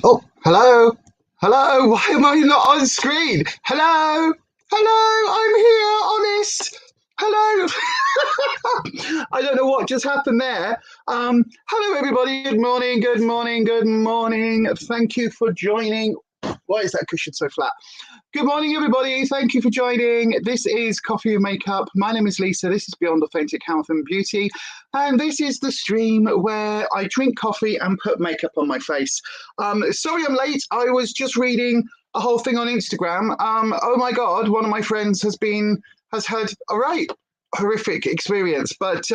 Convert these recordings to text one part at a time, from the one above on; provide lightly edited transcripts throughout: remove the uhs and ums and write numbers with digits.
Oh, hello. Hello. Why am I not on screen? Hello. Hello. I'm here, honest. Hello. I don't know what just happened there. Hello, everybody. Good morning. Good morning. Good morning. Thank you for joining. Why is that cushion so flat? Good morning, everybody. Thank you for joining. This is Coffee and Makeup. My name is Lisa. This is Beyond Authentic Health and Beauty. And this is the stream where I drink coffee and put makeup on my face. Sorry I'm late. I was just reading a whole thing on Instagram. Oh my God, one of my friends has had a horrific experience. But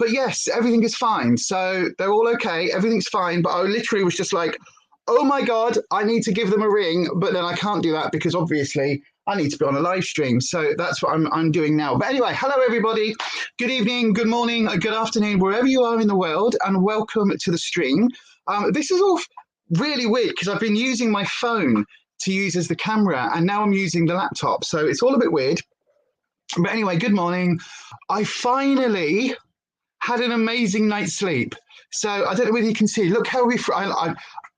yes, everything is fine. So they're all okay. Everything's fine. But I literally was just like, oh my God, I need to give them a ring, but then I can't do that because obviously I need to be on a live stream. So that's what I'm doing now. But anyway, hello everybody. Good evening, good morning, good afternoon, wherever you are in the world, and welcome to the stream. This is all really weird because I've been using my phone to use as the camera, and now I'm using the laptop. So it's all a bit weird. But anyway, good morning. I finally had an amazing night's sleep. So I don't know whether you can see, look how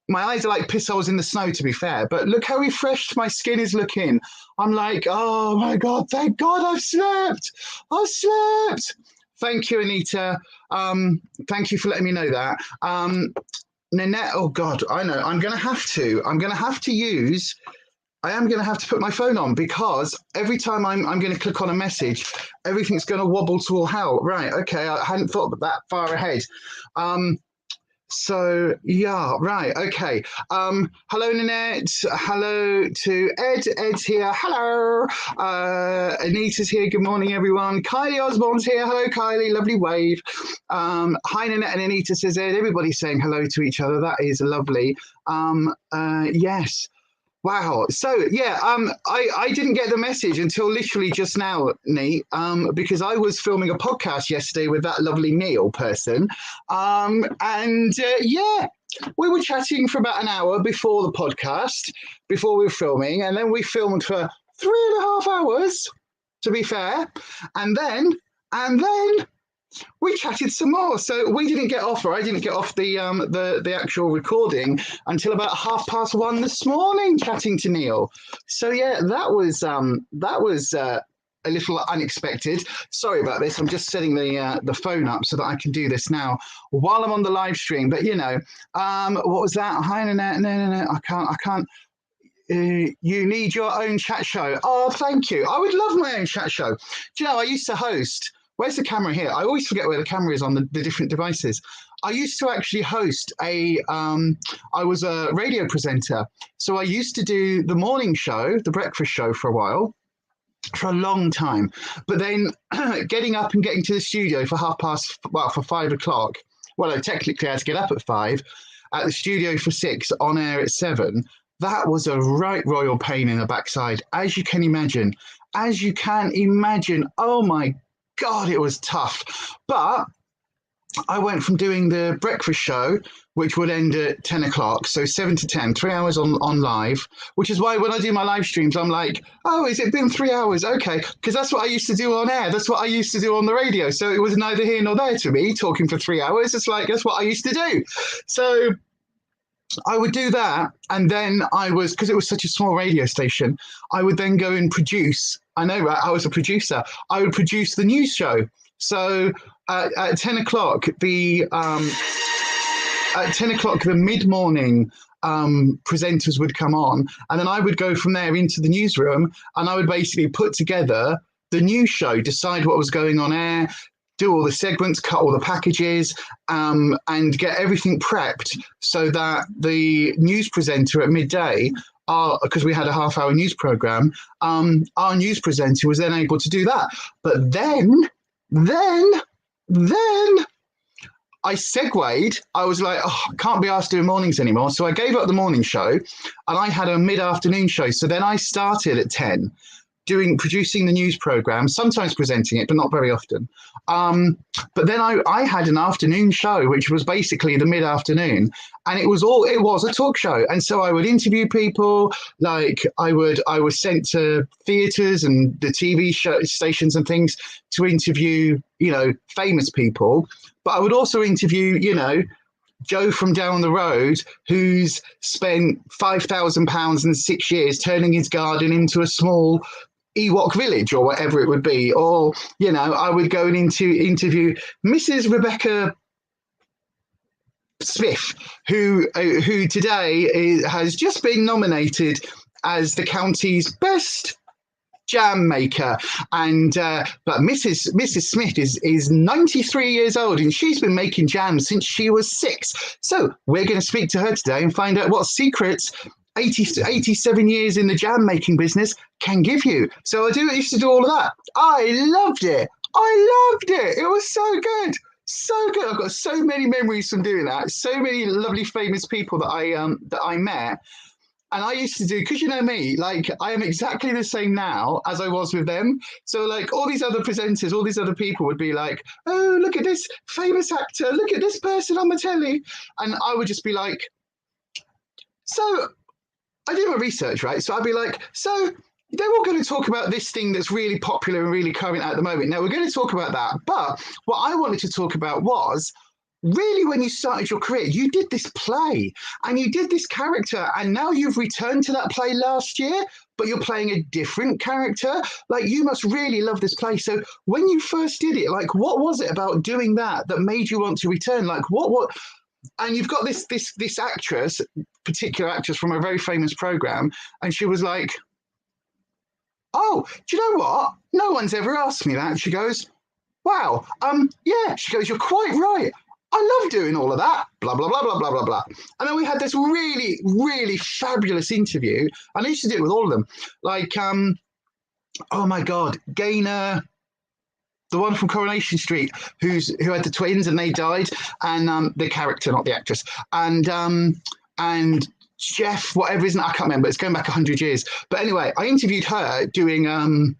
my eyes are like piss holes in the snow, to be fair, but look how refreshed my skin is looking. I'm like, oh my God, thank God I've slept. I've slept. Thank you, Anita. Thank you for letting me know that. Nanette, oh God, I know. I am going to have to put my phone on because every time I'm going to click on a message, everything's going to wobble to all hell. Right, okay, I hadn't thought that far ahead. So yeah, right, okay. Hello, Nanette. Hello to Ed. Ed's here. Hello. Anita's here. Good morning, everyone. Kylie Osborne's here. Hello, Kylie. Lovely wave. Hi, Nanette and Anita, says Ed. Everybody's saying hello to each other. That is lovely. Yes. Wow. So yeah, I didn't get the message until literally just now, Nate, because I was filming a podcast yesterday with that lovely Neil person, yeah, we were chatting for about an hour before the podcast, before we were filming, and then we filmed for 3.5 hours, to be fair, and then we chatted some more. So we didn't get off, or I didn't get off the actual recording until about 1:30 this morning, chatting to Neil. So yeah, that was a little unexpected. Sorry about this. I'm just setting the phone up so that I can do this now while I'm on the live stream. But what was that? Hi, no, I can't. You need your own chat show. Oh, thank you. I would love my own chat show. Do you know, I used to host. Where's the camera here? I always forget where the camera is on the different devices. I used to actually host I was a radio presenter. So I used to do the morning show, the breakfast show for a while, for a long time. But then getting up and getting to the studio for for 5 o'clock. Well, I technically had to get up at 5, at the studio for 6, on air at 7. That was a right royal pain in the backside, as you can imagine. As you can imagine. Oh my God, it was tough. But I went from doing the breakfast show, which would end at 10 o'clock, so 7 to 10, 3 hours on live, which is why when I do my live streams, I'm like, oh, has it been 3 hours? Okay, because that's what I used to do on air. That's what I used to do on the radio. So it was neither here nor there to me, talking for 3 hours. It's like, that's what I used to do. So I would do that, and then because it was such a small radio station, I would then go and produce. I know, right? I was a producer. I would produce the news show. So at 10 o'clock, the mid-morning presenters would come on, and then I would go from there into the newsroom, and I would basically put together the news show, decide what was going on air, do all the segments, cut all the packages, and get everything prepped so that the news presenter at midday, because we had a half-hour news program, our news presenter was then able to do that. But then I segued. I was like, oh, I can't be asked doing mornings anymore. So I gave up the morning show, and I had a mid-afternoon show. So then I started at 10, producing the news program, sometimes presenting it, but not very often. But then I had an afternoon show, which was basically the mid-afternoon, and it was a talk show. And so I would interview people, like I was sent to theatres and the TV show stations and things to interview, famous people. But I would also interview, Joe from down the road, who's spent £5,000 in 6 years turning his garden into a small Ewok village or whatever it would be. Or, I would go and interview Mrs. Rebecca Smith, who today has just been nominated as the county's best jam maker. And but Mrs. Smith is 93 years old, and she's been making jam since she was 6. So we're going to speak to her today and find out what secrets 87 years in the jam making business can give you. So I used to do all of that. I loved it. It was so good. So good. I've got so many memories from doing that. So many lovely famous people that I met. And I used to do, because you know me, like I am exactly the same now as I was with them. So like all these other presenters, all these other people would be like, oh, look at this famous actor. Look at this person on the telly. And I would just be like, so I do my research, right? So I'd be like, so they're all going to talk about this thing that's really popular and really current at the moment. Now we're going to talk about that. But what I wanted to talk about was really when you started your career, you did this play and you did this character, and now you've returned to that play last year, but you're playing a different character. Like, you must really love this play. So when you first did it, like, what was it about doing that made you want to return? Like, what? And you've got this particular actress from a very famous program, and she was like, oh, do you know what? No one's ever asked me that. And she goes, wow, yeah. She goes, you're quite right. I love doing all of that, blah, blah, blah, blah, blah, blah, blah. And then we had this really, really fabulous interview. And I used to do it with all of them. Like, oh my God, Gaynor, the one from Coronation Street, who had the twins and they died, and the character, not the actress. And Jeff, whatever his name, I can't remember. It's going back 100 years. But anyway, I interviewed her doing, I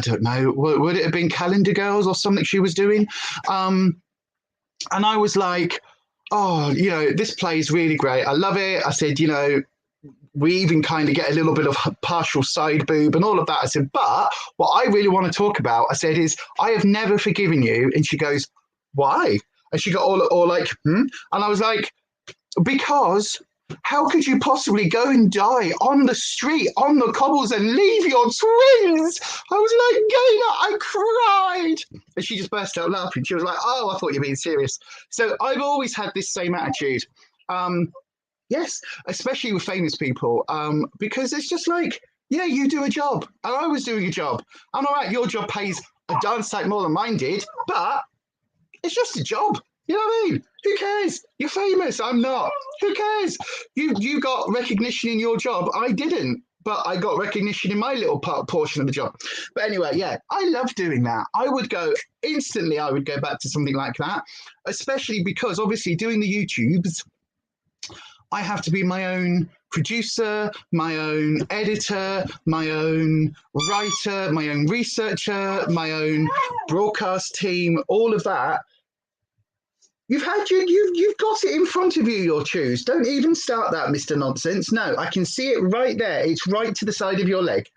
don't know, would it have been Calendar Girls or something she was doing? And I was like, oh, you know, this play is really great. I love it. I said, you know, we even kind of get a little bit of partial side boob and all of that. I said, but what I really want to talk about, I said, is I have never forgiven you. And she goes, why? And she got all like, And I was like, because how could you possibly go and die on the street, on the cobbles and leave your twins? I was like, Gaynor, I cried. And she just burst out laughing. She was like, oh, I thought you were being serious. So I've always had this same attitude. Yes, especially with famous people, because it's just like, yeah, you do a job. And I was doing a job. And all right, your job pays a darn sight more than mine did, but it's just a job. You know what I mean? Who cares? You're famous. I'm not. Who cares? You got recognition in your job. I didn't, but I got recognition in my little portion of the job. But anyway, yeah, I love doing that. I would go back to something like that, especially because obviously doing the YouTubes, I have to be my own producer, my own editor, my own writer, my own researcher, my own broadcast team, all of that. You've got it in front of you, your shoes. Don't even start that, Mr. Nonsense. No, I can see it right there. It's right to the side of your leg.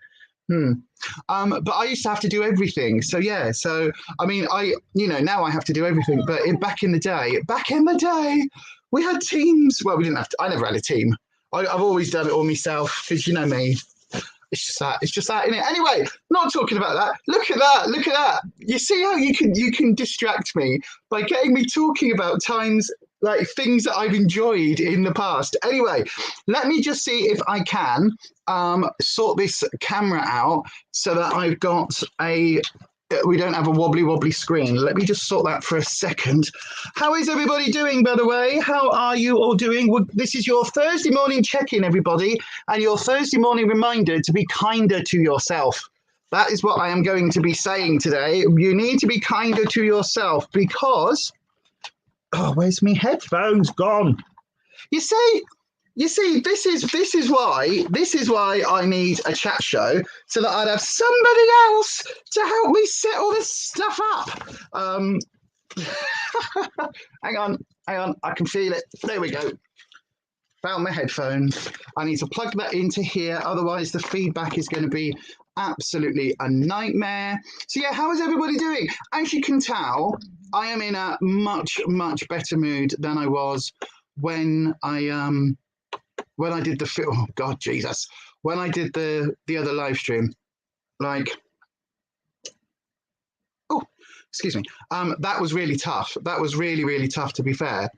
But I used to have to do everything. So yeah, I mean, now I have to do everything. But back in the day, we had teams. Well, we didn't have to. I never had a team. I've always done it all myself because you know me. It's just that, innit? Anyway, not talking about that. Look at that. You see how you can distract me by getting me talking about times, like things that I've enjoyed in the past. Anyway, let me just see if I can sort this camera out so that I've got we don't have a wobbly screen. Let me just sort that for a second. How is everybody doing, by the way? How are you all doing? Well, this is your Thursday morning check-in, everybody, and your Thursday morning reminder to be kinder to yourself. That is what I am going to be saying today. You need to be kinder to yourself because, where's my headphones gone? You see, this is why I need a chat show so that I'd have somebody else to help me set all this stuff up. Hang on, I can feel it. There we go. Found my headphones. I need to plug that into here, otherwise the feedback is going to be absolutely a nightmare. So yeah, how is everybody doing? As you can tell, I am in a much better mood than I was when I did when I did the other live stream, excuse me, that was really tough. That was really tough, to be fair.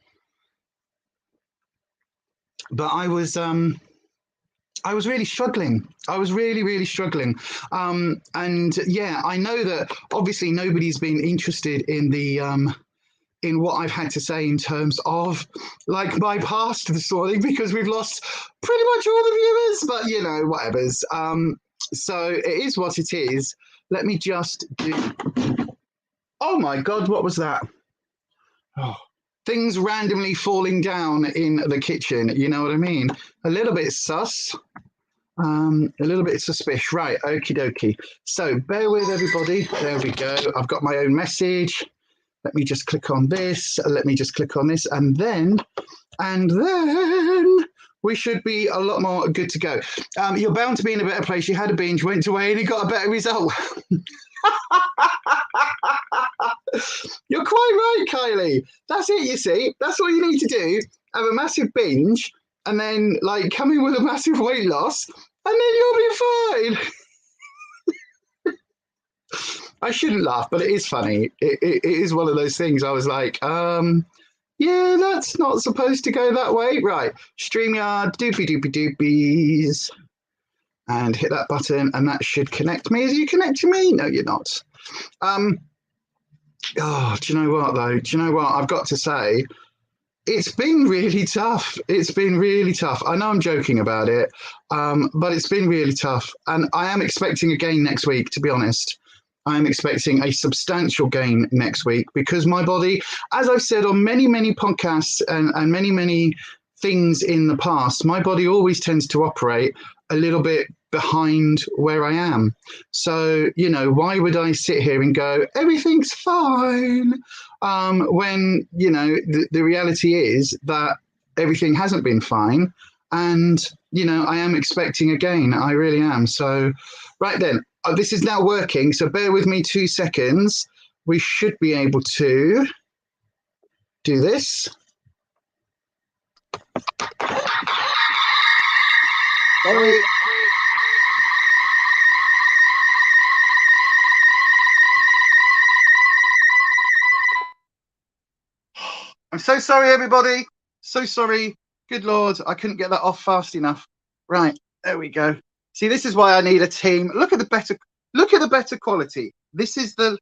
But I was really struggling. I was really struggling. And yeah, I know that obviously nobody's been interested in the in what I've had to say in terms of like my past this morning because we've lost pretty much all the viewers, but you know, whatever's. So it is what it is. Let me just do. Oh my God, what was that? Oh, things randomly falling down in the kitchen. You know what I mean? A little bit sus. A little bit suspicious. Right, okie dokie. So bear with everybody. There we go. I've got my own message. Let me just click on this. Let me just click on this. And then we should be a lot more good to go. You're bound to be in a better place. You had a binge, went away, and you got a better result. You're quite right, Kylie. That's it, you see. That's what you need to do. Have a massive binge and then like come in with a massive weight loss and then you'll be fine. I shouldn't laugh, but it is funny. It is one of those things. I was like, yeah, that's not supposed to go that way. Right. StreamYard, doopies. And hit that button, and that should connect me. Is you connecting me? No, you're not. Do you know what, though? Do you know what? I've got to say, it's been really tough. It's been really tough. I know I'm joking about it, but it's been really tough. And I am expecting a gain next week, to be honest. I am expecting a substantial gain next week because my body, as I've said on many podcasts and many things in the past, my body always tends to operate a little bit behind where I am. So, you know, why would I sit here and go, everything's fine, when, you know, the reality is that everything hasn't been fine. And, you know, I am expecting a gain. I really am. So, right then, this is now working. So bear with me 2 seconds. We should be able to do this. Sorry. I'm so sorry, everybody. So sorry. Good Lord, I couldn't get that off fast enough. Right, there we go. See, this is why I need a team. Look at the better quality. This is the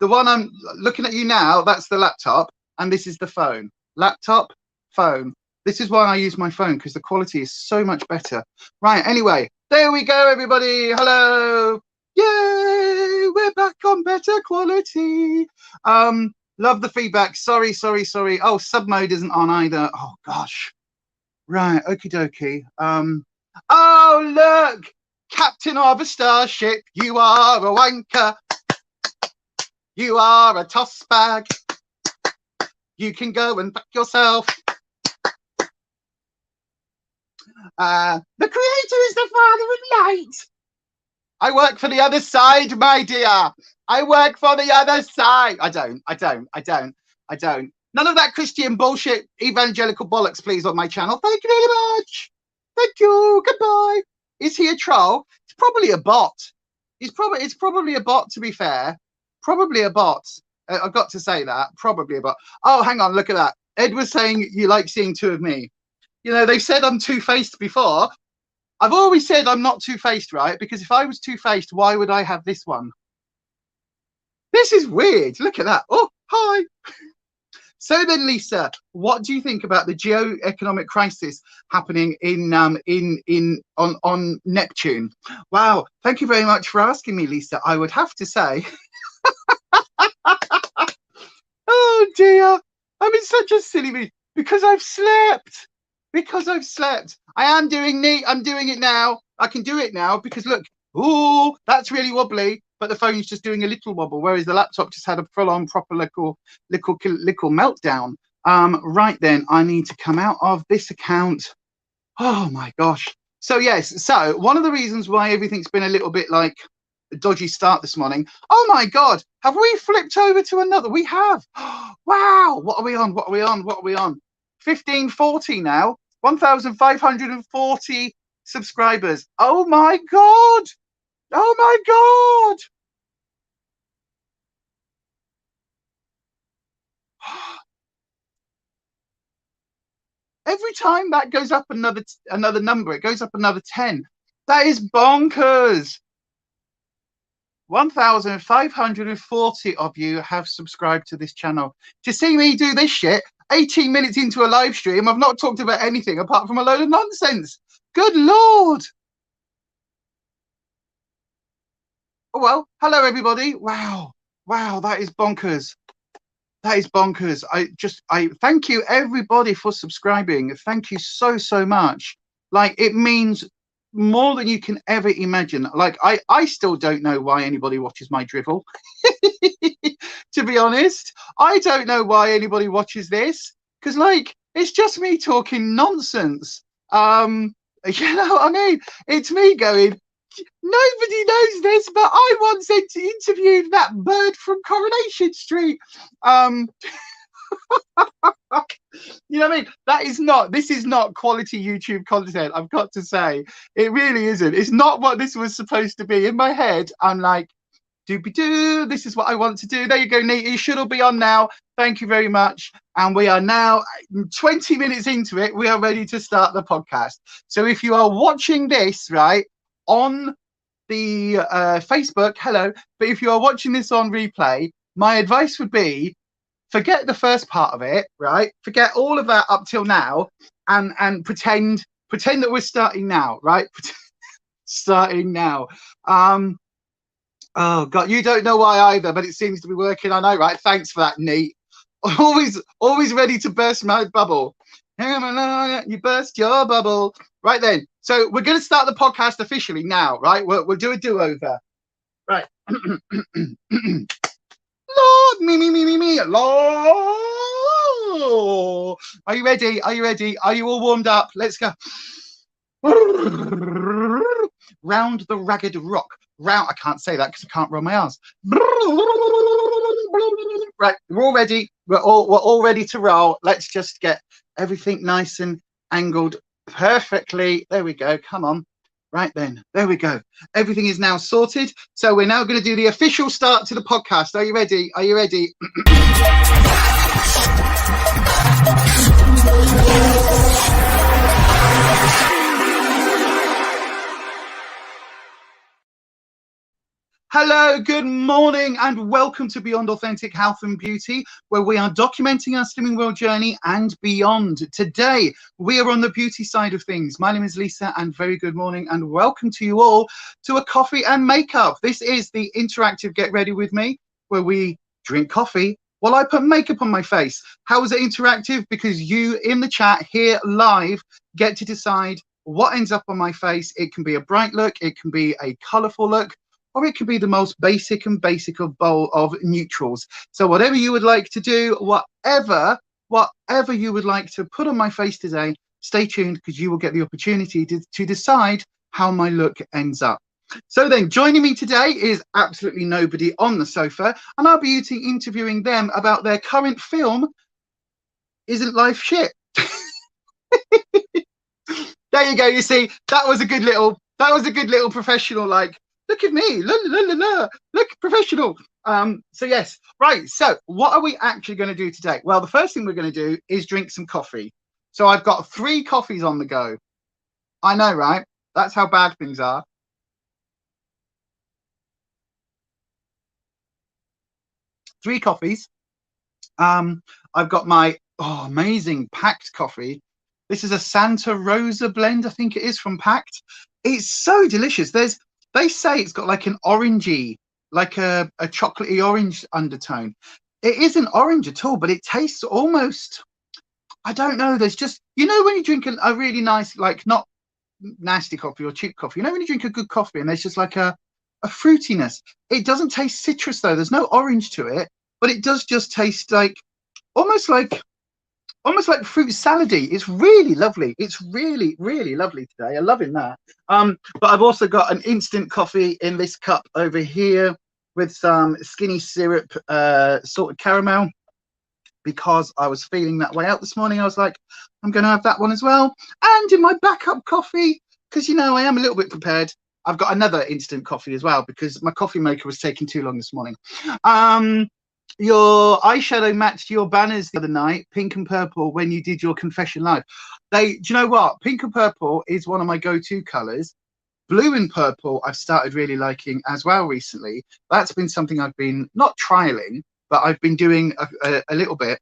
one I'm looking at you now. That's the laptop, and this is the phone. Laptop, phone. This is why I use my phone, because the quality is so much better. Right, anyway, there we go, everybody. Hello. Yay, we're back on better quality. Love the feedback. Sorry. Oh, sub mode isn't on either. Oh gosh. Right, okie dokie. Oh look, captain of a starship, you are a wanker. You are a toss bag. You can go and fuck yourself. The creator is the father of light. I work for the other side, my dear. I work for the other side. I don't. None of that Christian bullshit, evangelical bollocks, please, on my channel. Thank you very much. Thank you. Goodbye. Is he a troll? It's probably a bot. It's probably a bot, to be fair. Probably a bot. I've got to say that. Probably a bot. Oh, hang on. Look at that. Ed was saying you like seeing two of me. You know, they've said I'm two-faced before. I've always said I'm not two-faced, right? Because if I was two-faced, why would I have this one? This is weird. Look at that. Oh, hi. So then, Lisa, what do you think about the geo-economic crisis happening on Neptune? Wow. Thank you very much for asking me, Lisa. I would have to say, oh dear, I'm in such a silly mood because I've slept. I am doing neat. I'm doing it now. I can do it now because look, ooh, that's really wobbly, but the phone's just doing a little wobble, whereas the laptop just had a full-on proper little meltdown. Right then, I need to come out of this account. Oh my gosh. So yes, so one of the reasons why everything's been a little bit like a dodgy start this morning. Oh my God, have we flipped over to another? We have. Wow, what are we on? 1540 now. 1,540 subscribers. Oh my God. Every time that goes up another number, it goes up another 10. That is bonkers. 1,540 of you have subscribed to this channel. To see me do this shit 18 minutes into a live stream, I've not talked about anything apart from a load of nonsense. Good Lord. Oh, well, hello, everybody. Wow, that is bonkers. I thank you, everybody, for subscribing. Thank you so much. Like, it means more than you can ever imagine. Like, I still don't know why anybody watches my drivel. To be honest, I don't know why anybody watches this, because like it's just me talking nonsense. You know what I mean? It's me going, nobody knows this, but I once interviewed that bird from Coronation Street. You know what I mean? This is not quality YouTube content, I've got to say. It really isn't. It's not what this was supposed to be. In my head, I'm like, doobie-doo, this is what I want to do. There you go, Nate. You should all be on now. Thank you very much. And we are now 20 minutes into it. We are ready to start the podcast. So if you are watching this, right, on the Facebook, hello. But if you are watching this on replay, my advice would be, forget the first part of it, right? Forget all of that up till now and pretend that we're starting now, right? Starting now. Oh God, you don't know why either, but it seems to be working. I know, right? Thanks for that, Nate. Always ready to burst my bubble. You burst your bubble. Right then. So we're going to start the podcast officially now, right? We'll do a do-over. Right. Lord, me, Lord. Are you ready? Are you ready? Are you all warmed up? Let's go. Round the ragged rock. Round. I can't say that because I can't roll my R's. Right, we're all ready. We're all ready to roll. Let's just get everything nice and angled perfectly. There we go. Come on. Right then, there we go. Everything is now sorted. So we're now going to do the official start to the podcast. Are you ready? Are you ready? Hello, good morning, and welcome to Beyond Authentic Health and Beauty, where we are documenting our slimming world journey and beyond. Today, we are on the beauty side of things. My name is Lisa, and very good morning, and welcome to you all to a coffee and makeup. This is the interactive Get Ready With Me, where we drink coffee while I put makeup on my face. How is it interactive? Because you in the chat here live get to decide what ends up on my face. It can be a bright look, it can be a colorful look, or it could be the most basic of bowl of neutrals. So whatever you would like to do, whatever you would like to put on my face today, stay tuned because you will get the opportunity to decide how my look ends up. So then, joining me today is absolutely nobody on the sofa, and I'll be interviewing them about their current film, Isn't Life Shit? There you go. You see, that was a good little professional, like, look at me, look professional. So yes, right. So what are we actually going to do today? Well, the first thing we're going to do is drink some coffee. So I've got 3 coffees on the go. I know, right? That's how bad things are. Three coffees. I've got my amazing Pact coffee. This is a Santa Rosa blend, I think it is, from Pact. It's so delicious. They say it's got like an orangey, like a chocolatey orange undertone. It isn't orange at all, but it tastes almost, I don't know. There's just, you know, when you drink a really nice, like, not nasty coffee or cheap coffee, you know, when you drink a good coffee and there's just like a fruitiness. It doesn't taste citrus though. There's no orange to it, but it does just taste like almost like fruit salady. It's really lovely. It's really lovely today. I'm loving that. But I've also got an instant coffee in this cup over here with some skinny syrup, salted caramel, because I was feeling that way out this morning. I was like, I'm going to have that one as well. And in my backup coffee, because, you know, I am a little bit prepared, I've got another instant coffee as well because my coffee maker was taking too long this morning. Your eyeshadow matched your banners the other night, pink and purple, when you did your confession live. Do you know what? Pink and purple is one of my go-to colors. Blue and purple I've started really liking as well recently. That's been something I've been not trialing, but I've been doing a little bit.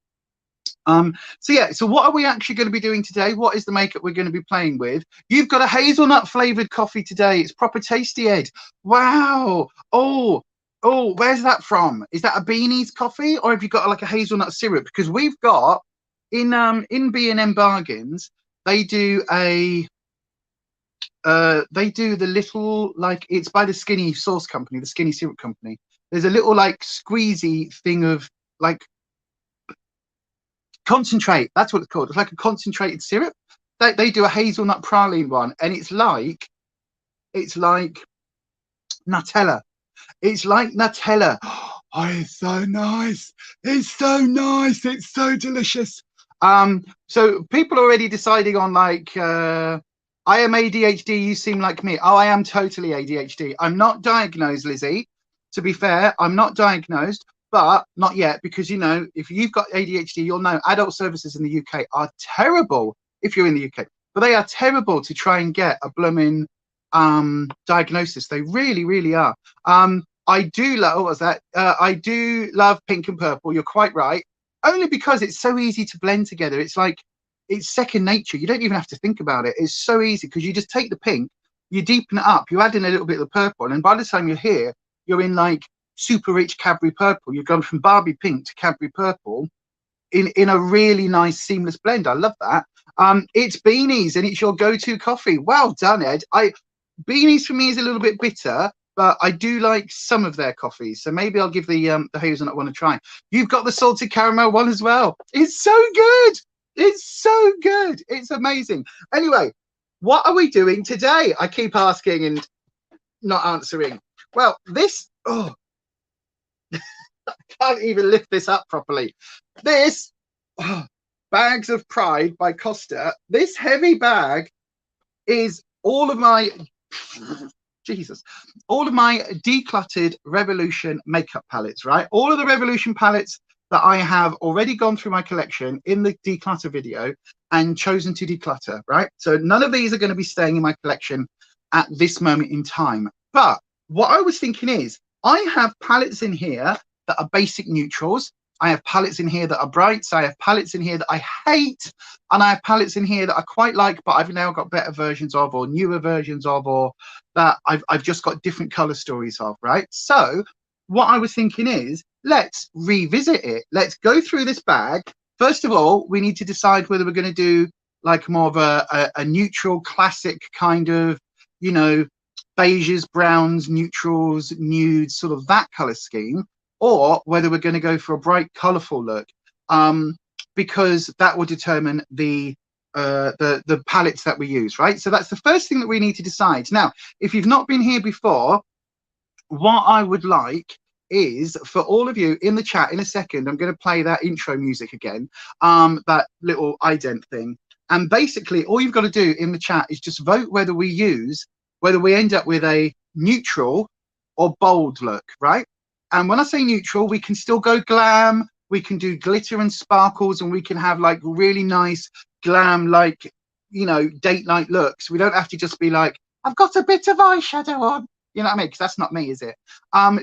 So yeah, so what are we actually going to be doing today? What is the makeup we're going to be playing with? You've got a hazelnut flavored coffee today. It's proper tasty, Ed. Wow. Oh, where's that from? Is that a Beanie's coffee, or have you got like a hazelnut syrup? Because we've got in B&M Bargains, they do the little, like, it's by the Skinny Sauce Company, the Skinny Syrup Company. There's a little like squeezy thing of like concentrate. That's what it's called. It's like a concentrated syrup. They do a hazelnut praline one, and it's like Nutella. It's like Nutella. Oh, it's so nice. It's so nice. It's so delicious. So people are already deciding on, like, I am ADHD. You seem like me. Oh, I am totally ADHD. I'm not diagnosed, Lizzie. To be fair, I'm not diagnosed, but not yet, because, you know, if you've got ADHD, you'll know adult services in the UK are terrible if you're in the UK, but they are terrible to try and get a blooming diagnosis. They really are. I do love, what was that? I do love pink and purple. You're quite right. Only because it's so easy to blend together. It's like, it's second nature. You don't even have to think about it. It's so easy because you just take the pink, you deepen it up, you add in a little bit of the purple, and by the time you're here, you're in like super rich Cadbury purple. You've gone from Barbie pink to Cadbury purple in a really nice seamless blend. I love that. It's beanies, and it's your go-to coffee. Well done, Ed. Beanies for me is a little bit bitter, but I do like some of their coffees. So maybe I'll give the hazelnut one a try. You've got the salted caramel one as well. It's so good. It's so good. It's amazing. Anyway, what are we doing today? I keep asking and not answering. Well, this, oh, I can't even lift this up properly. This, oh, Bags of Pride by Costa. This heavy bag is all of my, Jesus, all of my Decluttered Revolution makeup palettes, right? All of the Revolution palettes that I have already gone through my collection in the declutter video and chosen to declutter, right? So none of these are going to be staying in my collection at this moment in time. But what I was thinking is, I have palettes in here that are basic neutrals. I have palettes in here that are brights. I have palettes in here that I hate. And I have palettes in here that I quite like, but I've now got better versions of, or newer versions of, or that I've just got different color stories of, right? So what I was thinking is, let's revisit it. Let's go through this bag. First of all, we need to decide whether we're going to do like more of a neutral, classic kind of, you know, beiges, browns, neutrals, nudes, sort of that color scheme, or whether we're going to go for a bright, colorful look, because that will determine the palettes that we use, right? So that's the first thing that we need to decide. Now, if you've not been here before, what I would like is for all of you in the chat, in a second, I'm going to play that intro music again, that little ident thing. And basically, all you've got to do in the chat is just vote whether we end up with a neutral or bold look, right? And when I say neutral, we can still go glam, we can do glitter and sparkles, and we can have like really nice glam, like, you know, date night looks. We don't have to just be like, I've got a bit of eyeshadow on. You know what I mean? Because that's not me, is it?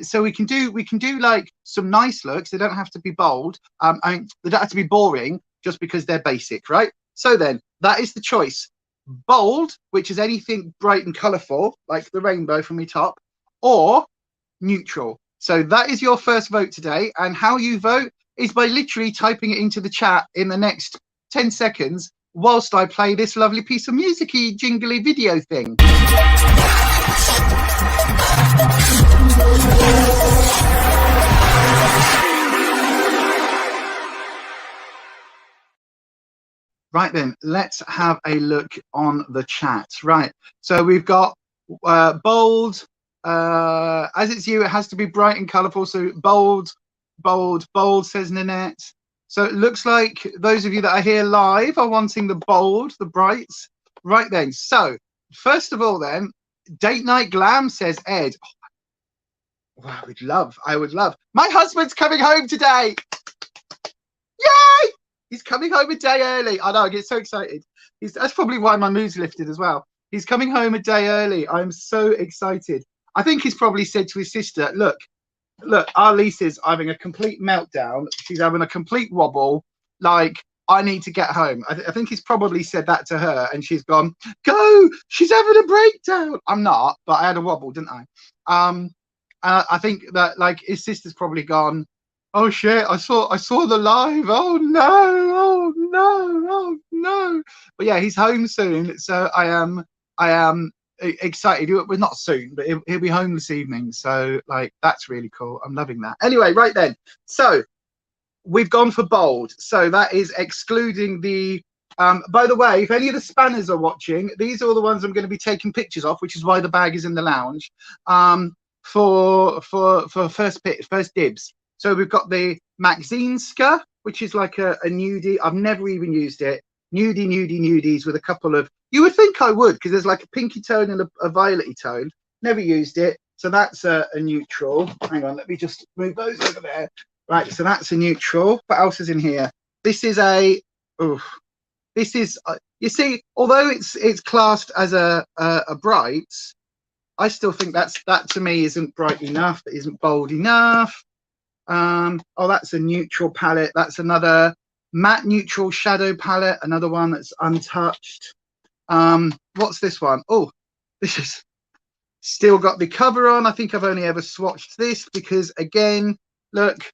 So we can do like some nice looks. They don't have to be bold. I mean, they don't have to be boring just because they're basic, right? So then that is the choice. Bold, which is anything bright and colourful, like the rainbow from my top, or neutral. So that is your first vote today. And how you vote is by literally typing it into the chat in the next 10 seconds whilst I play this lovely piece of music-y, jingly video thing. Right then, let's have a look on the chat. Right, so we've got bold. As it's you, it has to be bright and colourful. So bold, bold, bold, says Nanette. So it looks like those of you that are here live are wanting the bold, the brights. Right then, so first of all then, date night glam, says Ed. Oh, I would love. My husband's coming home today. Yay! He's coming home a day early. I know, I get so excited. That's probably why my mood's lifted as well. He's coming home a day early. I'm so excited. I think he's probably said to his sister, look, our Lisa's having a complete meltdown. She's having a complete wobble. Like, I need to get home. I think he's probably said that to her, and she's gone, go, she's having a breakdown. I'm not, but I had a wobble, didn't I? I think that, like, his sister's probably gone, oh shit, I saw the live. Oh no. But yeah, he's home soon, so I am excited. We're not soon, but he'll be home this evening, so like that's really cool. I'm loving that. Anyway, right then, so we've gone for bold, so that is excluding the by the way, if any of the spanners are watching, these are all the ones I'm going to be taking pictures of, which is why the bag is in the lounge, for first dibs. So we've got the Maxinska, which is like a nudie. I've never even used it. Nudies with a couple of, you would think I would, because there's like a pinky tone and a violet-y tone. Never used it. So that's a neutral. Hang on, let me just move those over there. Right, so that's a neutral. What else is in here? This is you see, although it's classed as a bright, I still think that to me isn't bright enough. That isn't bold enough. Oh, that's a neutral palette. That's another matte neutral shadow palette, another one that's untouched. What's this one? Oh, this is still got the cover on. I think I've only ever swatched this because, again, look,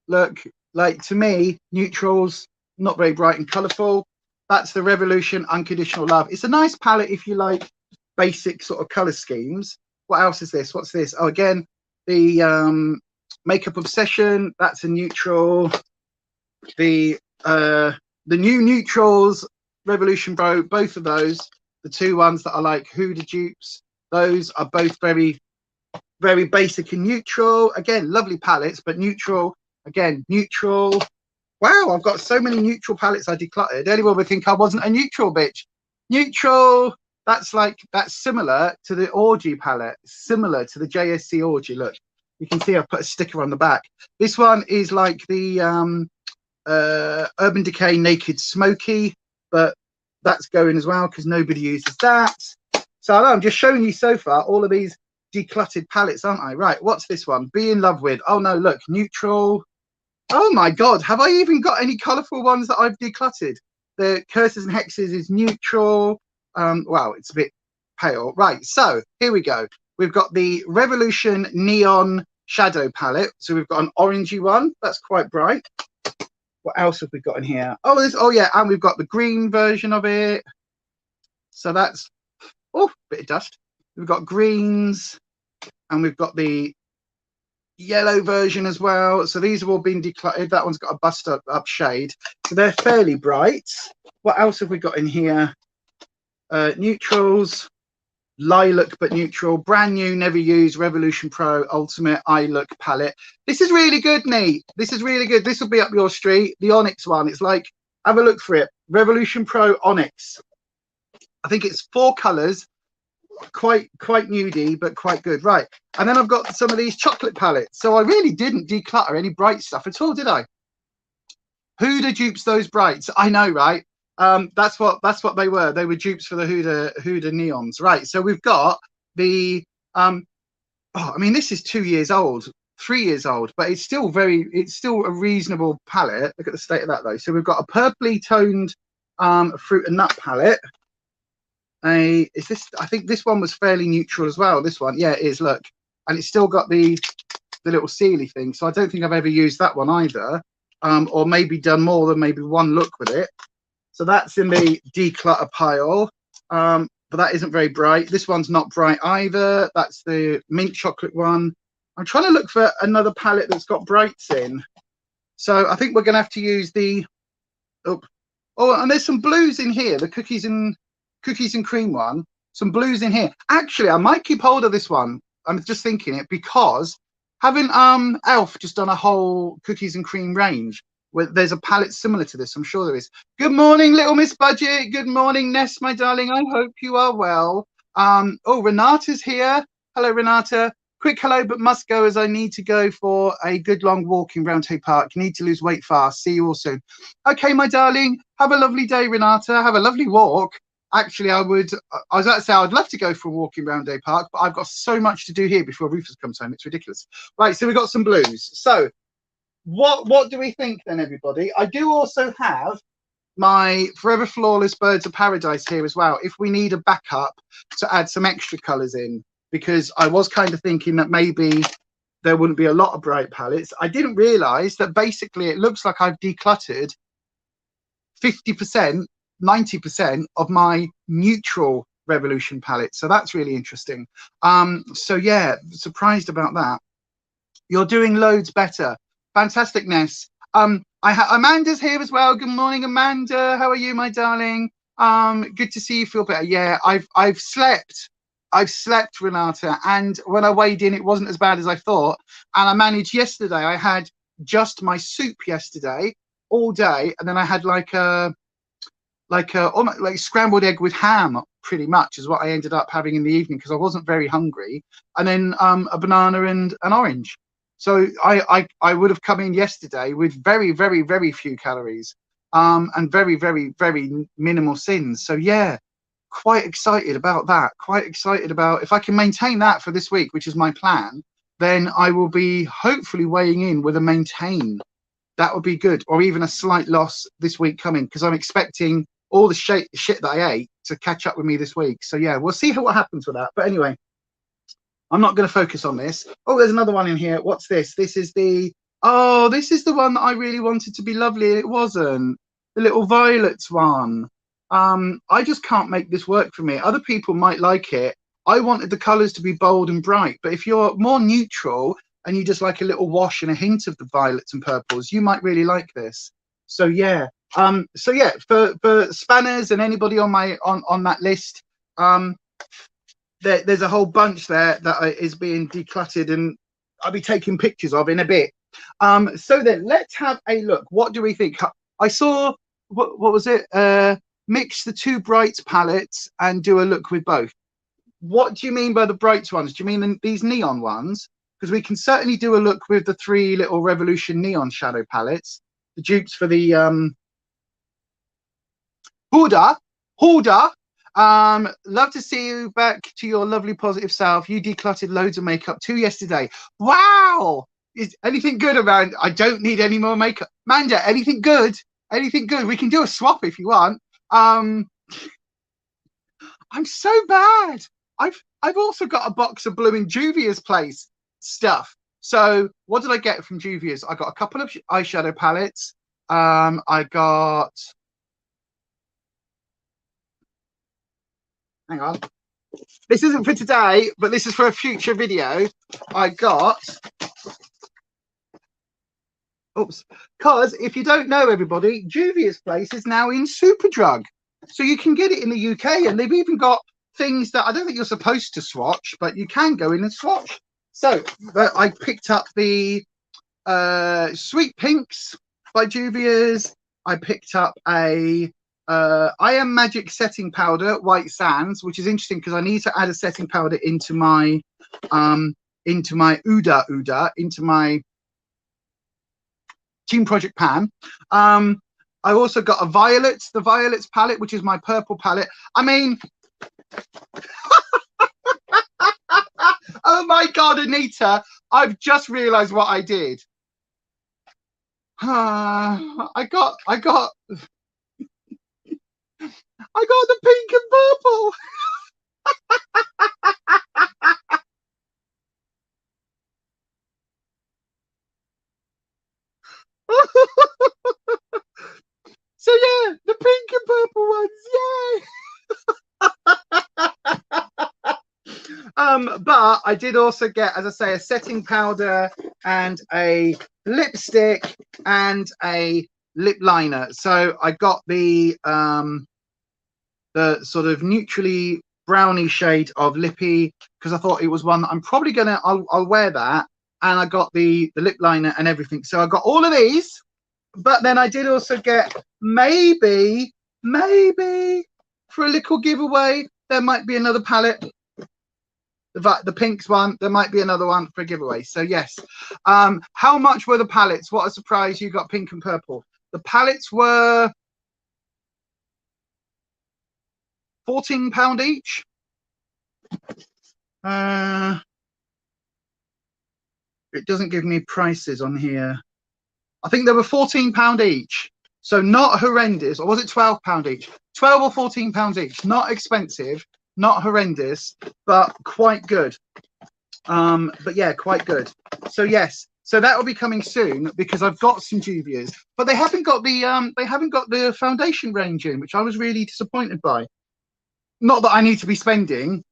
like, to me, neutrals not very bright and colorful. That's the Revolution Unconditional Love. It's a nice palette if you like basic sort of color schemes. What else is this? What's this? Oh, again, the Makeup Obsession. That's a neutral. The new neutrals, Revolution Pro, both of those, the two ones that are like Huda dupes, those are both very, very basic and neutral. Again, lovely palettes, but neutral. Again, neutral. Wow, I've got so many neutral palettes I decluttered. Anyone would think I wasn't a neutral bitch. Neutral, that's similar to the Orgy palette, similar to the JSC Orgy. Look, you can see I put a sticker on the back. This one is like the Urban Decay Naked Smoky, but that's going as well because nobody uses that. So I'm just showing you so far all of these decluttered palettes, aren't I? Right, what's this one? Be in Love With. Oh no, look, neutral. Oh my god, have I even got any colourful ones that I've decluttered? The Curses and Hexes is neutral. Wow, it's a bit pale. Right, so here we go. We've got the Revolution Neon Shadow palette. So we've got an orangey one that's quite bright. What else have we got in here? Oh yeah, and we've got the green version of it. So that's bit of dust. We've got greens, and we've got the yellow version as well. So these have all been decluttered. That one's got a bust up shade, so they're fairly bright. What else have we got in here? Neutrals, lilac but neutral, brand new, never used Revolution Pro Ultimate Eye Look palette. This is really good, Nate. This is really good. This will be up your street. The Onyx one, it's like, have a look for it. Revolution Pro Onyx. I think it's 4 colors, quite nudie, but quite good. Right, and then I've got some of these chocolate palettes. So I really didn't declutter any bright stuff at all, did I? Huda dupes those brights. I know, right? That's what they were. They were dupes for the Huda neons. Right, so we've got the I mean, this is 2 years old, 3 years old, but it's still a reasonable palette. Look at the state of that though. So we've got a purpley toned fruit and nut palette. I think this one was fairly neutral as well. This one, yeah, it is. Look, and it's still got the little sealy thing. So I don't think I've ever used that one either, or maybe done more than maybe one look with it. So that's in the declutter pile, but that isn't very bright. This one's not bright either. That's the mint chocolate one. I'm trying to look for another palette that's got brights in. So I think we're going to have to use the and there's some blues in here. The cookies and cream one. Some blues in here. Actually, I might keep hold of this one. I'm just thinking it because haven't Elf just done a whole cookies and cream range? Where there's a palette similar to this. I'm sure there is. Good morning, little Miss Budget. Good morning, Ness, my darling. I hope you are well. Renata's here. Hello, Renata. Quick hello, but must go as I need to go for a good long walk in Roundhay Park. Need to lose weight fast. See you all soon. Okay, my darling. Have a lovely day, Renata. Have a lovely walk. Actually, I was about to say I'd love to go for a walk in Roundhay Park, but I've got so much to do here before Rufus comes home. It's ridiculous. Right, so we've got some blues. So what do we think then, everybody? I do also have my Forever Flawless Birds of Paradise here as well, if we need a backup to add some extra colors in, because I was kind of thinking that maybe there wouldn't be a lot of bright palettes. I didn't realize that basically it looks like I've decluttered 50%, 90% of my neutral Revolution palette. So that's really interesting. So yeah, surprised about that. You're doing loads better. Fantasticness. Amanda's here as well. Good morning, Amanda. How are you, my darling? Good to see you feel better. Yeah, I've slept, Renata, and when I weighed in, it wasn't as bad as I thought. And I managed yesterday. I had just my soup yesterday all day, and then I had like scrambled egg with ham, pretty much, is what I ended up having in the evening because I wasn't very hungry, and then a banana and an orange. So I would have come in yesterday with very, very, very few calories, and very, very, very minimal sins. So yeah, quite excited about that. Quite excited about if I can maintain that for this week, which is my plan, then I will be hopefully weighing in with a maintain. That would be good, or even a slight loss this week coming, because I'm expecting all the shit that I ate to catch up with me this week. So yeah, we'll see what happens with that. But anyway, I'm not going to focus on this. Oh, there's another one in here. What's this? This is the one that I really wanted to be lovely, and it wasn't. The little violets one. I just can't make this work for me. Other people might like it. I wanted the colors to be bold and bright, but if you're more neutral and you just like a little wash and a hint of the violets and purples, you might really like this. So yeah, for spanners and anybody on my on that list, there's a whole bunch there that is being decluttered, and I'll be taking pictures of in a bit. So then let's have a look. What do we think? I saw what was it? Mix the two brights palettes and do a look with both. What do you mean by the brights ones? Do you mean these neon ones? Because we can certainly do a look with the 3 little Revolution neon shadow palettes, the dupes for the Huda. Love to see you back to your lovely positive self. You decluttered loads of makeup too yesterday. Wow. Is anything good around? I don't need any more makeup. Manda, anything good? Anything good? We can do a swap if you want. I'm so bad. I've also got a box of blooming Juvia's Place stuff. So what did I get from Juvia's? I got a couple of eyeshadow palettes. I got, hang on, this isn't for today, but this is for a future video. I got, oops, because if you don't know, everybody, Juvia's Place is now in Superdrug, so you can get it in the UK, and they've even got things that I don't think you're supposed to swatch, but you can go in and swatch. So I picked up the Sweet Pinks by Juvia's. I picked up a I Am Magic setting powder, White Sands, which is interesting because I need to add a setting powder into my into my Team Project pan. I also got a the Violets palette, which is my purple palette. I mean, oh my God, Anita, I've just realized what I did. I got the pink and purple. So yeah, the pink and purple ones, yay! But I did also get, as I say, a setting powder and a lipstick and a lip liner. So I got the sort of neutrally browny shade of Lippy because I thought it was one that I'm probably gonna I'll wear that, and I got the lip liner and everything. So I got all of these, but then I did also get maybe for a little giveaway there might be another palette. The pinks one, there might be another one for a giveaway. So yes. How much were the palettes? What a surprise, you got pink and purple. The palettes were £14 each. It doesn't give me prices on here. I think they were £14 each, so not horrendous. Or was it £12 each? 12 or £14 each. Not expensive, not horrendous, but quite good. But yeah, quite good. So yes, so that will be coming soon because I've got some Juvia's, but they haven't got the foundation range in, which I was really disappointed by. Not that I need to be spending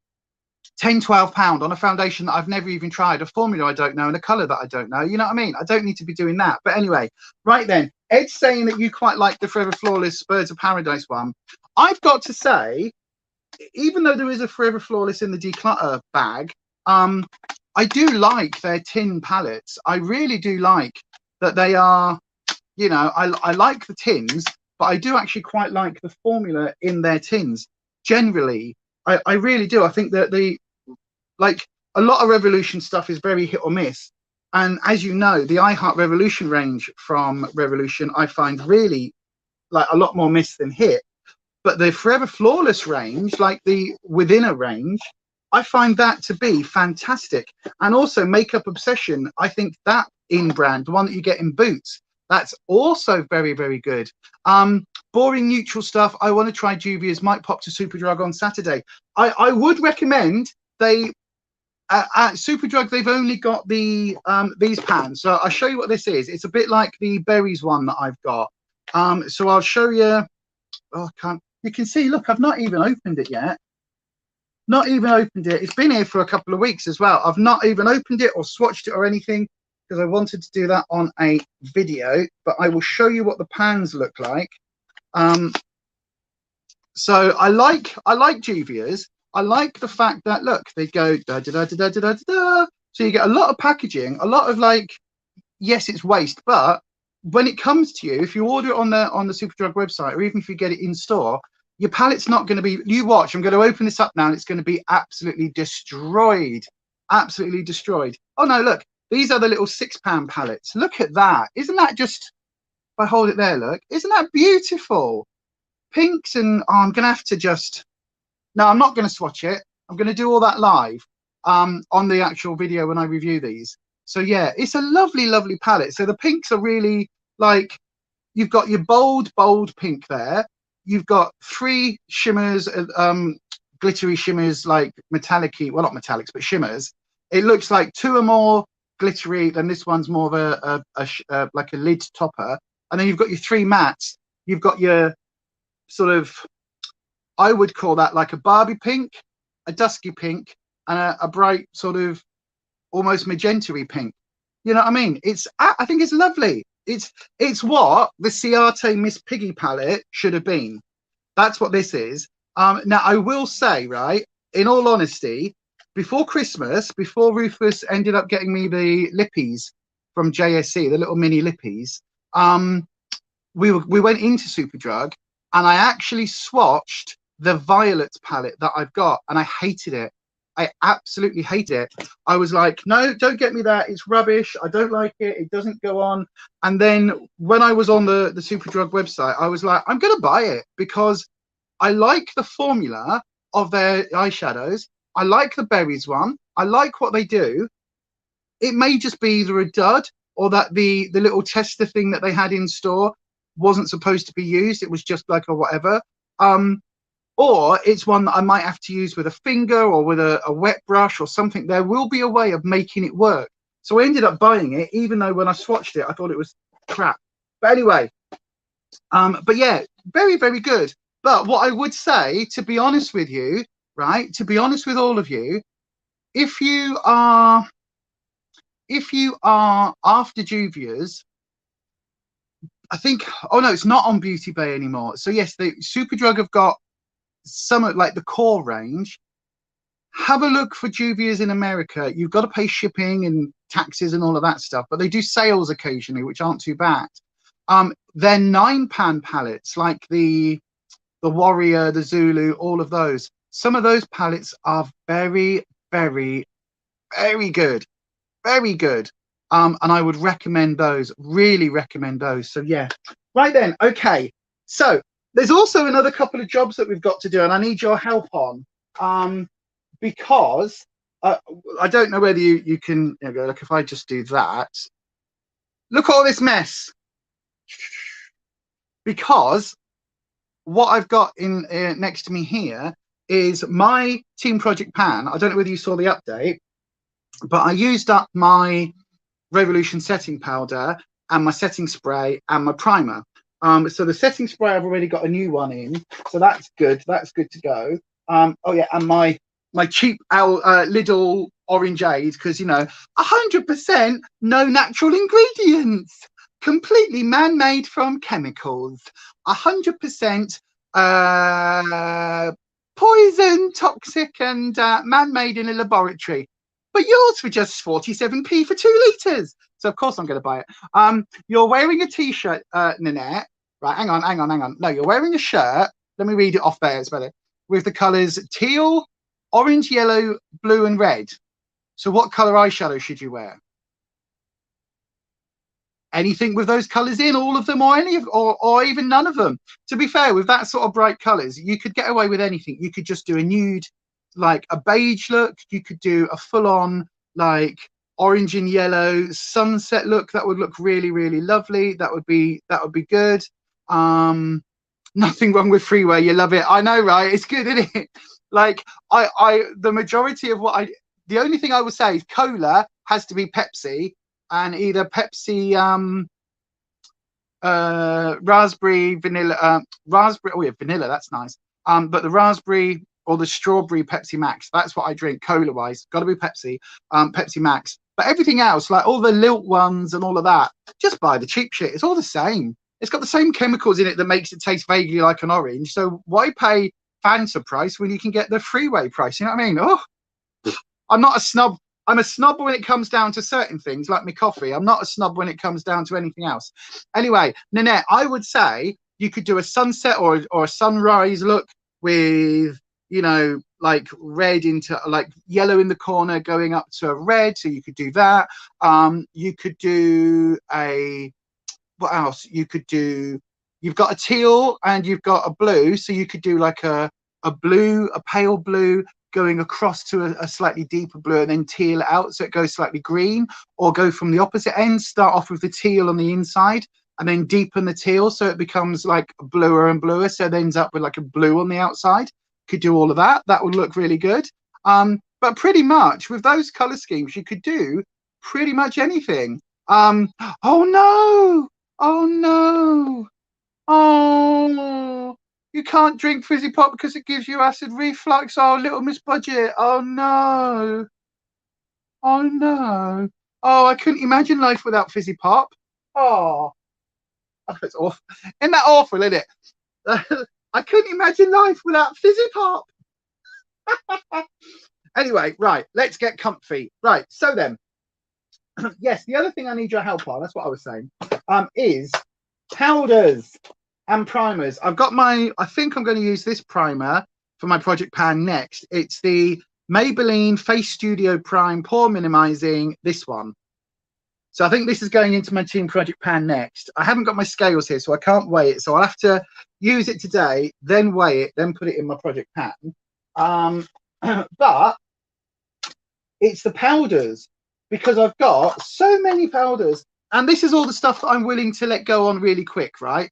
£10-12 on a foundation that I've never even tried, a formula I don't know, and a colour that I don't know. You know what I mean? I don't need to be doing that. But anyway, right then, Ed's saying that you quite like the Forever Flawless Birds of Paradise one. I've got to say, even though there is a Forever Flawless in the Declutter bag, I do like their tin palettes. I really do like that they are, you know, I like the tins, but I do actually quite like the formula in their tins. Generally, I really do. I think that like a lot of Revolution stuff is very hit or miss. And as you know, the I Heart Revolution range from Revolution, I find really like a lot more miss than hit. But the Forever Flawless range, like the Within a range, I find that to be fantastic. And also Makeup Obsession, I think that in brand, the one that you get in Boots, that's also very, very good. Boring neutral stuff, I want to try Juvia's, might pop to Superdrug on Saturday. I would recommend they, at Superdrug, they've only got the these pans. So I'll show you what this is. It's a bit like the berries one that I've got. So I'll show you, oh, I can't, You can see, look, I've not even opened it yet. Not even opened it. It's been here for a couple of weeks as well. I've not even opened it or swatched it or anything because I wanted to do that on a video, but I will show you what the pans look like. So I like Juvia's. I like the fact that, look, they go da da da da da da da da. So you get a lot of packaging, a lot of like, yes, it's waste, but when it comes to you, if you order it on the Superdrug website, or even if you get it in store, your palette's not going to be, you watch, I'm going to open this up now and it's going to be absolutely destroyed. Absolutely destroyed. Oh no, look, these are the little £6 palettes. Look at that. Isn't that just, if I hold it there, look, isn't that beautiful? Pinks and, oh, I'm going to have to just, no, I'm not going to swatch it. I'm going to do all that live on the actual video when I review these. So yeah, it's a lovely, lovely palette. So the pinks are really like, you've got your bold pink there. You've got 3 shimmers, glittery shimmers, like metallic-y, well, not metallics, but shimmers. It looks like 2 are more glittery, then this one's more of a like a lid topper. And then you've got your 3 mattes. You've got your sort of, I would call that like a Barbie pink, a dusky pink, and a bright sort of almost magenta-y pink. You know what I mean? I think it's lovely. It's what the Ciate Miss Piggy palette should have been. That's what this is. Now I will say, right, in all honesty, before Christmas, before Rufus ended up getting me the lippies from JSC, the little mini lippies, we went into Superdrug and I actually swatched the Violet palette that I've got, and I hated it. I absolutely hate it. I was like, no, don't get me that. It's rubbish. I don't like it. It doesn't go on. And then when I was on the Superdrug website, I was like, I'm going to buy it because I like the formula of their eyeshadows. I like the berries one. I like what they do. It may just be either a dud or that the little tester thing that they had in store wasn't supposed to be used. It was just like a whatever. Or it's one that I might have to use with a finger or with a wet brush or something. There will be a way of making it work. So I ended up buying it, even though when I swatched it, I thought it was crap. But anyway, but yeah, very, very good. But what I would say, to be honest with you, right, to be honest with all of you, if you are after Juvia's, I think, oh no, it's not on Beauty Bay anymore. So yes, the Superdrug have got some like the core range. Have a look for Juvia's in America. You've got to pay shipping and taxes and all of that stuff, but they do sales occasionally, which aren't too bad. They're £9 palettes, like the Warrior, the Zulu, all of those. Some of those palettes are very, very, very good, very good. And I would recommend those, really recommend those. So yeah, right then, okay. So there's also another couple of jobs that we've got to do, and I need your help on, because I don't know whether you can, you know, like if I just do that, look at all this mess. Because what I've got in next to me here is my Team Project pan. I don't know whether you saw the update, but I used up my Revolution setting powder and my setting spray and my primer. So the setting spray, I've already got a new one in, so that's good. That's good to go. Oh yeah, and my cheap Lidl orangeade, because you know, 100% no natural ingredients, completely man-made from chemicals, 100% poison, toxic, and man-made in a laboratory. But yours for just 47p for 2 litres. So of course I'm going to buy it. You're wearing a t-shirt, Nanette. Right, hang on. No, you're wearing a shirt. Let me read it off there. It's better. With the colours teal, orange, yellow, blue, and red. So what colour eyeshadow should you wear? Anything with those colours in, all of them, or any of, or even none of them. To be fair, with that sort of bright colours, you could get away with anything. You could just do a nude, like a beige look. You could do a full-on like orange and yellow sunset look. That would look really, really lovely. That would be good. Nothing wrong with freeway. You love it. I know, right? It's good, isn't it? Like the majority of the only thing I would say is cola has to be Pepsi, and either Pepsi raspberry, vanilla, raspberry. Oh yeah, vanilla. That's nice. But the raspberry or the strawberry Pepsi Max. That's what I drink cola wise. Got to be Pepsi. Pepsi Max. But everything else, like all the Lilt ones and all of that, just buy the cheap shit. It's all the same. It's got the same chemicals in it that makes it taste vaguely like an orange. So why pay Fanta price when you can get the freeway price? You know what I mean? Oh, I'm not a snob. I'm a snob when it comes down to certain things, like my coffee. I'm not a snob when it comes down to anything else. Anyway, Nanette, I would say you could do a sunset or a sunrise look with, you know, like red into like yellow in the corner going up to a red. So you could do that. You could do a, what else? You could do, you've got a teal and you've got a blue. So you could do like a blue, a pale blue, going across to a slightly deeper blue and then teal it out so it goes slightly green, or go from the opposite end, start off with the teal on the inside and then deepen the teal so it becomes like bluer and bluer, so it ends up with like a blue on the outside. Could do all of that. That would look really good. But pretty much with those color schemes you could do pretty much anything. Oh no, oh no, oh, you can't drink fizzy pop because it gives you acid reflux. Oh, Little Miss Budget. Oh no. Oh no. Oh, I couldn't imagine life without fizzy pop. Oh, that's awful. Isn't that awful, isn't it? I couldn't imagine life without fizzy pop. Anyway, right, let's get comfy. Right, so then, yes, the other thing I need your help on, that's what I was saying, is powders and primers. I've got my, I think I'm going to use this primer for my project pan next. It's the Maybelline Face Studio Prime Pore Minimizing, this one. So I think this is going into my team project pan next. I haven't got my scales here, so I can't weigh it. So I'll have to use it today, then weigh it, then put it in my project pan. But it's the powders, because I've got so many powders. And this is all the stuff that I'm willing to let go on really quick, right?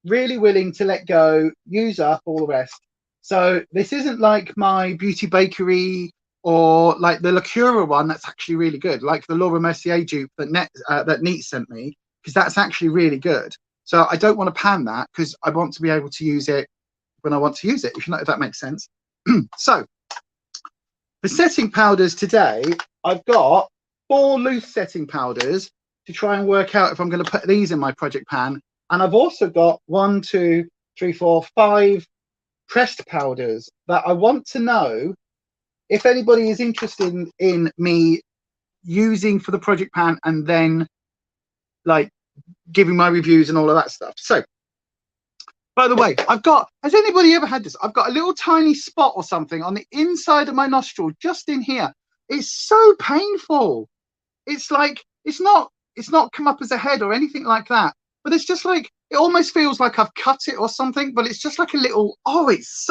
Really willing to let go, use up all the rest. So this isn't like my Beauty Bakery or like the Lacura one that's actually really good, like the Laura Mercier dupe that Neat sent me, because that's actually really good. So I don't want to pan that because I want to be able to use it when I want to use it, if you know, if that makes sense. So for setting powders today, I've got 4 loose setting powders to try and work out if I'm going to put these in my project pan. And I've also got 1, 2, 3, 4, 5 pressed powders that I want to know if anybody is interested in me using for the project pan and then like giving my reviews and all of that stuff. So, by the way, I've got, has anybody ever had this? I've got a little tiny spot or something on the inside of my nostril, just in here. It's so painful. It's like, it's not come up as a head or anything like that. But it's just like, it almost feels like I've cut it or something, but it's just like a little, oh, it's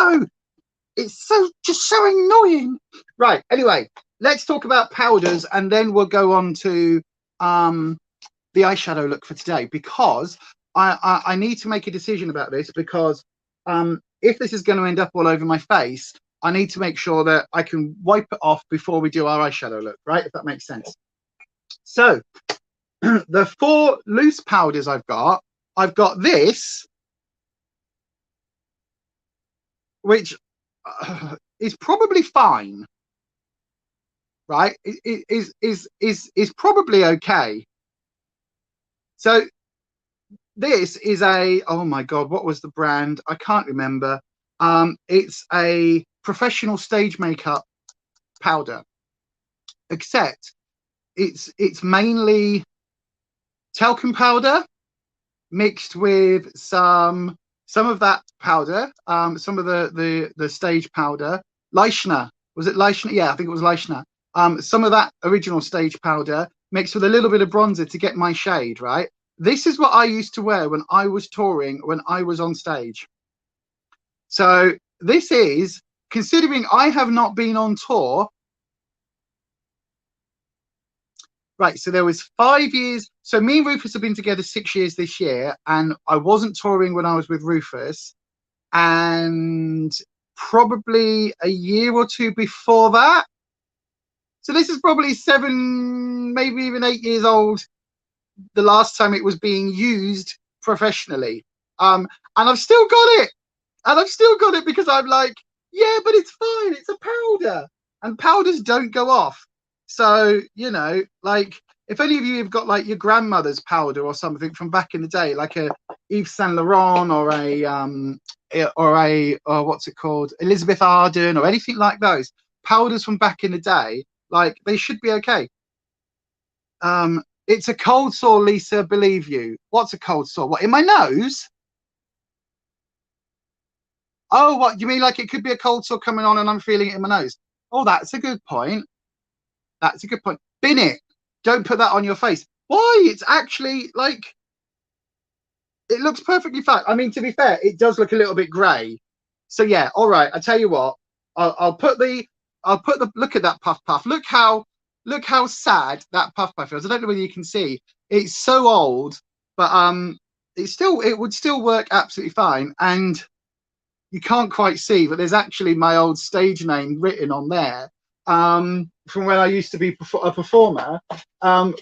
just so annoying. Right, anyway, let's talk about powders and then we'll go on to the eyeshadow look for today, because I need to make a decision about this, because if this is going to end up all over my face, I need to make sure that I can wipe it off before we do our eyeshadow look, right? If that makes sense. So the 4 loose powders I've got this, which is probably fine, right? It is probably okay. So this is a, oh my god, what was the brand? I can't remember. It's a professional stage makeup powder, except it's mainly talcum powder mixed with some of that powder, some of the stage powder. Leichner, was it Leichner? Yeah, I think it was Leichner. Some of that original stage powder mixed with a little bit of bronzer to get my shade, right? This is what I used to wear when I was touring, when I was on stage. So this is, considering I have not been on tour, right, so there was 5 years. So me and Rufus have been together 6 years this year, and I wasn't touring when I was with Rufus. And probably a year or 2 before that. So this is probably 7, maybe even 8 years old, the last time it was being used professionally. And I've still got it. And I've still got it because I'm like, yeah, but it's fine. It's a powder. And powders don't go off. So, you know, like, if any of you have got like your grandmother's powder or something from back in the day, like a Yves Saint Laurent or what's it called, Elizabeth Arden or anything like those powders from back in the day, like they should be okay. It's a cold sore, Lisa, believe you. What's a cold sore? What, in my nose? Oh, what, you mean like it could be a cold sore coming on and I'm feeling it in my nose? Oh, that's a good point. That's a good point. Bin it. Don't put that on your face. Why? It's actually like, it looks perfectly fine. I mean, to be fair, it does look a little bit grey. So yeah, all right. I tell you what, I'll put the look at that puff puff. Look how sad that puff puff is. I don't know whether you can see. It's so old, but it would still work absolutely fine. And you can't quite see, but there's actually my old stage name written on there. From when I used to be a performer,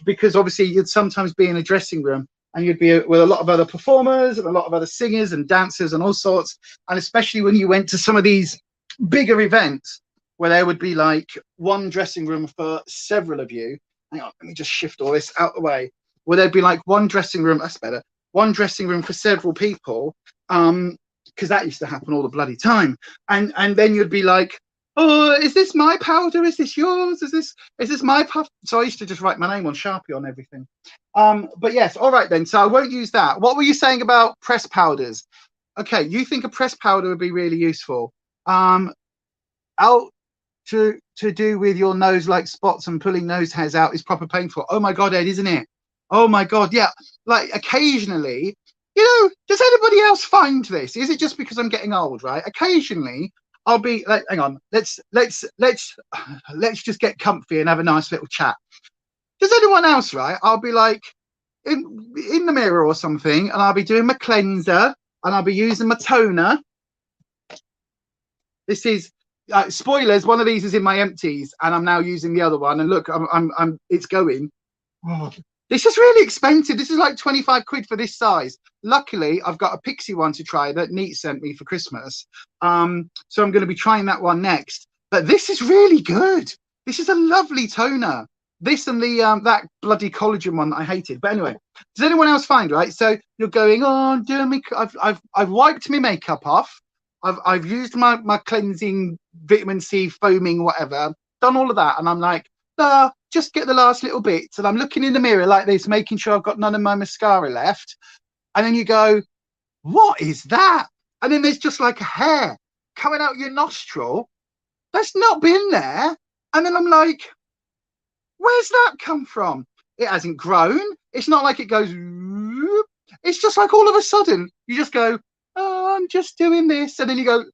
because obviously you'd sometimes be in a dressing room and you'd be with a lot of other performers and a lot of other singers and dancers and all sorts. And especially when you went to some of these bigger events where there would be like one dressing room for several of you. Hang on, let me just shift all this out the way. Where there'd be like one dressing room, that's better, one dressing room for several people, because that used to happen all the bloody time. And then you'd be like, oh, is this my powder? Is this yours? Is this my puff? So I used to just write my name on Sharpie on everything. But yes, all right then. So I won't use that. What were you saying about pressed powders? Okay, you think a pressed powder would be really useful. Out to do with your nose like spots and pulling nose hairs out is proper painful. Oh my God, Ed, isn't it? Oh my God, yeah. Like occasionally, you know, does anybody else find this? Is it just because I'm getting old, right? Occasionally, I'll be like, hang on, let's just get comfy and have a nice little chat. Does anyone else, right? I'll be like in the mirror or something, and I'll be doing my cleanser, and I'll be using my toner. This is spoilers. One of these is in my empties, and I'm now using the other one. And look, it's going. Oh, this is really expensive. This is like 25 quid for this size. Luckily, I've got a Pixie one to try that Neat sent me for Christmas. So I'm going to be trying that one next. But this is really good. This is a lovely toner. This and the that bloody collagen one that I hated. But anyway, does anyone else find, right? So you're going on doing me. I've wiped my makeup off. I've used my cleansing vitamin C foaming whatever. Done all of that, and I'm like, just get the last little bits. And I'm looking in the mirror like this, making sure I've got none of my mascara left. And then you go, what is that? And then there's just like a hair coming out your nostril that's not been there. And then I'm like, where's that come from? It hasn't grown. It's not like it goes, whoop. It's just like all of a sudden you just go, oh, I'm just doing this. And then you go, and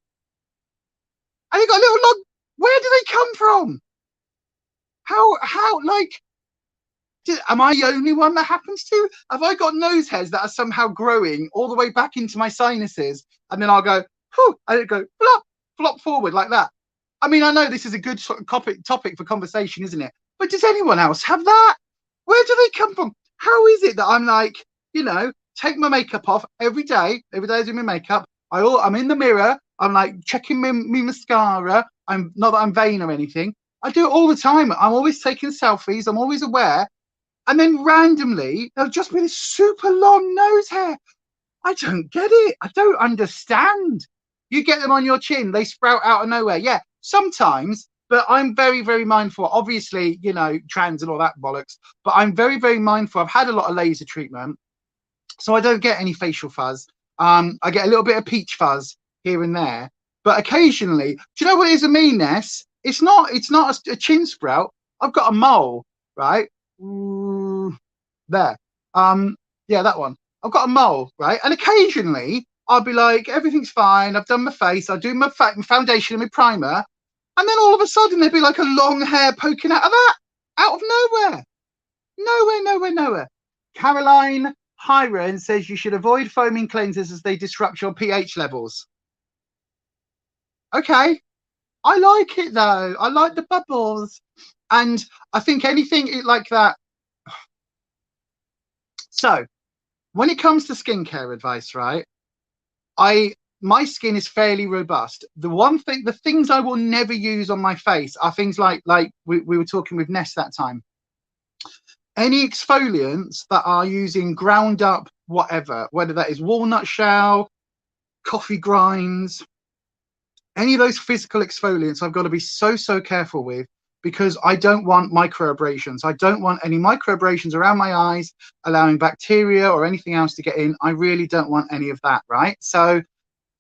you got a little log. Where do they come from? How, like, am I the only one that happens to? Have I got nose hairs that are somehow growing all the way back into my sinuses? And then I'll go, whew, and it go flop forward like that. I mean, I know this is a good sort of topic for conversation, isn't it? But does anyone else have that? Where do they come from? How is it that I'm like, you know, take my makeup off every day I do my makeup. I'm in the mirror. I'm like checking my mascara. I'm not that I'm vain or anything. I do it all the time. I'm always taking selfies. I'm always aware. And then randomly, there'll just be this super long nose hair. I don't get it. I don't understand. You get them on your chin. They sprout out of nowhere. Yeah, sometimes. But I'm very, very mindful. Obviously, you know, trans and all that bollocks. But I'm very, very mindful. I've had a lot of laser treatment. So I don't get any facial fuzz. I get a little bit of peach fuzz here and there. But occasionally, do you know what it is with me, Ness? It's not a chin sprout. I've got a mole, right? There. Yeah, that one. I've got a mole, right? And occasionally I'll be like, everything's fine. I've done my face. I do my foundation and my primer. And then all of a sudden there'd be like a long hair poking out of that. Out of nowhere. Nowhere. Caroline Hiron says you should avoid foaming cleansers as they disrupt your pH levels. Okay. I like it though. I like the bubbles. And I think anything like that. So when it comes to skincare advice, right? My skin is fairly robust. The things I will never use on my face are things like we were talking with Ness that time. Any exfoliants that are using ground up whatever, whether that is walnut shell, coffee grinds, any of those physical exfoliants, I've got to be so careful with, because I don't want microabrasions. I don't want any microabrasions around my eyes, allowing bacteria or anything else to get in. I really don't want any of that, right? So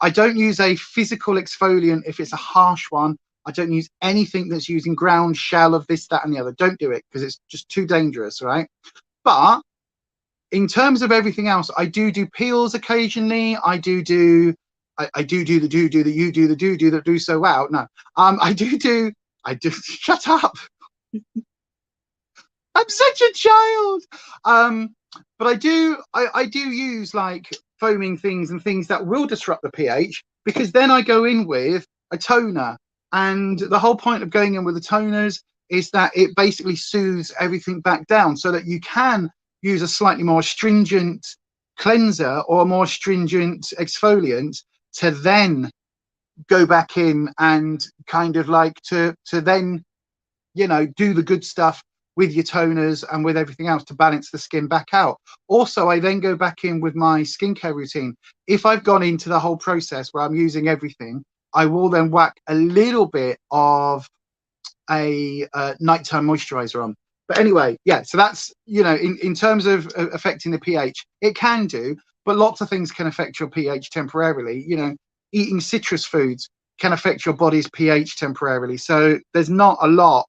I don't use a physical exfoliant if it's a harsh one. I don't use anything that's using ground shell of this, that, and the other. Don't do it, because it's just too dangerous, right? But in terms of everything else, I do peels occasionally. I do the that do so well. No, I do. Shut up. I'm such a child. But I do use like foaming things and things that will disrupt the pH, because then I go in with a toner, and the whole point of going in with the toners is that it basically soothes everything back down, so that you can use a slightly more stringent cleanser or a more stringent exfoliant to then go back in and kind of like to then, you know, do the good stuff with your toners and with everything else to balance the skin back out. Also, I then go back in with my skincare routine. If I've gone into the whole process where I'm using everything, I will then whack a little bit of a nighttime moisturizer on. But anyway, yeah, so that's, you know, in terms of affecting the pH, it can do, but lots of things can affect your pH temporarily. You know, eating citrus foods can affect your body's pH temporarily. So there's not a lot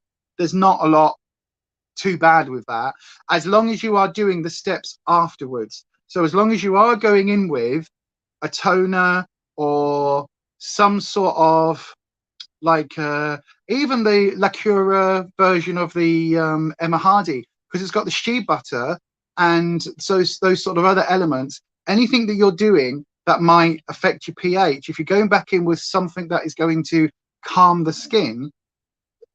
too bad with that, as long as you are doing the steps afterwards. So as long as you are going in with a toner or some sort of like even the La Cura version of the Emma Hardy, because it's got the shea butter and so those sort of other elements, anything that you're doing that might affect your pH, if you're going back in with something that is going to calm the skin,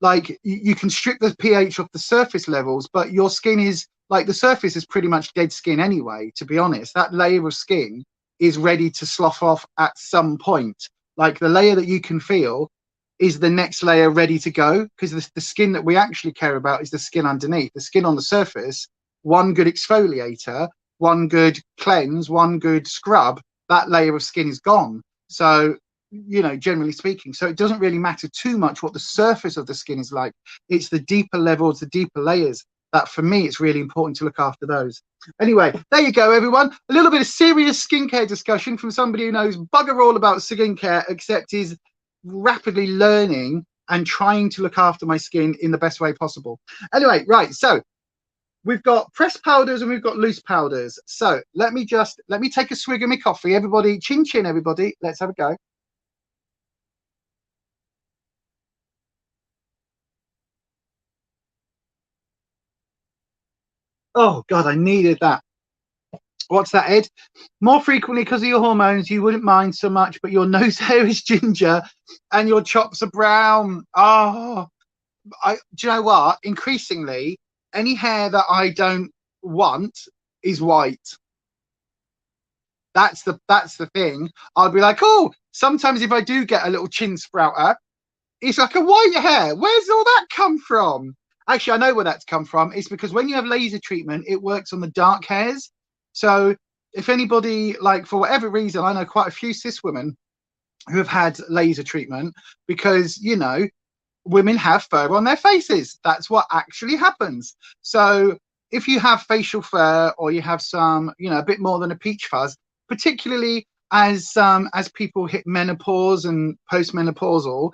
like you can strip the pH off the surface levels, but your skin is like, the surface is pretty much dead skin anyway, to be honest. That layer of skin is ready to slough off at some point. Like the layer that you can feel is the next layer ready to go, because the skin that we actually care about is the skin underneath. The skin on the surface, one good exfoliator, one good cleanse, one good scrub, that layer of skin is gone. So, you know, generally speaking, so it doesn't really matter too much what the surface of the skin is like. It's the deeper levels, the deeper layers, that for me it's really important to look after those. Anyway, there you go, everyone. A little bit of serious skincare discussion from somebody who knows bugger all about skincare, except is rapidly learning and trying to look after my skin in the best way possible. Anyway, right, so we've got pressed powders and we've got loose powders. So let me take a swig of my coffee. Everybody, chin chin, everybody. Let's have a go. Oh God, I needed that. What's that, Ed? More frequently because of your hormones, you wouldn't mind so much, but your nose hair is ginger and your chops are brown. Oh, do you know what? Increasingly, any hair that I don't want is white. That's the thing. I'll be like, oh, sometimes if I do get a little chin sprouter, it's like a white hair. Where's all that come from? Actually, I know where that's come from. It's because when you have laser treatment, it works on the dark hairs. So if anybody, like, for whatever reason, I know quite a few cis women who have had laser treatment because, you know, women have fur on their faces. That's what actually happens. So if you have facial fur or you have some, you know, a bit more than a peach fuzz, particularly as people hit menopause and postmenopausal,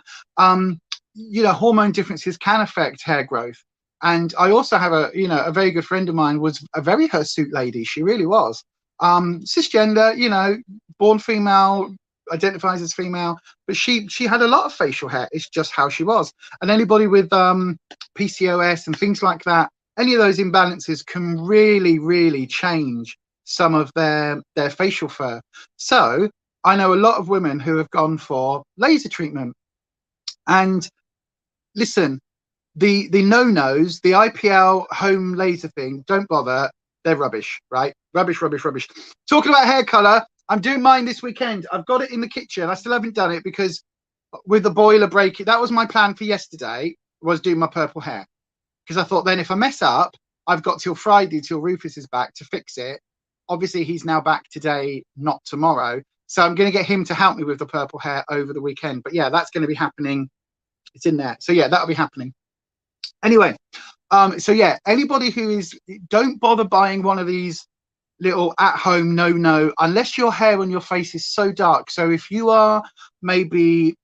you know, hormone differences can affect hair growth. And I also have a very good friend of mine was a very hirsute lady. She really was. Cisgender, you know, born female, identifies as female, but she had a lot of facial hair. It's just how she was. And anybody with PCOS and things like that, any of those imbalances can really change some of their facial fur. So I know a lot of women who have gone for laser treatment. And listen, the no-nos, the IPL home laser thing, don't bother. they're rubbish, right? Rubbish, rubbish, rubbish. Talking about hair color, I'm doing mine this weekend. I've got it in the kitchen. I still haven't done it because with the boiler breaking, that was my plan for yesterday, was doing my purple hair. Because I thought then if I mess up, I've got till Friday, till Rufus is back to fix it. Obviously, he's now back today, not tomorrow. So I'm going to get him to help me with the purple hair over the weekend. But yeah, that's going to be happening. It's in there. So yeah, that'll be happening. Anyway, so yeah, anybody who is, don't bother buying one of these little at-home no unless your hair on your face is so dark. So if you are maybe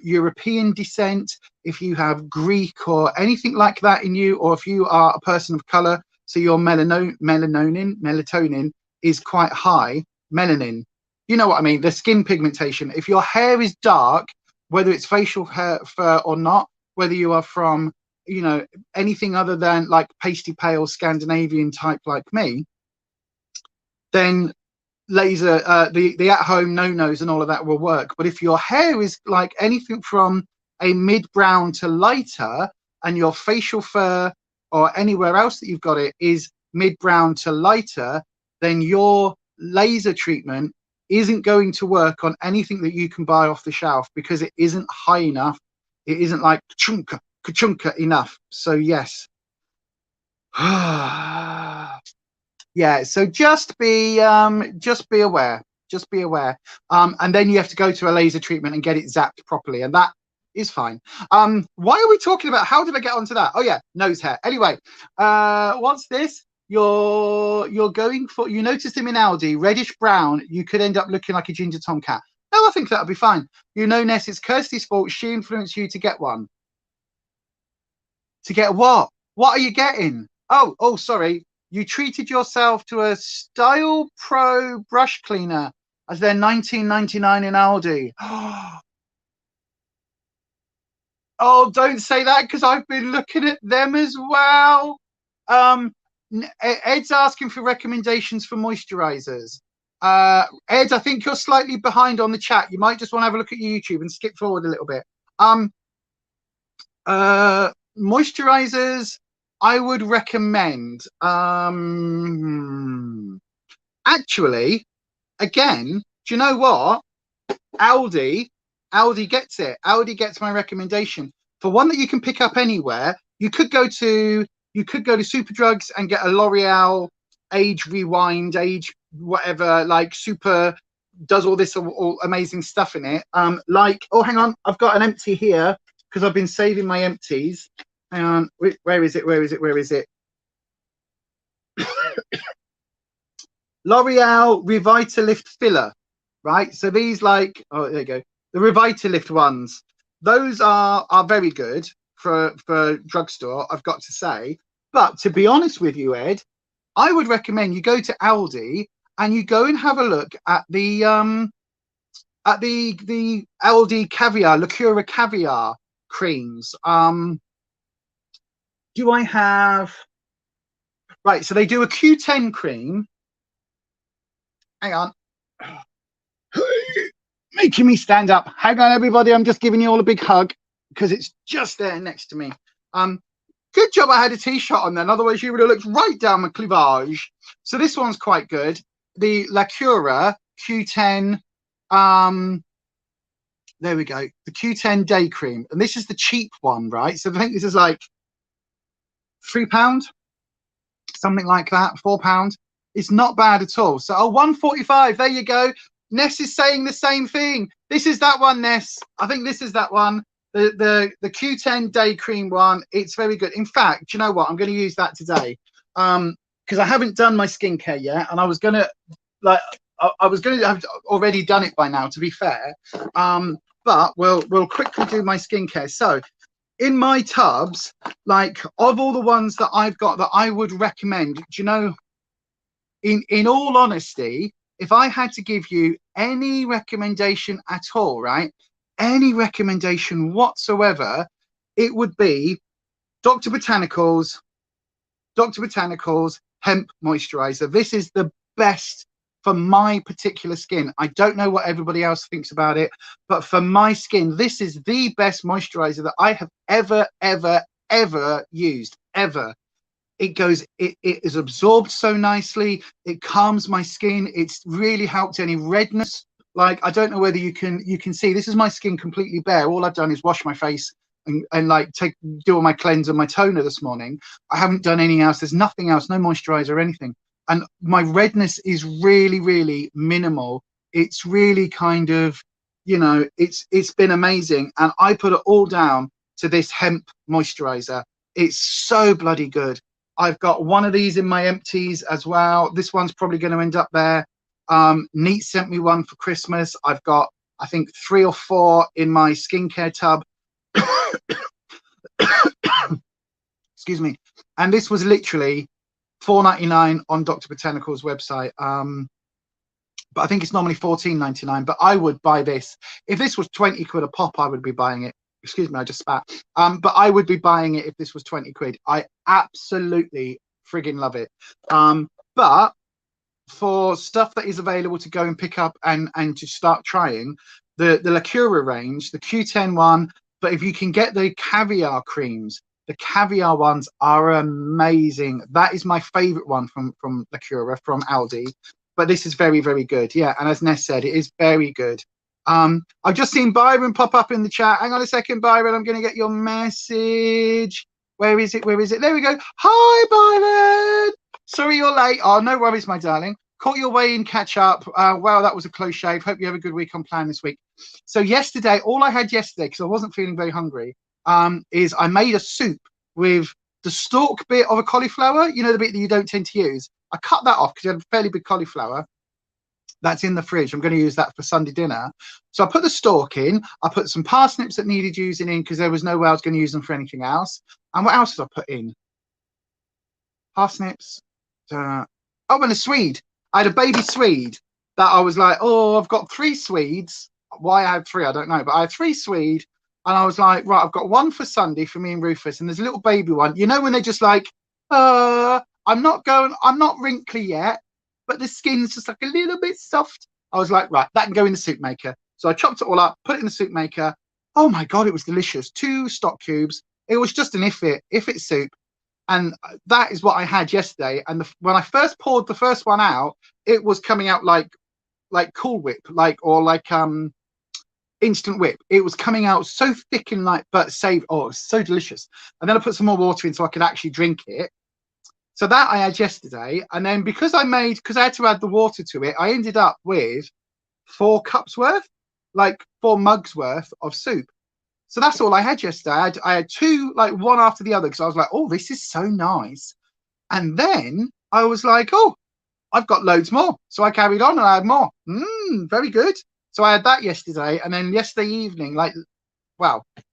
European descent, if you have Greek or anything like that in you, or if you are a person of color, so your melatonin is quite high, melanin, you know what I mean, the skin pigmentation. If your hair is dark, whether it's facial hair, fur or not, whether you are from, you know, anything other than like pasty pale Scandinavian type like me, then laser, the at-home no-nos and all of that will work. But if your hair is like anything from a mid-brown to lighter, and your facial fur or anywhere else that you've got it is mid-brown to lighter, then your laser treatment isn't going to work on anything that you can buy off the shelf, because it isn't high enough. It isn't like ka-chunka enough. So yes. Yeah, so just be aware, and then you have to go to a laser treatment and get it zapped properly, and that is fine. Why are we talking about, how did I get onto that? Oh yeah, nose hair. Anyway, what's this? You're going for, you noticed him in Aldi, reddish brown, you could end up looking like a ginger tomcat. No, I think that'll be fine. You know, Ness, it's Kirsty's fault. She influenced you to get one. To get what? What are you getting? Oh, sorry. You treated yourself to a Style Pro brush cleaner as they're $19.99 in Aldi. Oh, don't say that, because I've been looking at them as well. Ed's asking for recommendations for moisturizers. Ed, I think you're slightly behind on the chat. You might just want to have a look at your YouTube and skip forward a little bit. Moisturizers, I would recommend, actually, again, do you know what? Aldi gets it. Aldi gets my recommendation for one that you can pick up anywhere. You could go to Superdrugs and get a L'Oreal Age Rewind, Age whatever, like super, does all this all amazing stuff in it. Like, oh, hang on, I've got an empty here because I've been saving my empties. Hang on, where is it? L'Oreal Revitalift filler, right? So these, like, oh, there you go, the Revitalift ones. Those are very good for drugstore, I've got to say. But to be honest with you, Ed, I would recommend you go to Aldi and you go and have a look at the Aldi caviar, Lacura caviar creams. Do I have, right, so they do a Q10 cream. Hang on. Making me stand up. Hang on, everybody, I'm just giving you all a big hug because it's just there next to me. Good job I had a t-shirt on then, otherwise you would have looked right down my cleavage. So this one's quite good. The Lacura Q10, there we go, the Q10 day cream, and this is the cheap one, right? So I think this is like £3, something like that, £4. It's not bad at all. So £1.45, there you go. Ness is saying the same thing. This is that one, Ness. I think this is that one. The Q10 day cream one. It's very good. In fact, do you know what? I'm going to use that today because I haven't done my skincare yet, and I was going to have already done it by now, to be fair. But we'll quickly do my skincare. So in my tubs, like, of all the ones that I've got that I would recommend, do you know, in all honesty, if I had to give you any recommendation at all, right, any recommendation whatsoever, it would be Dr. Botanicals hemp moisturizer. This is the best for my particular skin. I don't know what everybody else thinks about it, but for my skin, this is the best moisturizer that I have ever used, ever. it is absorbed so nicely. It calms my skin. It's really helped any redness. Like, I don't know whether you can see, this is my skin completely bare. All I've done is wash my face and like do all my cleanse and my toner this morning. I haven't done anything else. There's nothing else, no moisturizer or anything. And my redness is really, really minimal. It's really kind of, you know, it's been amazing. And I put it all down to this hemp moisturizer. It's so bloody good. I've got one of these in my empties as well. This one's probably going to end up there. Neat sent me one for Christmas. I've got, I think, 3 or 4 in my skincare tub. Excuse me. And this was literally $4.99 on Dr. Botanical's website. But I think it's normally $14.99. But I would buy this. If this was 20 quid a pop, I would be buying it. Excuse me, I just spat. But I would be buying it if this was 20 quid. I absolutely friggin' love it. But for stuff that is available to go and pick up and to start trying, the Lacura range, the Q10 one, but if you can get the caviar creams, the caviar ones are amazing. That is my favorite one from Lacura, from Aldi. But this is very, very good. Yeah, and as Ness said, it is very good. I've just seen Byron pop up in the chat. Hang on a second, Byron. I'm going to get your message. Where is it? Where is it? There we go. Hi, Byron. Sorry you're late. Oh, no worries, my darling. Caught your way in, catch up. Wow, that was a close shave. Hope you have a good week on plan this week. So yesterday, all I had yesterday, because I wasn't feeling very hungry, is I made a soup with the stalk bit of a cauliflower. You know, the bit that you don't tend to use. I cut that off because you had a fairly big cauliflower. That's in the fridge. I'm going to use that for Sunday dinner. So I put the stalk in. I put some parsnips that needed using in because there was no way I was going to use them for anything else. And what else did I put in? Parsnips. Oh, and a Swede. I had a baby Swede that I was like, oh, I've got 3 Swedes. Why I had 3, I don't know. But I had 3 Swede. And I was like, right, I've got one for Sunday for me and Rufus. And there's a little baby one. You know, when they're just like, I'm not wrinkly yet, but the skin's just like a little bit soft. I was like, right, that can go in the soup maker. So I chopped it all up, put it in the soup maker. Oh my God, it was delicious. 2 stock cubes. It was just an if it soup. And that is what I had yesterday. And when I first poured the first one out, it was coming out like Cool Whip, like Instant Whip. It was coming out so thick and light, but it was so delicious. And then I put some more water in so I could actually drink it. So that I had yesterday. And then because I had to add the water to it, I ended up with 4 cups worth, like 4 mugs worth of soup. So that's all I had yesterday. I had 2, like one after the other, because I was like, oh, this is so nice. And then I was like, oh, I've got loads more. So I carried on and I had more. Very good. So I had that yesterday. And then yesterday evening,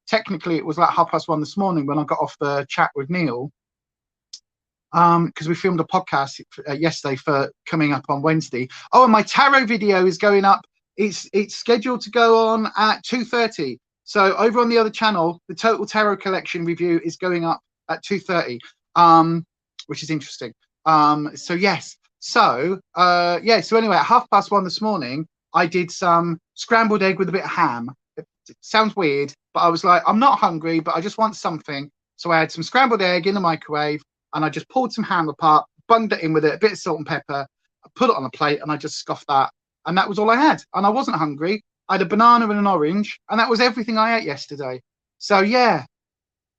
technically it was like 1:30 this morning when I got off the chat with Neil. Because we filmed a podcast yesterday for coming up on Wednesday. Oh, and my tarot video is going up. It's scheduled to go on at 2:30. So over on the other channel, the Total Tarot Collection review is going up at 2:30, which is interesting. So yes. So So anyway, at 1:30 this morning, I did some scrambled egg with a bit of ham. It sounds weird, but I was like, I'm not hungry, but I just want something. So I had some scrambled egg in the microwave, and I just pulled some ham apart, bunged it in with it, a bit of salt and pepper, I put it on a plate, and I just scoffed that. And that was all I had. And I wasn't hungry. I had a banana and an orange, and that was everything I ate yesterday. So yeah,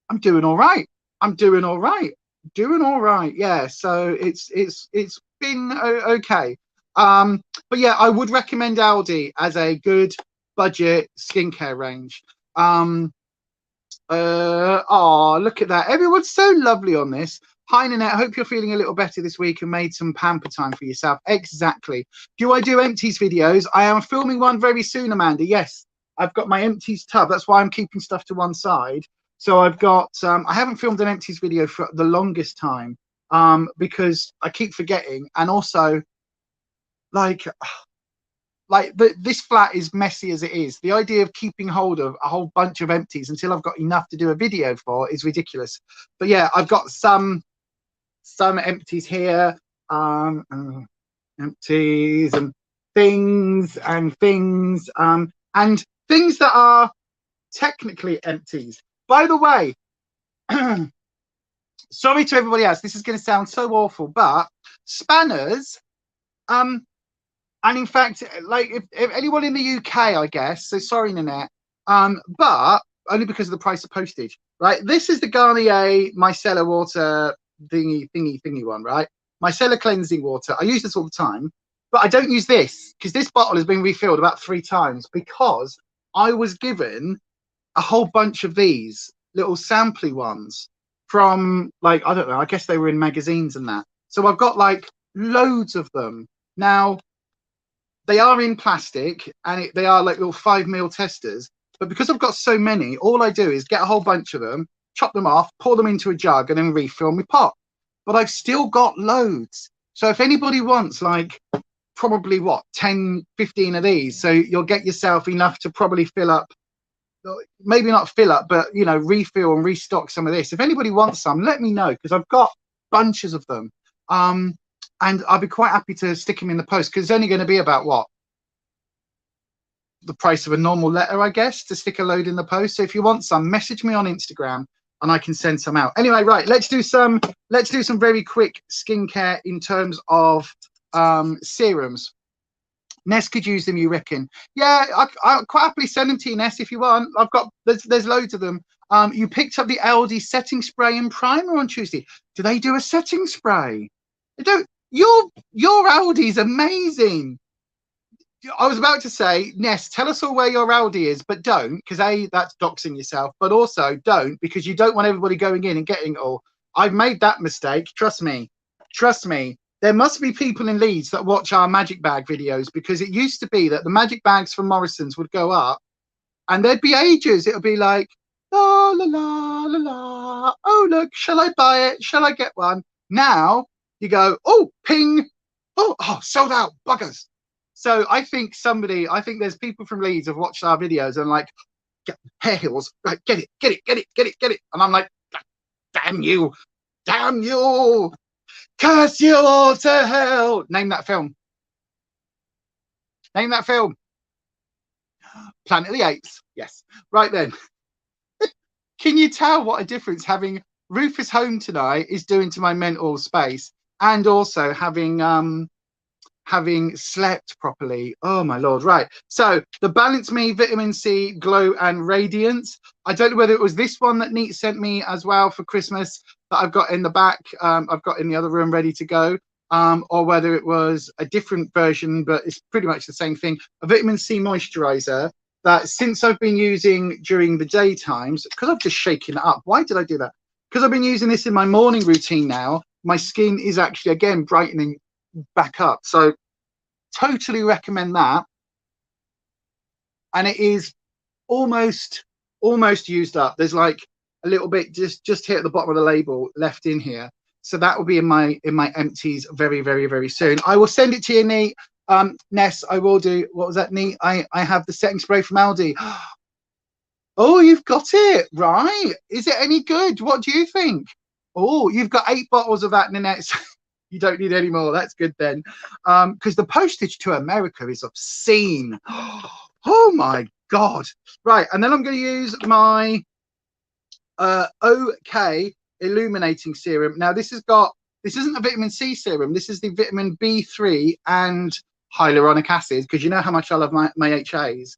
I'm doing all right. Yeah. So it's been okay. But yeah, I would recommend Aldi as a good budget skincare range. Oh, look at that. Everyone's so lovely on this. Hi, Nanette. Hope you're feeling a little better this week and made some pamper time for yourself. Exactly. Do I do empties videos? I am filming one very soon, Amanda. Yes, I've got my empties tub. That's why I'm keeping stuff to one side. So I've got, I haven't filmed an empties video for the longest time because I keep forgetting. And also, this flat is messy as it is. The idea of keeping hold of a whole bunch of empties until I've got enough to do a video for is ridiculous. But yeah, I've got some empties here, empties and things and things that are technically empties. By the way, sorry to everybody else, this is going to sound so awful, but spanners, and in fact, like if anyone in the UK, I guess, so sorry, Nanette, but only because of the price of postage, right? This is the Garnier micellar water thingy one, right? Micellar cleansing water. I use this all the time, but I don't use this because this bottle has been refilled about 3 times because I was given a whole bunch of these little sampley ones from, like, I don't know, I guess they were in magazines and that. So I've got like loads of them. Now, they are in plastic and they are like little 5mm testers. But because I've got so many, all I do is get a whole bunch of them, chop them off, pour them into a jug and then refill my pot. But I've still got loads. So if anybody wants like probably what, 10, 15 of these, so you'll get yourself enough to probably fill up, maybe not fill up, but, you know, refill and restock some of this. If anybody wants some, let me know because I've got bunches of them. And I'll be quite happy to stick them in the post because it's only going to be about what? The price of a normal letter, I guess, to stick a load in the post. So if you want some, message me on Instagram and I can send some out. Anyway, right, let's do some very quick skincare in terms of serums. Ness could use them, you reckon? Yeah, I'll quite happily send them to you, Ness, if you want. I've got, there's loads of them. You picked up the Aldi setting spray and primer on Tuesday. Do they do a setting spray? They don't. Your Aldi's amazing. I was about to say, Ness, tell us all where your Aldi is, but don't, because A, that's doxing yourself, but also don't, because you don't want everybody going in and getting it all. I've made that mistake. Trust me. Trust me. There must be people in Leeds that watch our magic bag videos, because it used to be that the magic bags from Morrison's would go up and there'd be ages. It'll be like, la, la, la, la, la. Oh, look, shall I buy it? Shall I get one? Now you go, oh, ping. Oh, sold out, buggers. So I think there's people from Leeds have watched our videos and like, get hair heels, right, get it. And I'm like, damn you, curse you all to hell. Name that film. Planet of the Apes. Yes. Right then. Can you tell what a difference having Rufus home tonight is doing to my mental space, and also having slept properly? Oh my Lord. Right. So the Balance Me Vitamin C Glow and Radiance. I don't know whether it was this one that Neat sent me as well for Christmas that I've got in the back. I've got in the other room ready to go. Or whether it was a different version, but it's pretty much the same thing. A vitamin C moisturizer that since I've been using during the daytimes, because I've just shaken it up. Why did I do that? Because I've been using this in my morning routine now. My skin is actually, again, brightening back up. So totally recommend that. And it is almost used up. There's like a little bit just here at the bottom of the label left in here. So that will be in my empties very, very, very soon. I will send it to you, Neat. Ness, I will do. What was that, Neat? I have the setting spray from Aldi. Oh, you've got it, right? Is it any good? What do you think? Oh, you've got 8 bottles of that, Nanette. You don't need any more. That's good then. Because the postage to America is obscene. Oh my God. Right, and then I'm going to use my OK Illuminating Serum. Now this isn't a vitamin C serum. This is the vitamin B3 and hyaluronic acid, because you know how much I love my HAs.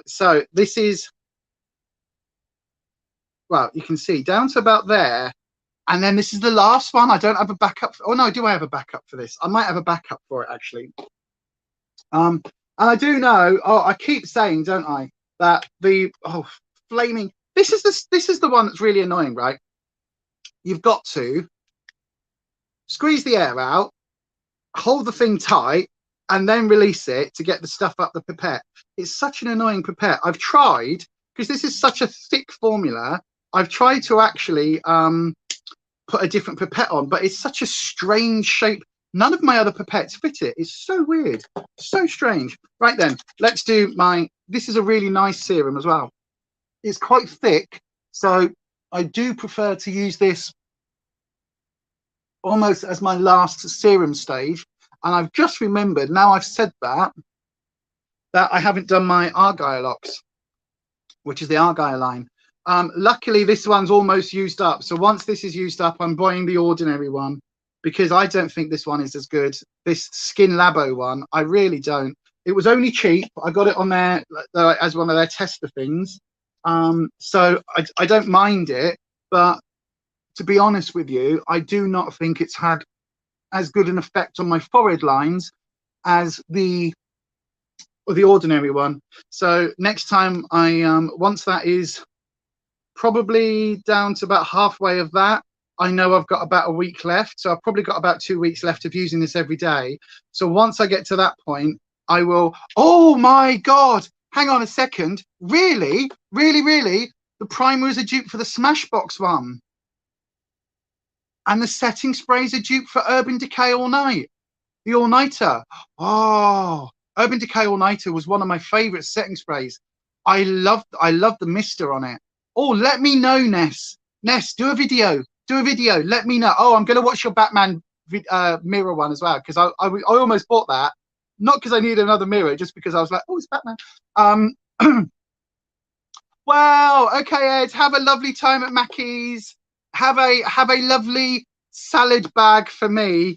So this is, well, you can see down to about there. And then this is the last one. I don't have a backup. Oh no, do I have a backup for this? I might have a backup for it actually. And I do know, I keep saying, don't I, that the flaming, this is the one that's really annoying, right? You've got to squeeze the air out, hold the thing tight, and then release it to get the stuff up the pipette. It's such an annoying pipette. I've tried, because this is such a thick formula, I've tried to actually put a different pipette on, but it's such a strange shape. None of my other pipettes fit it. It's so weird, so strange. Right then, let's do this is a really nice serum as well. It's quite thick, so I do prefer to use this almost as my last serum stage. And I've just remembered, now I've said that I haven't done my Argyle Locks, which is the Argyle line. Luckily, this one's almost used up. So once this is used up, I'm buying the ordinary one because I don't think this one is as good. This Skin Labo one, I really don't. It was only cheap. I got it on there as one of their tester things. So I don't mind it. But to be honest with you, I do not think it's had as good an effect on my forehead lines as the ordinary one. So next time once that is probably down to about halfway of that, I know I've got about a week left. So I've probably got about 2 weeks left of using this every day. So once I get to that point, I will, oh my God, hang on a second. Really? The primer is a dupe for the Smashbox one. And the setting spray is a dupe for Urban Decay All Night. The All Nighter. Oh, Urban Decay All Nighter was one of my favorite setting sprays. I love the mister on it. Oh, let me know, Ness. Ness, do a video. Let me know. Oh, I'm going to watch your Batman mirror one as well, because I almost bought that. Not because I need another mirror, just because I was like, oh, it's Batman. Well, okay, Ed, have a lovely time at Mackey's. Have a lovely salad bag for me.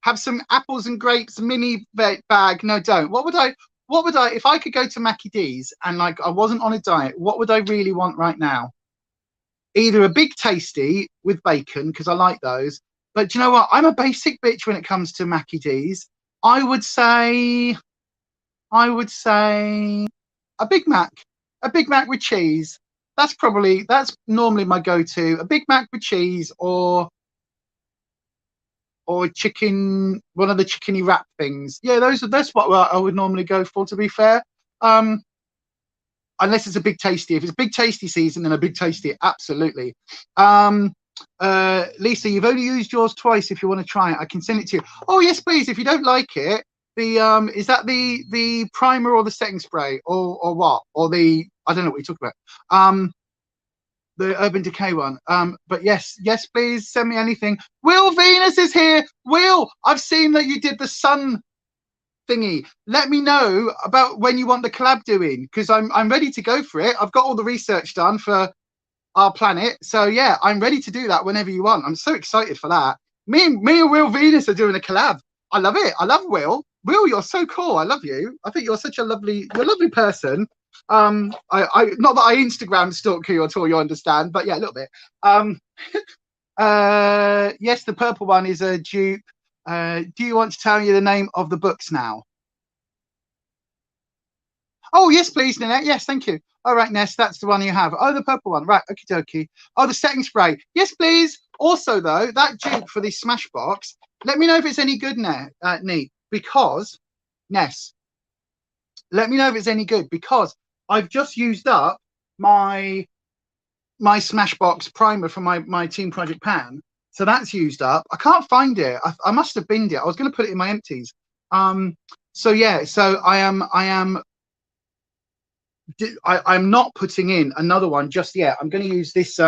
Have some apples and grapes mini bag. No, don't. What would I, if I could go to Mackie D's and like I wasn't on a diet, what would I really want right now? Either a big tasty with bacon, because I like those. But do you know what? I'm a basic bitch when it comes to Mackie D's. I would say a Big Mac with cheese. That's normally my go-to. A Big Mac with cheese or chicken, one of the chickeny wrap things. Yeah, that's what I would normally go for, to be fair. Unless it's a Big Tasty. If it's Big Tasty season, then a Big Tasty, absolutely. Lisa, you've only used yours twice. If you want to try it, I can send it to you. Oh yes, please. If you don't like it, is that the primer or the setting spray or what? Or the, I don't know what you're talking about. The Urban Decay one. But yes, please send me anything. Will Venus is here. Will, I've seen that you did the sun thingy. Let me know about when you want the collab doing, because I'm ready to go for it. I've got all the research done for our planet. So yeah, I'm ready to do that whenever you want. I'm so excited for that. Me and Will Venus are doing a collab. I love it. I love Will. Will, you're so cool. I love you. I think you're such a lovely person. I not that I Instagram stalk you at all, you understand, but yeah, a little bit. Yes, the purple one is a dupe. Do you want to tell you the name of the books now? Oh yes, please, Nanette. Yes, thank you. All right, Ness, that's the one you have. Oh, the purple one, right? Okie dokie. Oh, the setting spray. Yes, please. Also, though, that dupe for the Smashbox. Let me know if it's any good, Neat, because Ness. Let me know if it's any good, because I've just used up my Smashbox primer from my Team Project Pan. So that's used up. I can't find it. I must have binned it. I was going to put it in my empties. So yeah, so I'm not putting in another one just yet. I'm going to use this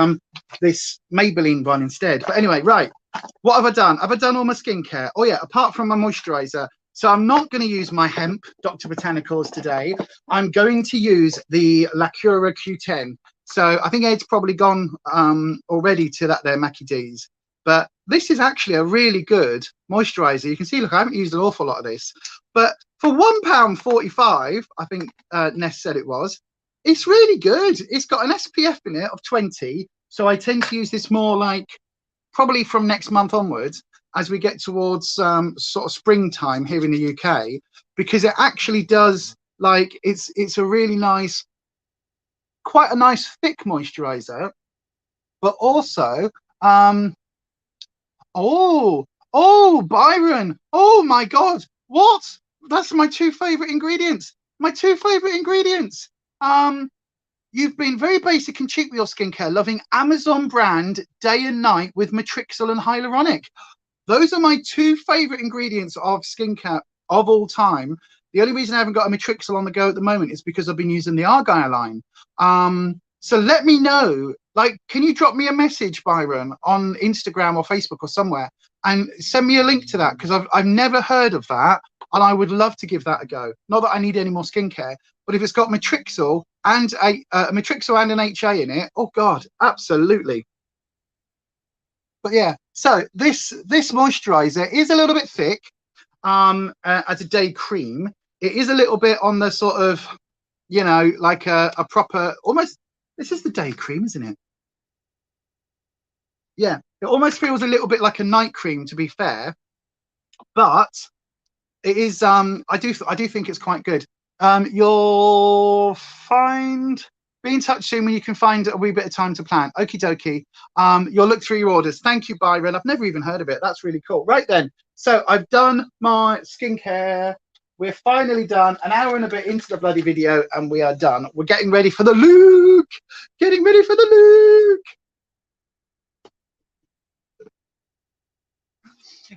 this Maybelline one instead. But anyway, right. What have I done? Have I done all my skincare? Oh yeah, apart from my moisturizer. So I'm not going to use my hemp Dr. Botanicals today. I'm going to use the La Cura Q10. So I think Ed's probably gone already to that there Mackie D's. But this is actually a really good moisturizer. You can see, look, I haven't used an awful lot of this. But for £1.45, I think Ness said it was, it's really good. It's got an SPF in it of 20. So I tend to use this more like probably from next month onwards as we get towards sort of springtime here in the UK, because it actually does, like, it's a really nice, quite a nice thick moisturizer, but also oh Byron, oh my God, what? That's my two favorite ingredients. You've been very basic and cheap with your skincare, loving Amazon brand day and night with Matrixyl and hyaluronic. Those are my two favorite ingredients of skincare of all time. The only reason I haven't got a Matrixyl on the go at the moment is because I've been using the Argyle line. So let me know, like, can you drop me a message, Byron, on Instagram or Facebook or somewhere, and send me a link to that, because I've never heard of that, and I would love to give that a go. Not that I need any more skincare, but if it's got Matrixyl and Matrixyl and an HA in it, oh God, absolutely. But yeah, so this moisturizer is a little bit thick as a day cream. It is a little bit on the sort of, you know, like a proper, almost, this is the day cream, isn't it? Yeah, it almost feels a little bit like a night cream, to be fair, but it is, I do think it's quite good. You'll be in touch soon when you can find a wee bit of time to plan. Okie dokie. You'll look through your orders. Thank you, Byron. I've never even heard of it. That's really cool. Right then. So I've done my skincare. We're finally done. An hour and a bit into the bloody video, and we are done. We're getting ready for the look. Getting ready for the look.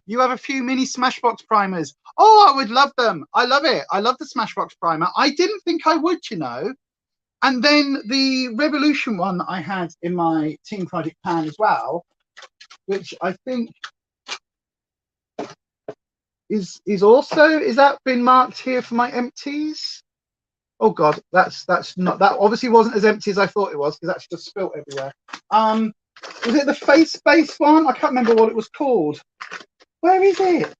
You have a few mini Smashbox primers. Oh, I would love them. I love it. I love the Smashbox primer. I didn't think I would, you know. And then the Revolution one that I had in my Team Project pan as well, which I think is also, is that been marked here for my empties? Oh God, that's not, that obviously wasn't as empty as I thought it was, because that's just spilt everywhere. Was it the face base one? I can't remember what it was called. Where is it?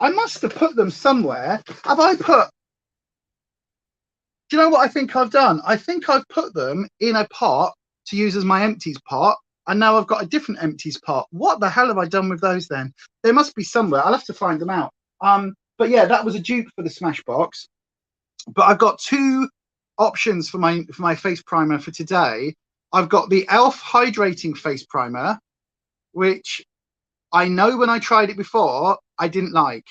I must have put them somewhere. Have I put, do you know what I think I've done? I think I've put them in a pot to use as my empties pot, and now I've got a different empties pot. What the hell have I done with those then? There must be somewhere. I'll have to find them out. But yeah, that was a dupe for the Smashbox. But I've got two options for my face primer for today. I've got the e.l.f. hydrating face primer, which I know when I tried it before, I didn't like.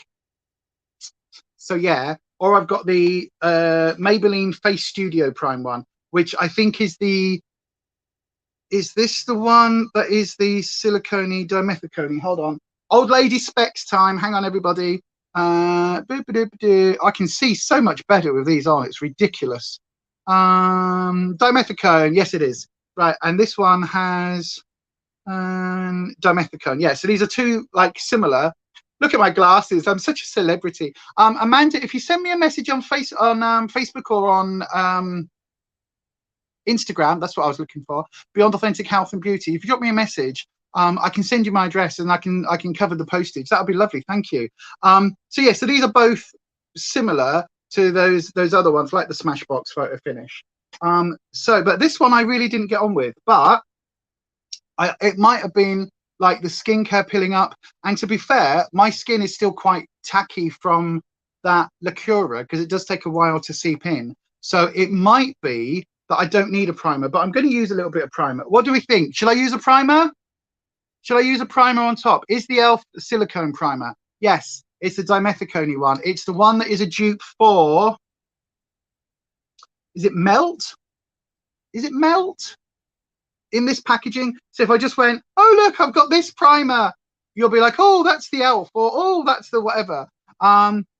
So yeah. Or I've got the Maybelline Face Studio Prime one, which I think is the, is this the one that is the silicone dimethicone? Hold on. Old lady specs time. Hang on, everybody. I can see so much better with these on. It's ridiculous. Dimethicone. Yes, it is. Right. And this one has dimethicone. Yeah. So these are two like similar. Look at my glasses. I'm such a celebrity. Amanda, if you send me a message on Facebook or on Instagram, that's what I was looking for, Beyond Authentic Health and Beauty. If you drop me a message, I can send you my address and I can cover the postage. That would be lovely. Thank you. So yeah, so these are both similar to those other ones, like the Smashbox Photo Finish. But this one I really didn't get on with, but it might have been like the skincare pilling up, and to be fair, my skin is still quite tacky from that Lacura because it does take a while to seep in. So it might be that I don't need a primer, but I'm going to use a little bit of primer. What do we think? Should I use a primer? Should I use a primer on top? Is the e.l.f. silicone primer? Yes, it's the dimethicone one. It's the one that is a dupe for, is it Melt? Is it Melt? In this packaging. So if I just went, oh look, I've got this primer, you'll be like, oh, that's the e.l.f. or oh, that's the whatever.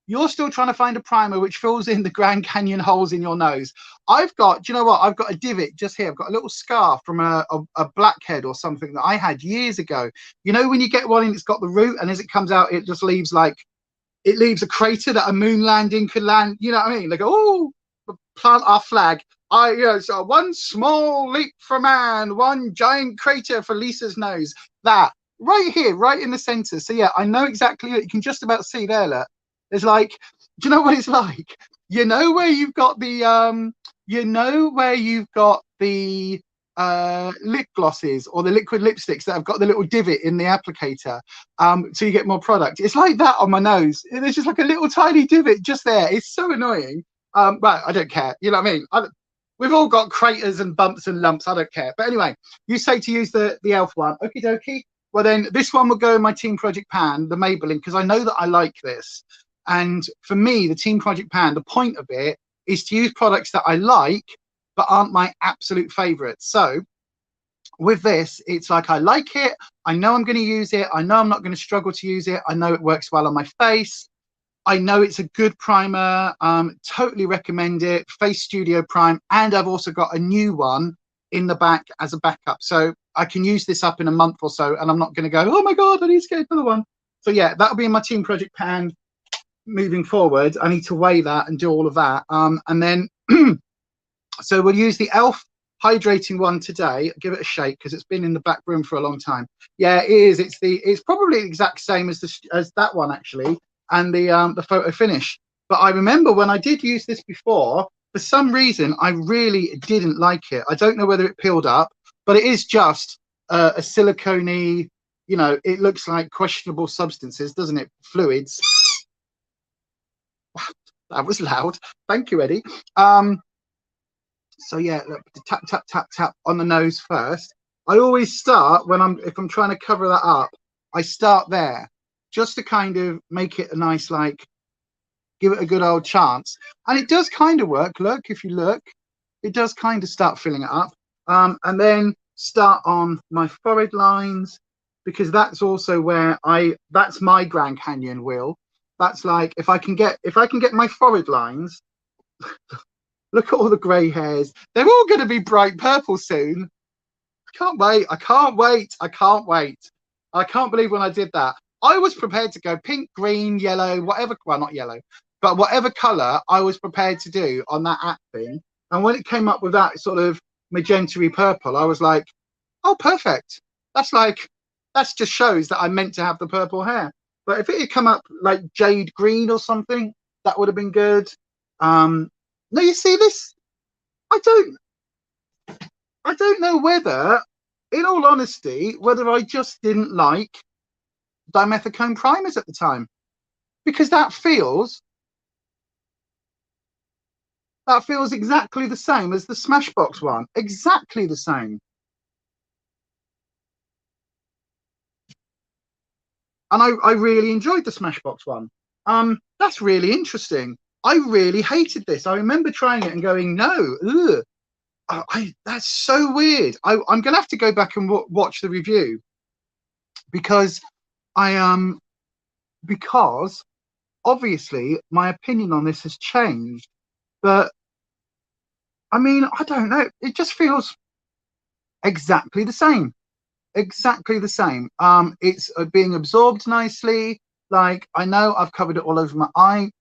You're still trying to find a primer which fills in the Grand Canyon holes in your nose. I've got, do you know what, I've got a divot just here. I've got a little scar from a blackhead or something that I had years ago. You know when you get one and it's got the root, and as it comes out it just leaves like, it leaves a crater that a moon landing could land, you know what I mean? Like, oh, plant our flag. So one small leap for man, one giant crater for Lisa's nose. That right here, right in the center. So yeah, I know exactly what you can just about see there. Look, there's like, do you know what it's like? You know where you've got the lip glosses or the liquid lipsticks that have got the little divot in the applicator, so you get more product. It's like that on my nose. There's just like a little tiny divot just there. It's so annoying. But I don't care. You know what I mean? We've all got craters and bumps and lumps. I don't care. But anyway, you say to use the e.l.f. one. Okie dokie. Well, then this one will go in my Team Project pan, the Maybelline, because I know that I like this. And for me, the Team Project pan, the point of it is to use products that I like, but aren't my absolute favorites. So with this, it's like, I like it. I know I'm going to use it. I know I'm not going to struggle to use it. I know it works well on my face. I know it's a good primer. Totally recommend it. Face Studio Prime. And I've also got a new one in the back as a backup. So I can use this up in a month or so, and I'm not going to go, oh my God, I need to get another one. So yeah, that'll be in my Team Project pan moving forward. I need to weigh that and do all of that. And then So we'll use the e.l.f. hydrating one today. Give it a shake because it's been in the back room for a long time. Yeah, it is. It's probably the exact same as that one actually, and the photo finish. But I remember when I did use this before, for some reason I really didn't like it. I don't know whether it peeled up, but it is just a silicone-y, you know, it looks like questionable substances, doesn't it? Fluids. That was loud. Thank you, Eddie. So yeah, look, tap, tap, tap, tap on the nose first. I always start if I'm trying to cover that up, I start there just to kind of make it a nice, like, give it a good old chance. And it does kind of work. Look, if you look, it does kind of start filling it up. And then start on my forehead lines, because that's also where that's my Grand Canyon wheel. That's like, if I can get my forehead lines, look at all the grey hairs. They're all going to be bright purple soon. I can't wait. I can't wait. I can't wait. I can't believe when I did that. I was prepared to go pink, green, yellow, whatever. Well, not yellow, but whatever colour I was prepared to do on that app thing. And when it came up with that sort of magenta-y purple, I was like, oh, perfect. That just shows that I meant to have the purple hair. But if it had come up like jade green or something, that would have been good. No, you see this? I don't know whether, in all honesty, whether I just didn't like dimethicone primers at the time, because that feels exactly the same as the Smashbox one. Exactly the same. And I really enjoyed the Smashbox one. That's really interesting. I really hated this. I remember trying it and going, no, ugh. That's so weird. I'm going to have to go back and watch the review, because because obviously my opinion on this has changed. But I mean, I don't know. It just feels exactly the same. Exactly the same. It's being absorbed nicely. Like, I know I've covered it all over my eye,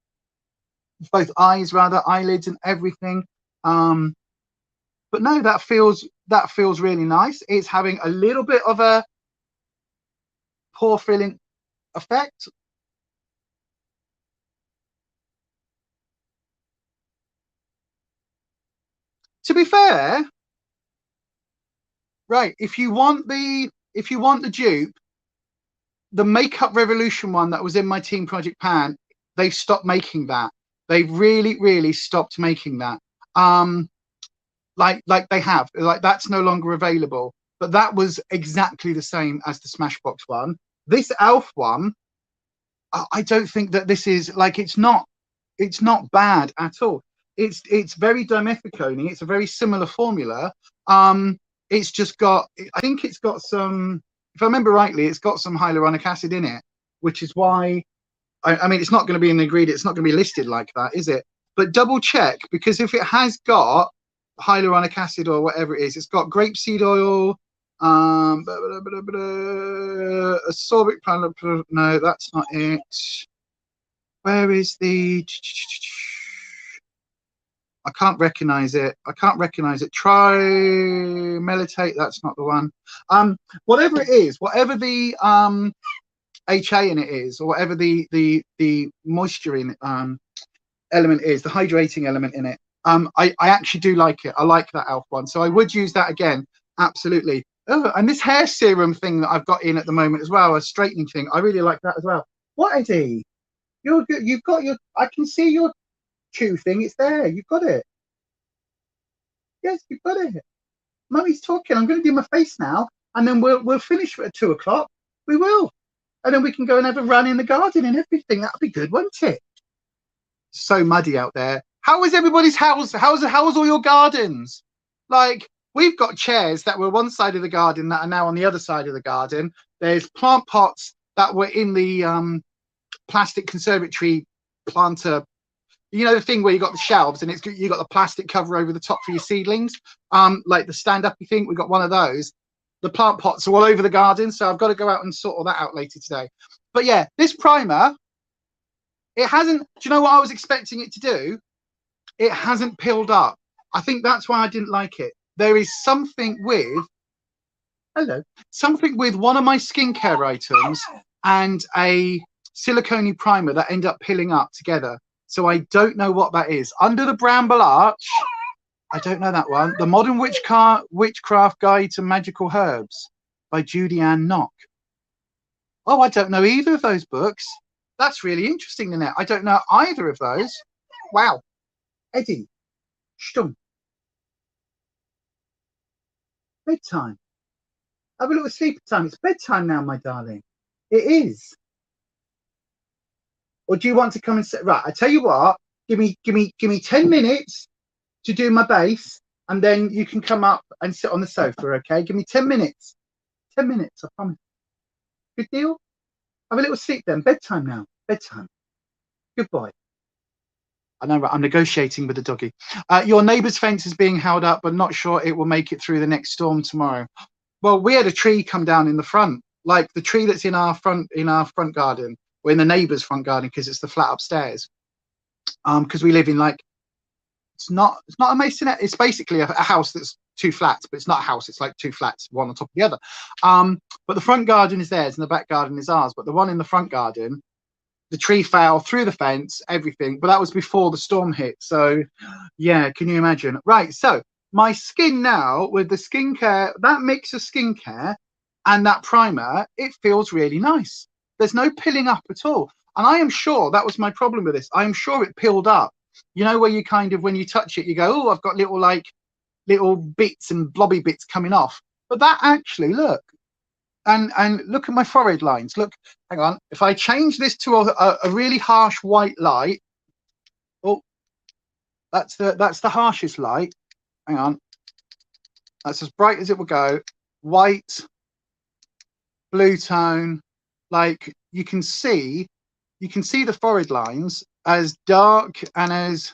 both eyes rather, eyelids and everything. But no, that feels really nice. It's having a little bit of a pore filling effect. To be fair, right, if you want the dupe, the Makeup Revolution one that was in my Team Project pan, they've stopped making that. They've really stopped making that. Like they have, like, that's no longer available. But that was exactly the same as the Smashbox one. This e.l.f. one, I don't think that this is, like, it's not bad at all. It's very dimethicone. It's a very similar formula. It's just got, I think it's got some, if I remember rightly, it's got some hyaluronic acid in it, which is why, I mean, it's not going to be an ingredient. It's not going to be listed like that, is it? But double check, because if it has got hyaluronic acid or whatever it is, it's got grapeseed oil, ascorbic plant. No, that's not it. Where is the? I can't recognize it. Try Melitate. That's not the one. Whatever it is, whatever the HA in it is, or whatever the moisture in element is, the hydrating element in it. I actually do like it. I like that e.l.f. one, so I would use that again. Absolutely. Oh, and this hair serum thing that I've got in at the moment as well, a straightening thing. I really like that as well. What, Eddie? You've got your. I can see your chew thing. It's there. You've got it. Yes, you've got it. Mummy's talking. I'm going to do my face now, and then we'll finish at 2 o'clock. We will, and then we can go and have a run in the garden and everything. That'll be good, won't it? So muddy out there. How is everybody's house? How's all your gardens? Like, we've got chairs that were one side of the garden that are now on the other side of the garden. There's plant pots that were in the plastic conservatory planter. You know, the thing where you got the shelves and you got the plastic cover over the top for your seedlings, like the stand-up-y thing. We got one of those. The plant pots are all over the garden, so I've got to go out and sort all that out later today. But yeah, this primer, it hasn't. Do you know what I was expecting it to do? it hasn't peeled up. I think that's why I didn't like it. There is something with, hello, something with one of my skincare items and a silicone primer that end up peeling up together. So I don't know what that is. Under the Bramble Arch, I don't know that one. The Modern Witchcraft Guide to Magical Herbs by Judy Ann Nock. Oh, I don't know either of those books. That's really interesting, Nanette. I don't know either of those. Wow. Eddie, stumm. Bedtime. Have a little sleep time. It's bedtime now, my darling. It is. Or do you want to come and sit? Right, I tell you what. Give me 10 minutes to do my base, and then you can come up and sit on the sofa. Okay? Give me 10 minutes. 10 minutes. I promise. Good deal. Have a little sleep then. Bedtime now. Bedtime. Good boy. I know, right? I'm negotiating with the doggy. Your neighbour's fence is being held up, but not sure it will make it through the next storm tomorrow. Well, we had a tree come down in the front, like the tree that's in our front garden, or in the neighbour's front garden, because it's the flat upstairs. Because we live in like, it's not a masonette. It's basically a house that's 2 flats, but it's not a house. It's like 2 flats, one on top of the other. But the front garden is theirs and the back garden is ours. But the one in the front garden, the tree fell through the fence, everything. But that was before the storm hit. So yeah, can you imagine? Right. So my skin now with the skincare, that mix of skincare and that primer, it feels really nice. There's no pilling up at all. And I am sure that was my problem with this. I am sure it peeled up. You know, where you kind of, when you touch it, you go, oh, I've got little bits and blobby bits coming off. But that actually, look, and look at my forehead lines. Look, hang on. If I change this to a really harsh white light, oh, that's the harshest light. Hang on. That's as bright as it will go. White, blue tone. Like you can see the forehead lines as dark and as,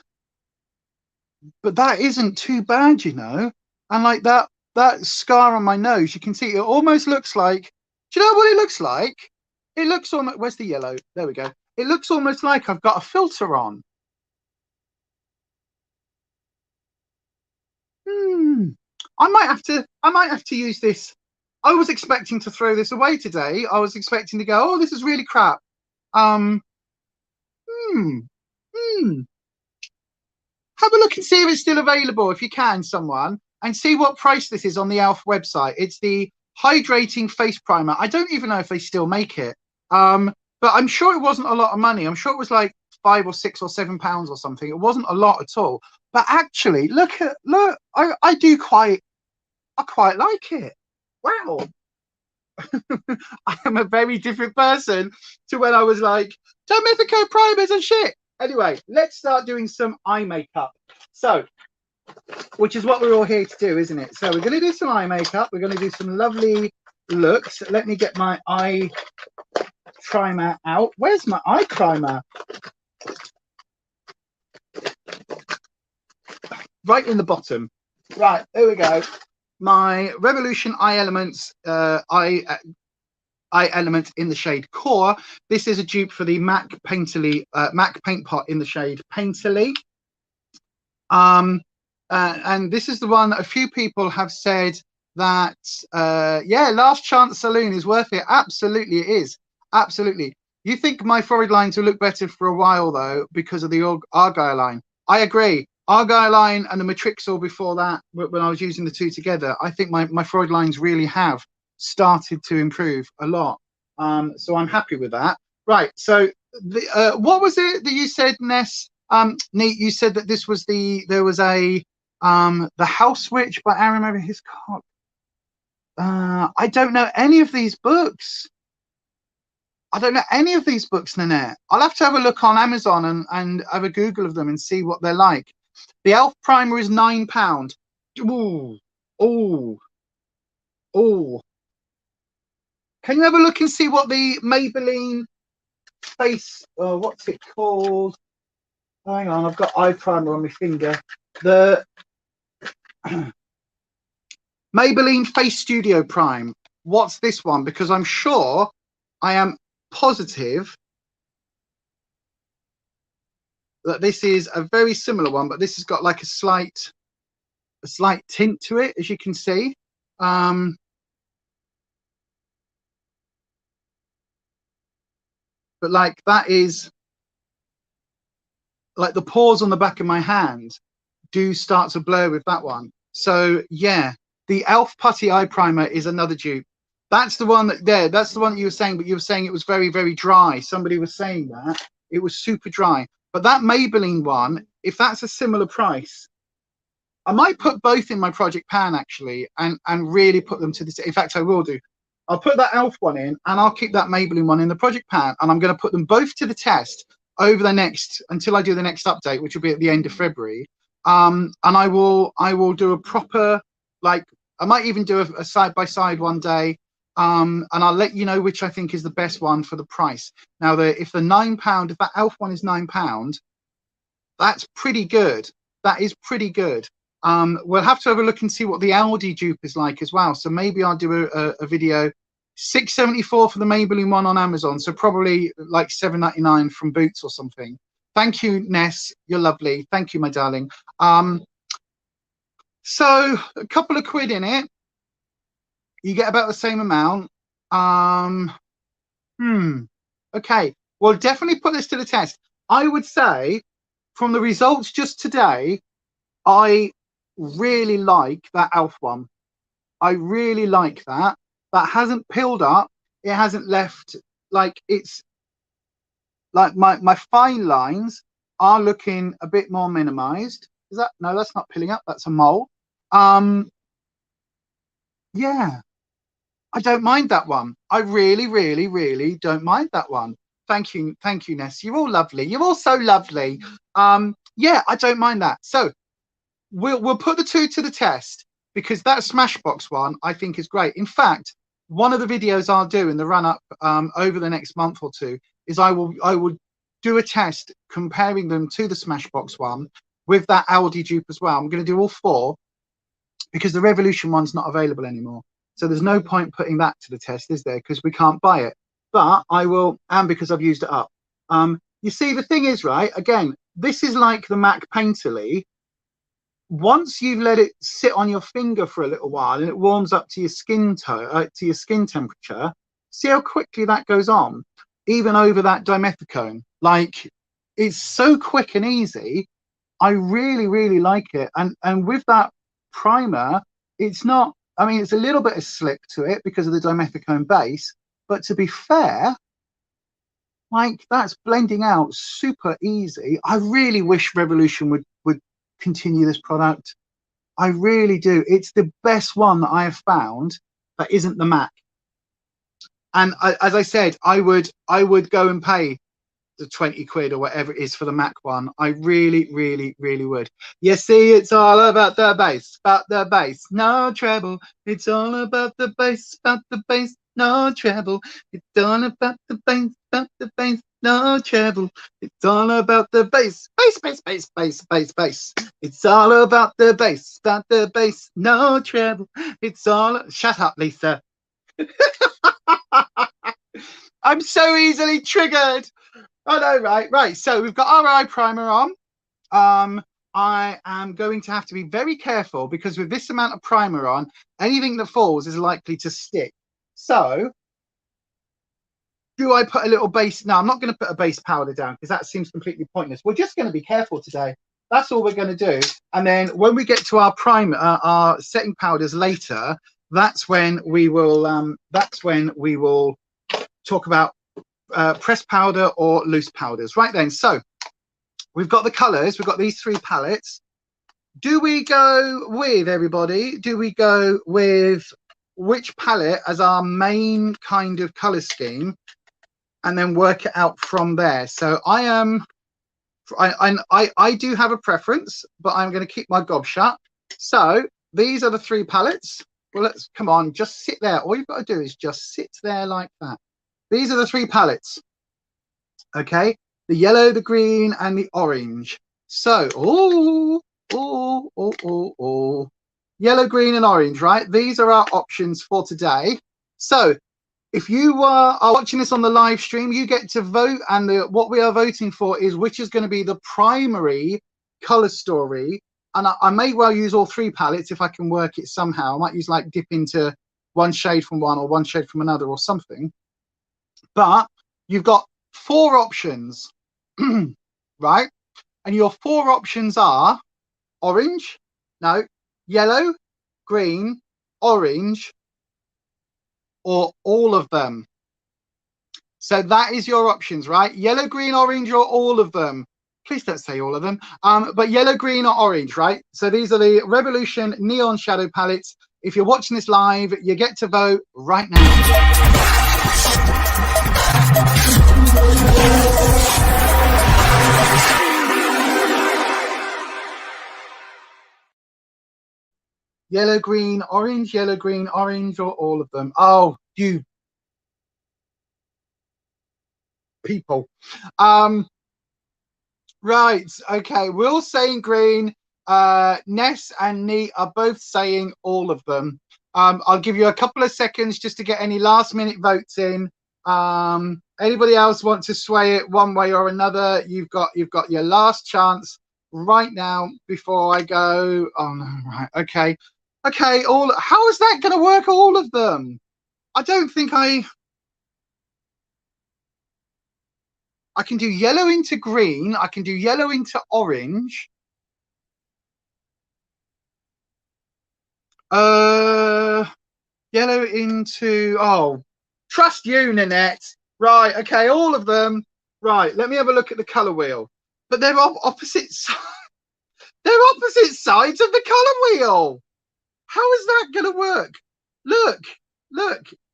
but that isn't too bad, you know. And like that scar on my nose, you can see it almost looks like, do you know what it looks like? It looks almost, where's the yellow? There we go. It looks almost like I've got a filter on. I might have to use this. I was expecting to throw this away today. I was expecting to go, oh, this is really crap. Have a look and see if it's still available, if you can, someone, and see what price this is on the ALF website. It's the hydrating face primer. I don't even know if they still make it, but I'm sure it wasn't a lot of money. I'm sure it was like £5 or £6 or £7 or something. It wasn't a lot at all. But actually, look, I quite like it. Wow. I am a very different person to when I was like, Domifico primers and shit. Anyway, let's start doing some eye makeup. So, which is what we're all here to do, isn't it? So we're going to do some eye makeup. We're going to do some lovely looks. Let me get my eye primer out. Where's my eye primer? Right in the bottom. Right, there we go. My Revolution Eye Elements eye element in the shade Core. This is a dupe for the MAC Paint Pot in the shade Painterly. And this is the one that a few people have said that, yeah, Last Chance Saloon is worth it. Absolutely, it is. Absolutely. You think my forehead lines will look better for a while, though, because of the Argyle line. I agree. Argyle line and the Matrixel before that, when I was using the two together, I think my forehead lines really have started to improve a lot. So I'm happy with that. Right. So what was it that you said, Ness? Neat, you said that this was there was a the House Witch by Aaron over his cock. I don't know any of these books. I don't know any of these books, Nanette. I'll have to have a look on Amazon and have a Google of them and see what they're like. The Elf primer is £9. Ooh, ooh, ooh. Can you have a look and see what the Maybelline face, what's it called? Hang on, I've got eye primer on my finger. The Maybelline Face Studio Prime. What's this one? Because I'm sure, I am positive. that this is a very similar one, but this has got like a slight tint to it, as you can see. But like that is like the pores on the back of my hand do start to blur with that one. So yeah, the e.l.f. putty eye primer is another dupe. That's the one that's the one that you were saying, but you were saying it was very, very dry. Somebody was saying that it was super dry. But that Maybelline one, if that's a similar price, I might put both in my project pan actually, and really put them to this. In fact, I will do. I'll put that e.l.f. one in, and I'll keep that Maybelline one in the project pan, and I'm going to put them both to the test over the next, until I do the next update, which will be at the end of February. And I will do a proper, like, I might even do a side by side one day. And I'll let you know which I think is the best one for the price. Now, if the £9, if that e.l.f. one is £9, that's pretty good. That is pretty good. We'll have to have a look and see what the Aldi dupe is like as well. So maybe I'll do a video. £6.74 for the Maybelline one on Amazon. So probably like £7.99 from Boots or something. Thank you, Ness. You're lovely. Thank you, my darling. So a couple of quid in it. You get about the same amount. Okay. Well, definitely put this to the test. I would say from the results just today, I really like that e.l.f. one. I really like that. That hasn't peeled up. It hasn't left, like, it's like my fine lines are looking a bit more minimized. Is that, no, that's not peeling up, that's a mole. Yeah, I don't mind that one. I really, really, really don't mind that one. Thank you, Ness. You're all lovely. You're all so lovely. Yeah, I don't mind that. So we'll put the two to the test, because that Smashbox one I think is great. In fact, one of the videos I'll do in the run up over the next month or two is I will do a test comparing them to the Smashbox one with that Aldi dupe as well. I'm going to do all four, because the Revolution one's not available anymore. So there's no point putting that to the test, is there? Because we can't buy it. But I will, and because I've used it up. You see, the thing is, right, again, this is like the MAC Painterly. Once you've let it sit on your finger for a little while and it warms up to your skin temperature, see how quickly that goes on, even over that dimethicone. Like, it's so quick and easy. I really, really like it. And with that primer, it's not, I mean, it's a little bit of slip to it because of the dimethicone base, but to be fair, like, that's blending out super easy. I really wish Revolution would continue this product. I really do. It's the best one that I have found that isn't the MAC. And as I said, I would go and pay the 20 quid or whatever it is for the MAC one. I really, really, really would. You see, it's all about the bass, no treble. It's all about the bass, no treble. It's all about the bass, no treble. It's all about the bass, bass. It's all about the bass, no treble. It's all. Shut up, Lisa. I'm so easily triggered. Oh no, right. So we've got our eye primer on. I am going to have to be very careful, because with this amount of primer on, anything that falls is likely to stick. So do I put a little base? No, I'm not going to put a base powder down, because that seems completely pointless. We're just going to be careful today. That's all we're going to do. And then when we get to our primer, our setting powders later, that's when we will talk about pressed powder or loose powders. Right then, so we've got the colors. We've got these three palettes. Do we go with, everybody, do we go with which palette as our main kind of color scheme, and then work it out from there? So I do have a preference, but I'm going to keep my gob shut. So these are the three palettes. Well, let's, come on, just sit there. All you've got to do is just sit there like that. These are the three palettes. Okay, the yellow, the green, and the orange. So, yellow, green, and orange, right? These are our options for today. So If you are watching this on the live stream, you get to vote, and what we are voting for is which is going to be the primary color story. And I may well use all 3 palettes if I can work it somehow. I might use like dip into one shade from one or one shade from another or something. But you've got 4 options, right? And your 4 options are orange, no, yellow, green, orange, or all of them. So that is your options, right? Yellow, green, orange, or all of them. Please don't say all of them. But yellow, green, or orange, right? So these are the Revolution Neon Shadow palettes. If you're watching this live, you get to vote right now. Yellow, green, orange, yellow, green, orange, or all of them. Oh, you people. Right, okay, Will's saying green. Ness and Neat are both saying all of them. I'll give you a couple of seconds just to get any last minute votes in. Anybody else want to sway it one way or another? You've got your last chance right now before I go. Oh no, right, okay. How is that going to work, all of them? I don't think I can do yellow into green. I can do yellow into orange. Yellow into, oh, trust you, Nanette. Right, okay, all of them. Right, let me have a look at the color wheel. But they're opposite they're opposite sides of the color wheel. How is that going to work? Look,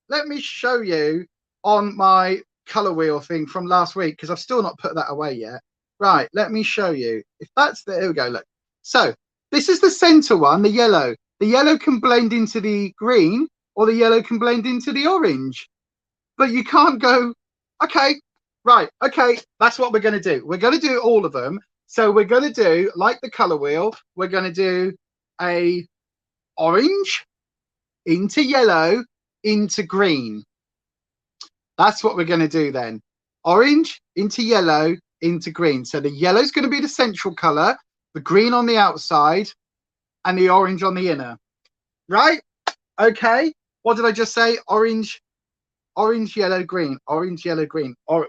let me show you on my color wheel thing from last week, because I've still not put that away yet. Right, let me show you. If that's there we go, look. So this is the center one, the yellow. The yellow can blend into the green, or the yellow can blend into the orange. But you can't go, okay, right, okay, that's what we're going to do. We're going to do all of them. So we're going to do, like the color wheel, we're going to do a orange into yellow into green. That's what we're going to do then. Orange into yellow into green. So the yellow is going to be the central color, the green on the outside, and the orange on the inner. Right? Okay. What did I just say? Orange, yellow, green. Orange, yellow, green. Oh,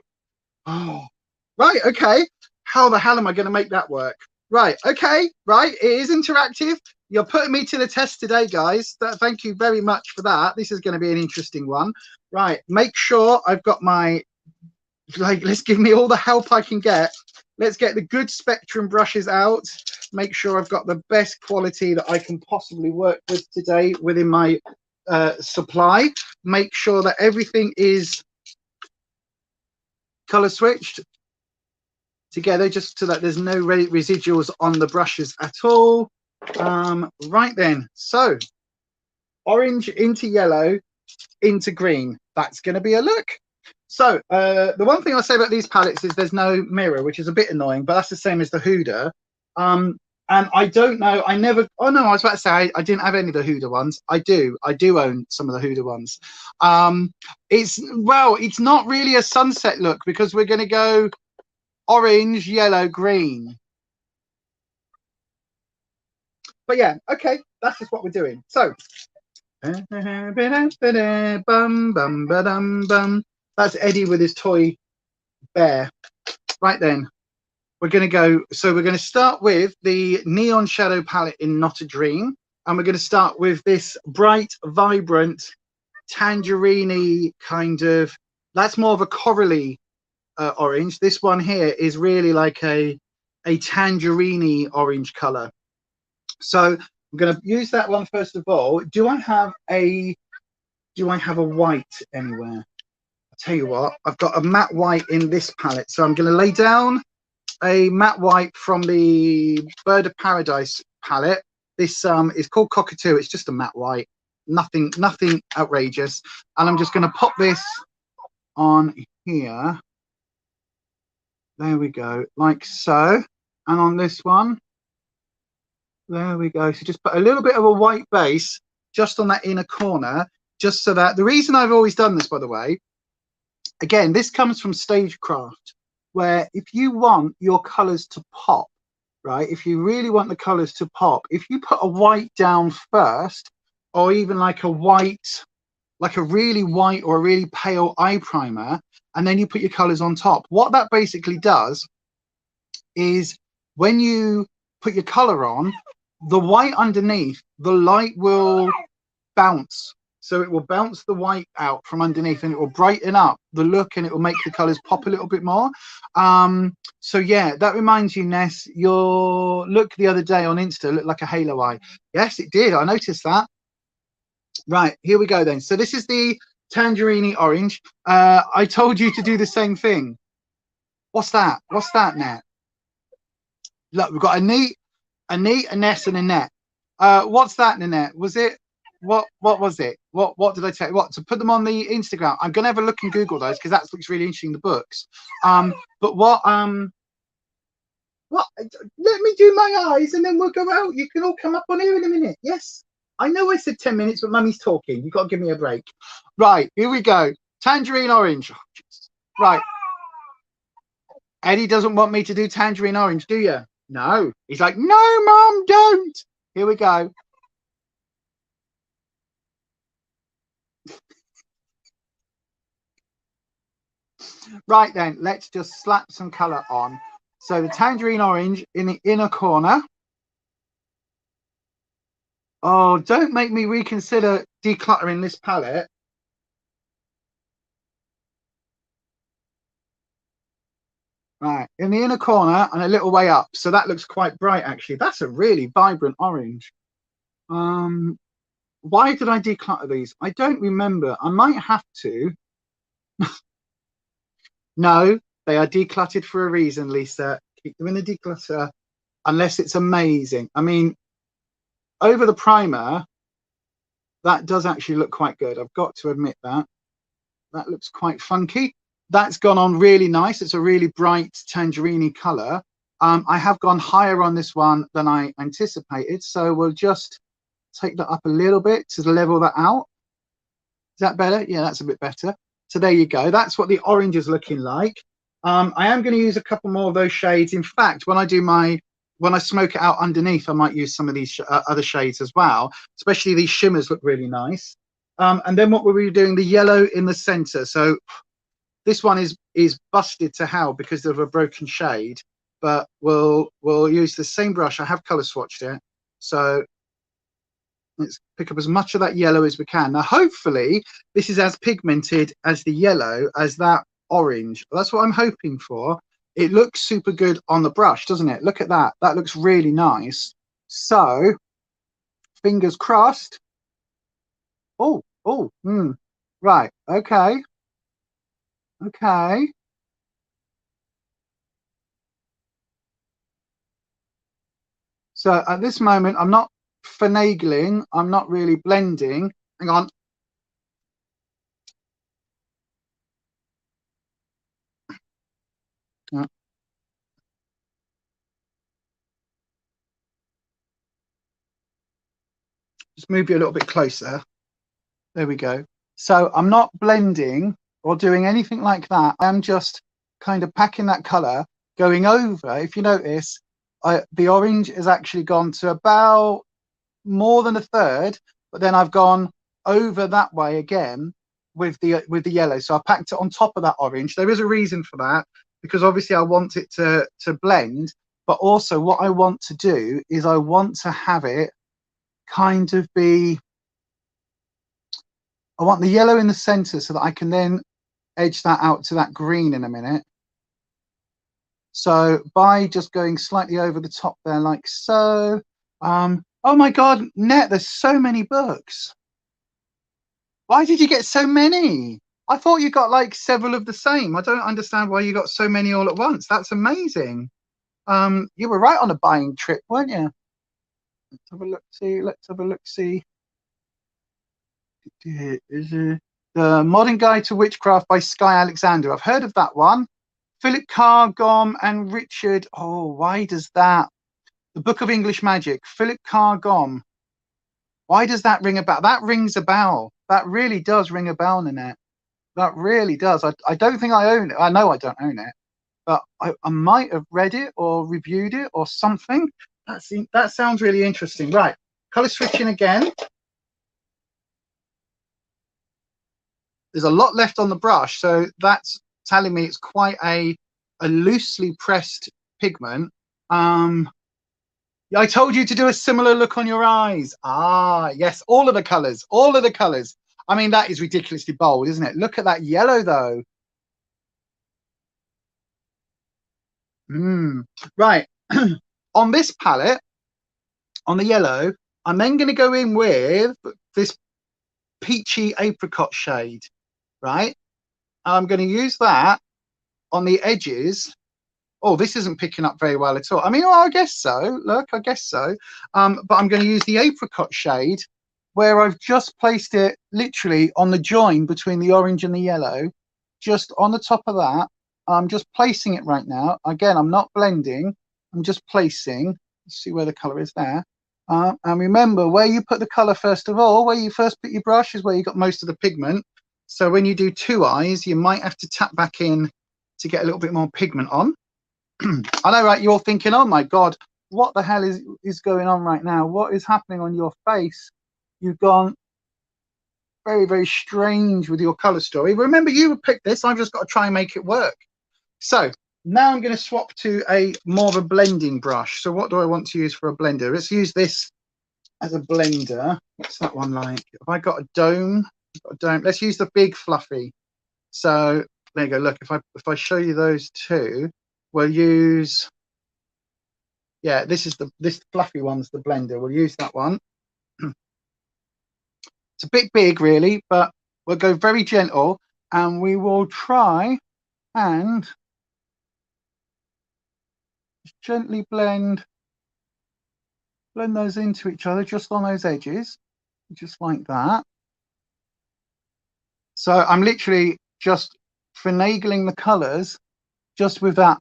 right. Okay. How the hell am I going to make that work? Right. Okay. Right. It is interactive. You're putting me to the test today, guys. Thank you very much for that. This is going to be an interesting one. Right. Make sure I've got my, let's give me all the help I can get. Let's get the good spectrum brushes out. Make sure I've got the best quality that I can possibly work with today within my supply. Make sure that everything is color switched together, just so that there's no residuals on the brushes at all. Right then, so orange into yellow into green. That's going to be a look. So the one thing I'll say about these palettes is there's no mirror, which is a bit annoying, but that's the same as the Huda. And I don't know, I never, oh no, I was about to say I didn't have any of the Huda ones. I do own some of the Huda ones. It's not really a sunset look, because we're going to go orange, yellow, green. But yeah, okay, that's just what we're doing. So that's Eddie with his toy bear. Right then, we're going to go, so we're going to start with the Neon Shadow palette in Not a Dream, and we're going to start with this bright, vibrant, tangerine kind of, that's more of a corally orange. This one here is really like a tangerine orange color. So I'm going to use that one first of all. Do I have a white anywhere? I'll tell you what, I've got a matte white in this palette. So I'm going to lay down a matte white from the Bird of Paradise palette. This is called Cockatoo. It's just a matte white, nothing outrageous. And I'm just going to pop this on here. There we go, like so. And on this one, there we go. So just put a little bit of a white base just on that inner corner, just so that the reason I've always done this, by the way, again, this comes from stagecraft, where if you want your colors to pop, right, if you really want the colors to pop, if you put a white down first, or even like a white, like a really white or a really pale eye primer, and then you put your colors on top, what that basically does is when you put your color on, the white underneath, the light will bounce. So it will bounce the white out from underneath, and it will brighten up the look, and it will make the colors pop a little bit more. So yeah, that reminds you, Ness, your look the other day on Insta looked like a halo eye. Yes, it did. I noticed that. Right, here we go then. So this is the tangerine orange. I told you to do the same thing. What's that? What's that, Nat? Look, we've got a neat, a Ness, and a net. What's that, Nanette? Was it what was it? What did I tell you? What, to put them on the Instagram? I'm gonna have a look and Google those because that looks really interesting, the books. But what let me do my eyes and then we'll go out. You can all come up on here in a minute. Yes. I know I said 10 minutes, but mummy's talking. You've got to give me a break. Right, here we go. Tangerine orange. Oh, right. Eddie doesn't want me to do tangerine orange, do you? No. He's like, no, Mum, don't. Here we go. Right then, let's just slap some colour on. So the tangerine orange in the inner corner. Oh, don't make me reconsider decluttering this palette. Right, in the inner corner and a little way up. So that looks quite bright, actually. That's a really vibrant orange. Why did I declutter these? I don't remember. I might have to. No, they are decluttered for a reason, Lisa. Keep them in the declutter unless it's amazing. I mean, over the primer, that does actually look quite good. I've got to admit that. That looks quite funky. That's gone on really nice. It's a really bright tangerine colour. I have gone higher on this one than I anticipated. So we'll just take that up a little bit to level that out. Is that better? Yeah, that's a bit better. So there you go. That's what the orange is looking like. I am going to use a couple more of those shades. In fact, when I smoke it out underneath, I might use some of these other shades as well. Especially these shimmers look really nice. And then what we'll be doing, the yellow in the center. So this one is busted to hell because of a broken shade, but we'll use the same brush. I have color swatched it, so let's pick up as much of that yellow as we can. Now hopefully this is as pigmented as the yellow as that orange. That's what I'm hoping for. It looks super good on the brush, doesn't it? Look at that. That looks really nice. So fingers crossed. Right, okay. So at this moment, I'm not finagling. I'm not really blending. Hang on. Just move you a little bit closer. There we go. So I'm not blending or doing anything like that. I'm just kind of packing that color, going over. If you notice, the orange has actually gone to about more than a third, but then I've gone over that way again with the yellow. So I packed it on top of that orange. There is a reason for that, because obviously I want it to blend, but also what I want to do is I want to have it kind of be, I want the yellow in the center so that I can then edge that out to that green in a minute. So by just going slightly over the top there like so. Oh my God, Net, there's so many books. Why did you get so many? I thought you got like several of the same. I don't understand why you got so many all at once. That's amazing. You were right on a buying trip, weren't you? Let's have a look, see. Let's have a look, see. The Modern Guide to Witchcraft by Sky Alexander. I've heard of that one. Philip Carr-Gomm and Richard. Oh, why does that? The Book of English Magic. Philip Carr-Gomm. Why does that ring a bell? That rings a bell. That really does ring a bell, Nanette. That really does. I don't think I own it. I know I don't own it, but I might have read it or reviewed it or something. That sounds really interesting. Right, color switching again. There's a lot left on the brush, so that's telling me it's quite a loosely pressed pigment. I told you to do a similar look on your eyes. Ah, yes, all of the colors, all of the colors. I mean, that is ridiculously bold, isn't it? Look at that yellow, though. Right. On this palette, on the yellow, I'm then going to go in with this peachy apricot shade, right? I'm going to use that on the edges. Oh, this isn't picking up very well at all. I mean, oh, I guess so. Look, I guess so. But I'm going to use the apricot shade where I've just placed it literally on the join between the orange and the yellow, just on the top of that. I'm just placing it right now. Again, I'm not blending. I'm just placing. Let's see where the color is there. And remember, where you put the color first of all, where you first put your brush is where you got most of the pigment. So when you do two eyes, you might have to tap back in to get a little bit more pigment on. I know, right? You're thinking, oh my God, what the hell is going on right now? What is happening on your face? You've gone very, very strange with your color story. Remember, you picked this. I've just got to try and make it work. So now I'm going to swap to a more of a blending brush. So what do I want to use for a blender? Let's use this as a blender. What's that one like? Have I got a dome? I've got a dome. Let's use the big fluffy. So there you go. Look, if I show you those two, we'll use, yeah, this fluffy one's the blender. We'll use that one. It's a bit big, really, but we'll go very gentle, and we will try and gently blend those into each other, just on those edges, just like that. So I'm literally just finagling the colors just with that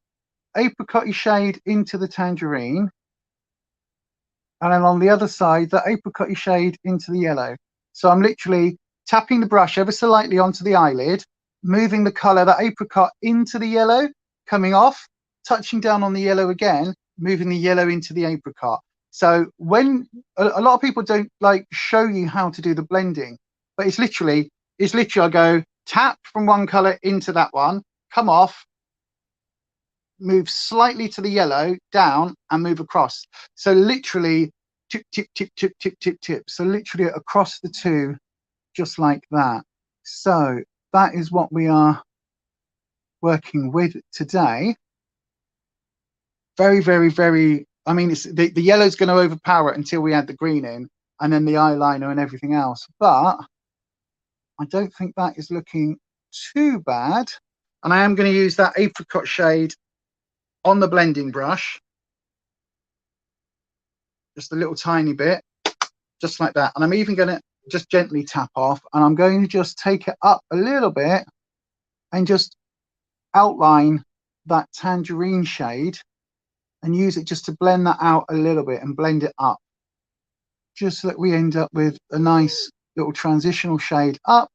apricot shade into the tangerine, and then on the other side, the apricot shade into the yellow. So I'm literally tapping the brush ever so lightly onto the eyelid, moving the color, that apricot, into the yellow, coming off, touching down on the yellow again, moving the yellow into the apricot. So when a lot of people don't like show you how to do the blending, but it's literally I go tap from one color into that one, come off, move slightly to the yellow, down, and move across. So literally tip, tip, tip, tip, tip, tip, tip. So literally across the two, just like that. So that is what we are working with today. Very, very, very, I mean, it's the yellow's going to overpower it until we add the green in, and then the eyeliner and everything else. But I don't think that is looking too bad. And I am going to use that apricot shade on the blending brush, just a little tiny bit, just like that. And I'm even going to just gently tap off, and I'm going to just take it up a little bit and just outline that tangerine shade and use it just to blend that out a little bit and blend it up, just so that we end up with a nice little transitional shade up.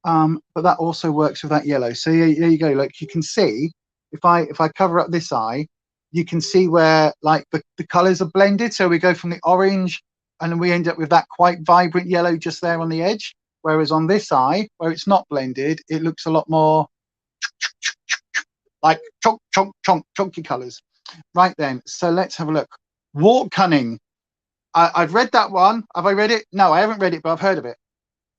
But that also works with that yellow. So there you go. Like you can see, if I cover up this eye, you can see where like the colors are blended. So we go from the orange and then we end up with that quite vibrant yellow just there on the edge. Whereas on this eye, where it's not blended, it looks a lot more like chunky colors. Right then, so let's have a look. Warp Cunning. I've read that one. Have I read it? No, I haven't read it, but I've heard of it.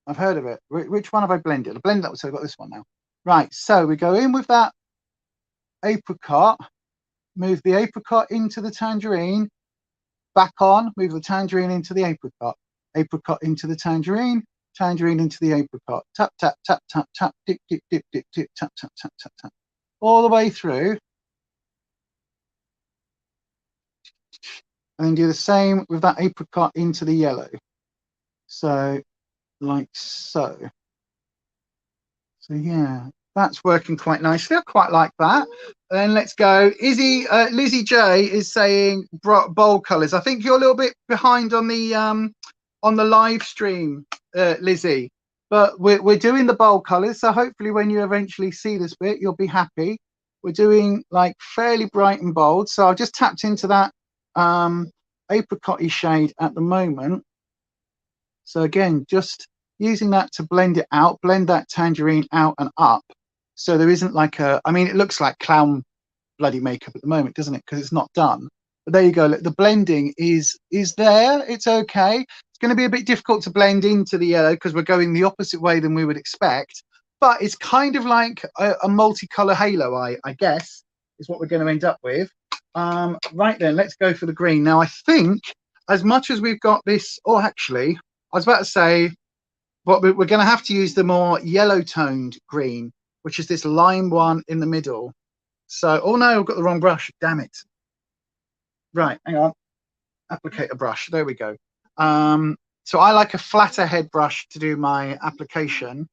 I've heard of it. Which one have I blended? I blended that, so I've got this one now. Right, so we go in with that apricot, move the apricot into the tangerine, back on, move the tangerine into the apricot, apricot into the tangerine, tangerine into the apricot, tap, tap, tap, tap, tap, dip, dip, dip, dip, dip, tap, tap, tap, tap, tap, all the way through. And then do the same with that apricot into the yellow. So, like so. So yeah, that's working quite nicely. I quite like that. Then let's go. Lizzie J is saying bold colors. I think you're a little bit behind on the live stream, Lizzie. but we're doing the bold colors. So hopefully when you eventually see this bit, you'll be happy. We're doing like fairly bright and bold. So I've just tapped into that apricot-y shade at the moment. So again, just using that to blend it out, blend that tangerine out and up. So there isn't like I mean, it looks like clown bloody makeup at the moment, doesn't it? Because it's not done. But there you go. Look, the blending is there. It's okay. It's going to be a bit difficult to blend into the yellow because we're going the opposite way than we would expect. But it's kind of like a multicolor halo, I guess, is what we're going to end up with. Right then, let's go for the green. Now, I think as much as we've got this, or actually, I was about to say, but we're going to have to use the more yellow toned green, which is this lime one in the middle. So, oh no, I've got the wrong brush. Damn it. Right, hang on. Applicator brush. There we go. So I like a flatter head brush to do my application.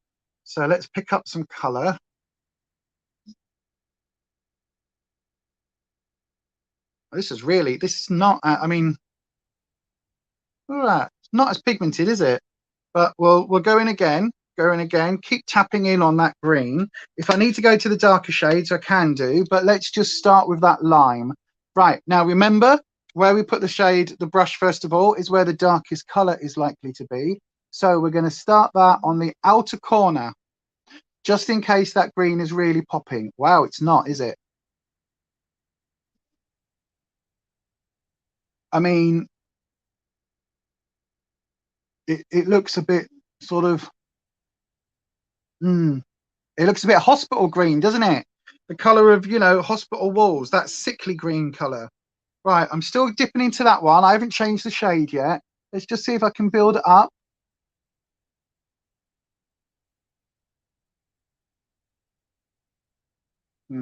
So let's pick up some color. This is not, I mean, all right, not as pigmented, is it? But we'll go in again, keep tapping in on that green. If I need to go to the darker shades, I can do, but let's just start with that lime. Right, now remember, where we put the shade, the brush first of all, is where the darkest color is likely to be. So we're going to start that on the outer corner, just in case that green is really popping. Wow, it's not, is it? I mean, it looks a bit sort of, it looks a bit hospital green, doesn't it? The color of, hospital walls, that sickly green color. Right, I'm still dipping into that one. I haven't changed the shade yet. Let's just see if I can build it up. I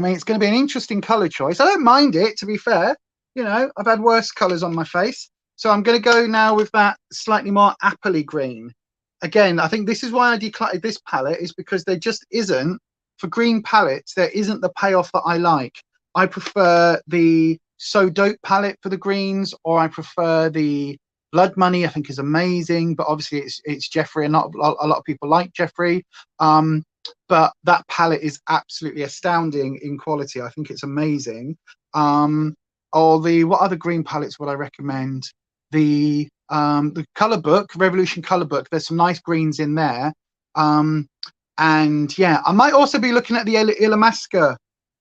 mean, it's going to be an interesting color choice. I don't mind it, to be fair. I've had worse colors on my face. So I'm going to go now with that slightly more appley green. Again, I think this is why I decluttered this palette, is because there just isn't, for green palettes, there isn't the payoff that I like. I prefer the So Dope palette for the greens, or I prefer the Blood Money, I think is amazing, but obviously it's Jeffree, and not a lot of people like Jeffree. But that palette is absolutely astounding in quality. I think it's amazing. What other green palettes would I recommend? The color book, Revolution color book. There's some nice greens in there. And yeah, I might also be looking at the Illamasqua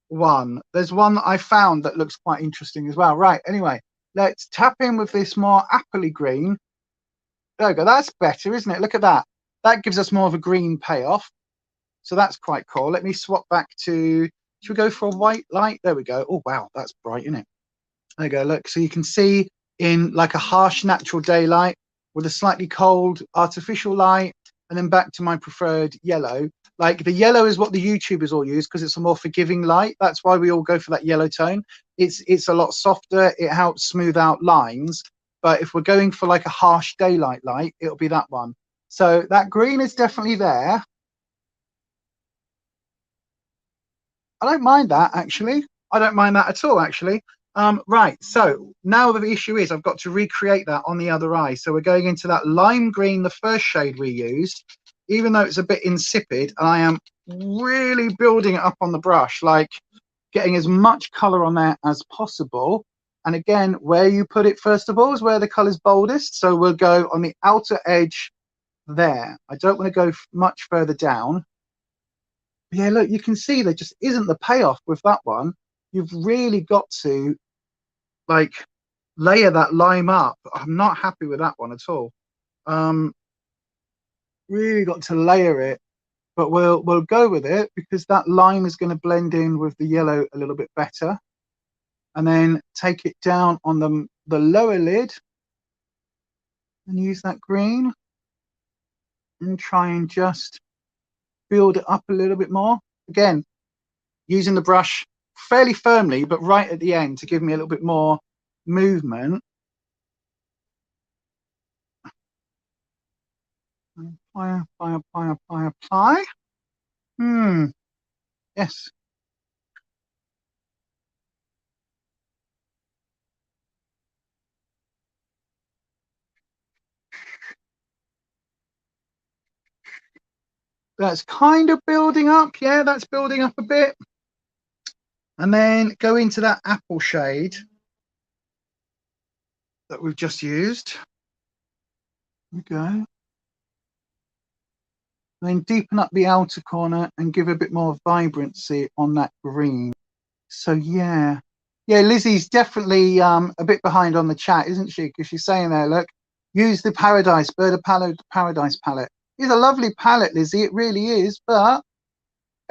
one. There's one that I found that looks quite interesting as well. Right, anyway, let's tap in with this more appley green. There we go. That's better, isn't it? Look at that. That gives us more of a green payoff. So that's quite cool. Let me swap back to, should we go for a white light? There we go. Oh, wow, that's bright, isn't it? There you go. Look, so you can see in like a harsh natural daylight with a slightly cold artificial light, and then back to my preferred yellow. Like the yellow is what the YouTubers all use because it's a more forgiving light. That's why we all go for that yellow tone. It's a lot softer. It helps smooth out lines. But if we're going for like a harsh daylight light, it'll be that one. So that green is definitely there. I don't mind that, actually. I don't mind that at all, actually. Right, so now the issue is I've got to recreate that on the other eye. So we're going into that lime green, the first shade we used, even though it's a bit insipid. I am really building it up on the brush, like getting as much color on there as possible. And again, where you put it, first of all, is where the color's boldest. So we'll go on the outer edge there. I don't want to go much further down. Yeah, look, you can see there just isn't the payoff with that one. You've really got to like layer that lime up. I'm not happy with that one at all. Really got to layer it, but we'll go with it because that lime is going to blend in with the yellow a little bit better. And then take it down on the lower lid and use that green and try and just build it up a little bit more. Again, using the brush fairly firmly, but right at the end to give me a little bit more movement. Apply. Yes. That's kind of building up. Yeah, that's building up a bit. And then go into that apple shade that we've just used. There we go. Then deepen up the outer corner and give a bit more vibrancy on that green. So yeah, Lizzie's definitely a bit behind on the chat, isn't she? Because she's saying there, look, use the Bird of Paradise palette. It's a lovely palette, Lizzie, it really is, but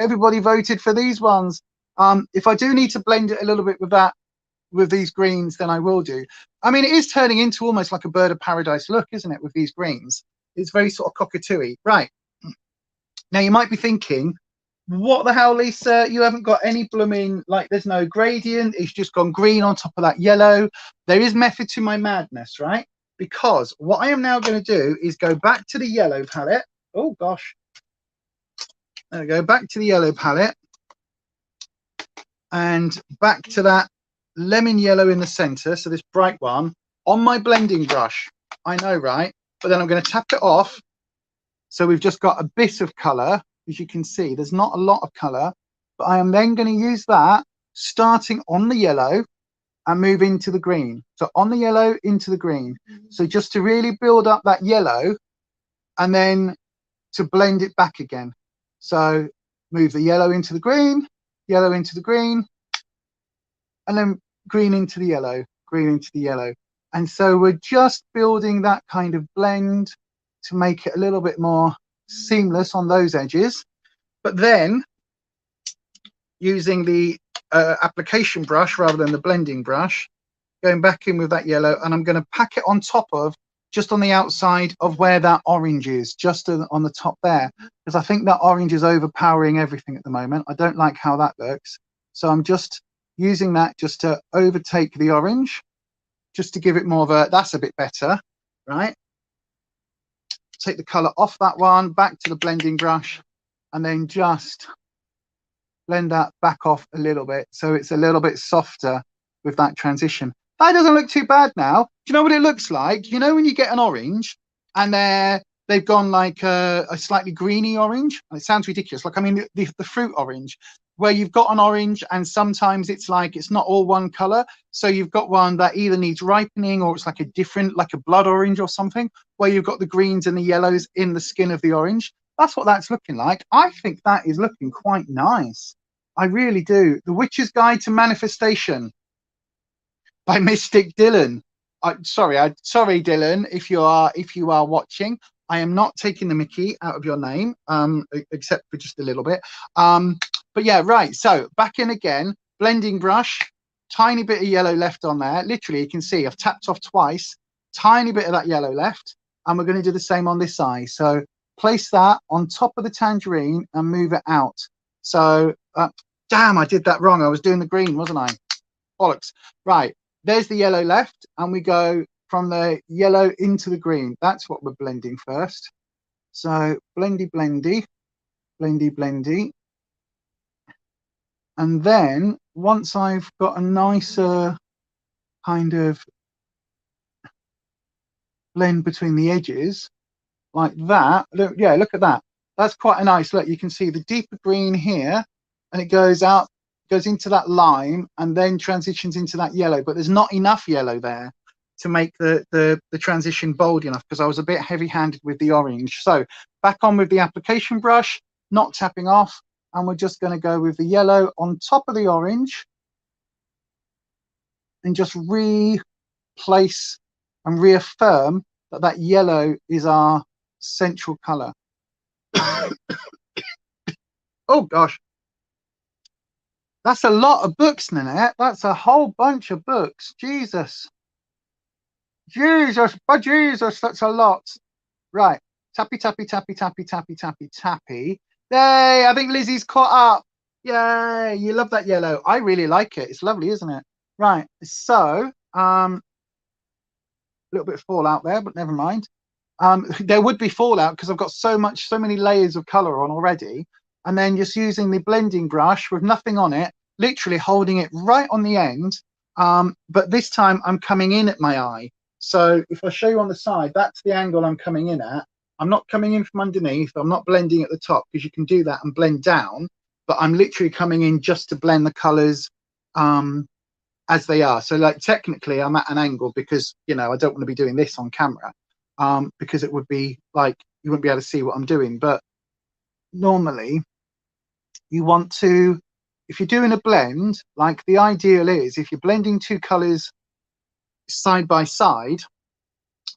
everybody voted for these ones. If I do need to blend it a little bit with these greens, then I will do. I mean, it is turning into almost like a Bird of Paradise look, isn't it, with these greens? It's very sort of cockatoo-y. Right. Now, you might be thinking, what the hell, Lisa? You haven't got any blooming, like, there's no gradient. It's just gone green on top of that yellow. There is method to my madness, right? Because what I am now going to do is go back to the yellow palette. Oh, gosh. There we go. Back to the yellow palette. And back to that lemon yellow in the center. So this bright one on my blending brush. I know, right? But then I'm going to tap it off. So we've just got a bit of color. As you can see, there's not a lot of color, but I am then going to use that starting on the yellow and move into the green. So on the yellow into the green. So just to really build up that yellow and then to blend it back again. So move the yellow into the green, yellow into the green, and then green into the yellow, green into the yellow. And so we're just building that kind of blend to make it a little bit more seamless on those edges. But then using the application brush rather than the blending brush, going back in with that yellow, and I'm going to pack it on top of, just on the outside of where that orange is, just on the top there, because I think that orange is overpowering everything at the moment. I don't like how that looks. So I'm just using that just to overtake the orange, just to give it more of a, that's a bit better, right? Take the color off that one, back to the blending brush, and then just blend that back off a little bit so it's a little bit softer with that transition. That doesn't look too bad now. Do you know what it looks like? You know when you get an orange and they've gone like a slightly greeny orange? It sounds ridiculous. Like, I mean, the fruit orange, where you've got an orange and sometimes it's like it's not all one color. So you've got one that either needs ripening or it's like a different, like a blood orange or something, where you've got the greens and the yellows in the skin of the orange. That's what that's looking like. I think that is looking quite nice. I really do. The Witch's Guide to Manifestation by Mystic Dylan. Sorry, Dylan, if you are watching. I am not taking the Mickey out of your name, except for just a little bit. But yeah, right. So back in again, blending brush, tiny bit of yellow left on there. Literally, you can see I've tapped off twice, tiny bit of that yellow left. And we're going to do the same on this eye. So place that on top of the tangerine and move it out. So, damn, I did that wrong. I was doing the green, wasn't I? Bollocks. Right. There's the yellow left, and we go from the yellow into the green. That's what we're blending first. So blendy, blendy, blendy, blendy. And then once I've got a nicer kind of blend between the edges, like that, look, yeah, look at that. That's quite a nice look. You can see the deeper green here, and it goes out, goes into that lime and then transitions into that yellow, but there's not enough yellow there to make the transition bold enough, because I was a bit heavy-handed with the orange. So back on with the application brush, not tapping off, and we're just going to go with the yellow on top of the orange and just replace and reaffirm that that yellow is our central color. Oh gosh, that's a lot of books, Nanette. That's a whole bunch of books. Jesus, but Jesus, that's a lot. Right, tappy, tappy, tappy, tappy, tappy, tappy, tappy. Yay, I think Lizzie's caught up. Yay, you love that yellow. I really like it. It's lovely, isn't it? Right, so a little bit of fallout there, but never mind. There would be fallout because I've got so many layers of color on already. And then just using the blending brush with nothing on it, literally holding it right on the end. But this time I'm coming in at my eye. So if I show you on the side, that's the angle I'm coming in at. I'm not coming in from underneath. I'm not blending at the top, because you can do that and blend down, but I'm literally coming in just to blend the colors as they are. So like technically I'm at an angle, because, you know, I don't want to be doing this on camera, because it would be like, you wouldn't be able to see what I'm doing. But normally you want to, if you're doing a blend, like the ideal is, if you're blending two colors side by side,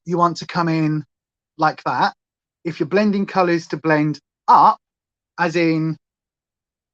you want to come in like that. If you're blending colors to blend up, as in,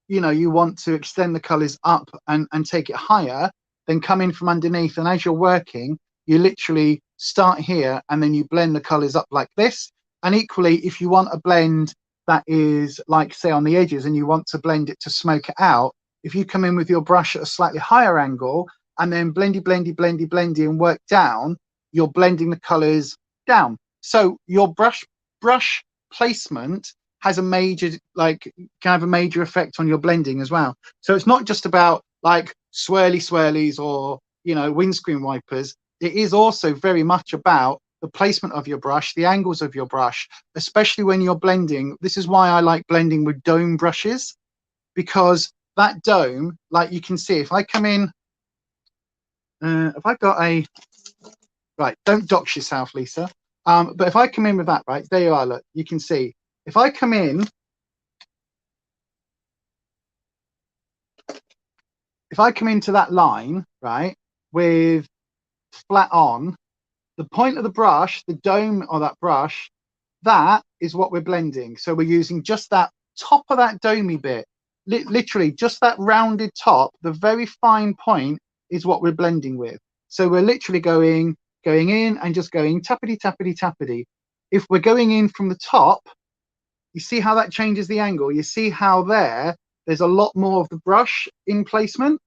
you know, you want to extend the colors up and take it higher, then come in from underneath. And as you're working, you literally start here and then you blend the colors up like this. And equally, if you want a blend that is like, say, on the edges, and you want to blend it to smoke it out, if you come in with your brush at a slightly higher angle and then blendy and work down, you're blending the colors down. So your brush placement has a major, like, can have a major effect on your blending as well. So it's not just about like swirlies or, you know, windscreen wipers. It is also very much about the placement of your brush, the angles of your brush, especially when you're blending. This is why I like blending with dome brushes, because that dome, like you can see, if I come in, if I've got a, right, don't dox yourself, Lisa. But if I come in with that, right, there you are, look, you can see. If I come in, if I come into that line, right, with flat on, the point of the brush, the dome of that brush, that is what we're blending. So we're using just that top of that domey bit, literally just that rounded top, the very fine point is what we're blending with. So we're literally going in and just going tappity. If we're going in from the top, you see how that changes the angle. You see how there's a lot more of the brush in placement.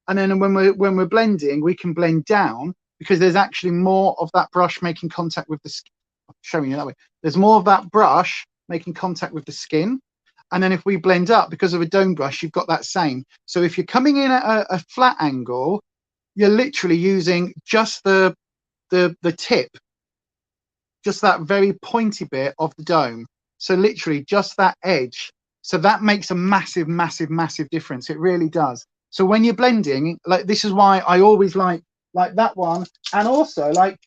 And then when we're blending, we can blend down, because there's actually more of that brush making contact with the skin. Showing you that way. There's more of that brush making contact with the skin. And then if we blend up, because of a dome brush, you've got that same. So if you're coming in at a flat angle, you're literally using just the tip, just that very pointy bit of the dome. So literally just that edge. So that makes a massive difference. It really does. So when you're blending, like, this is why I always like that one. And also, like,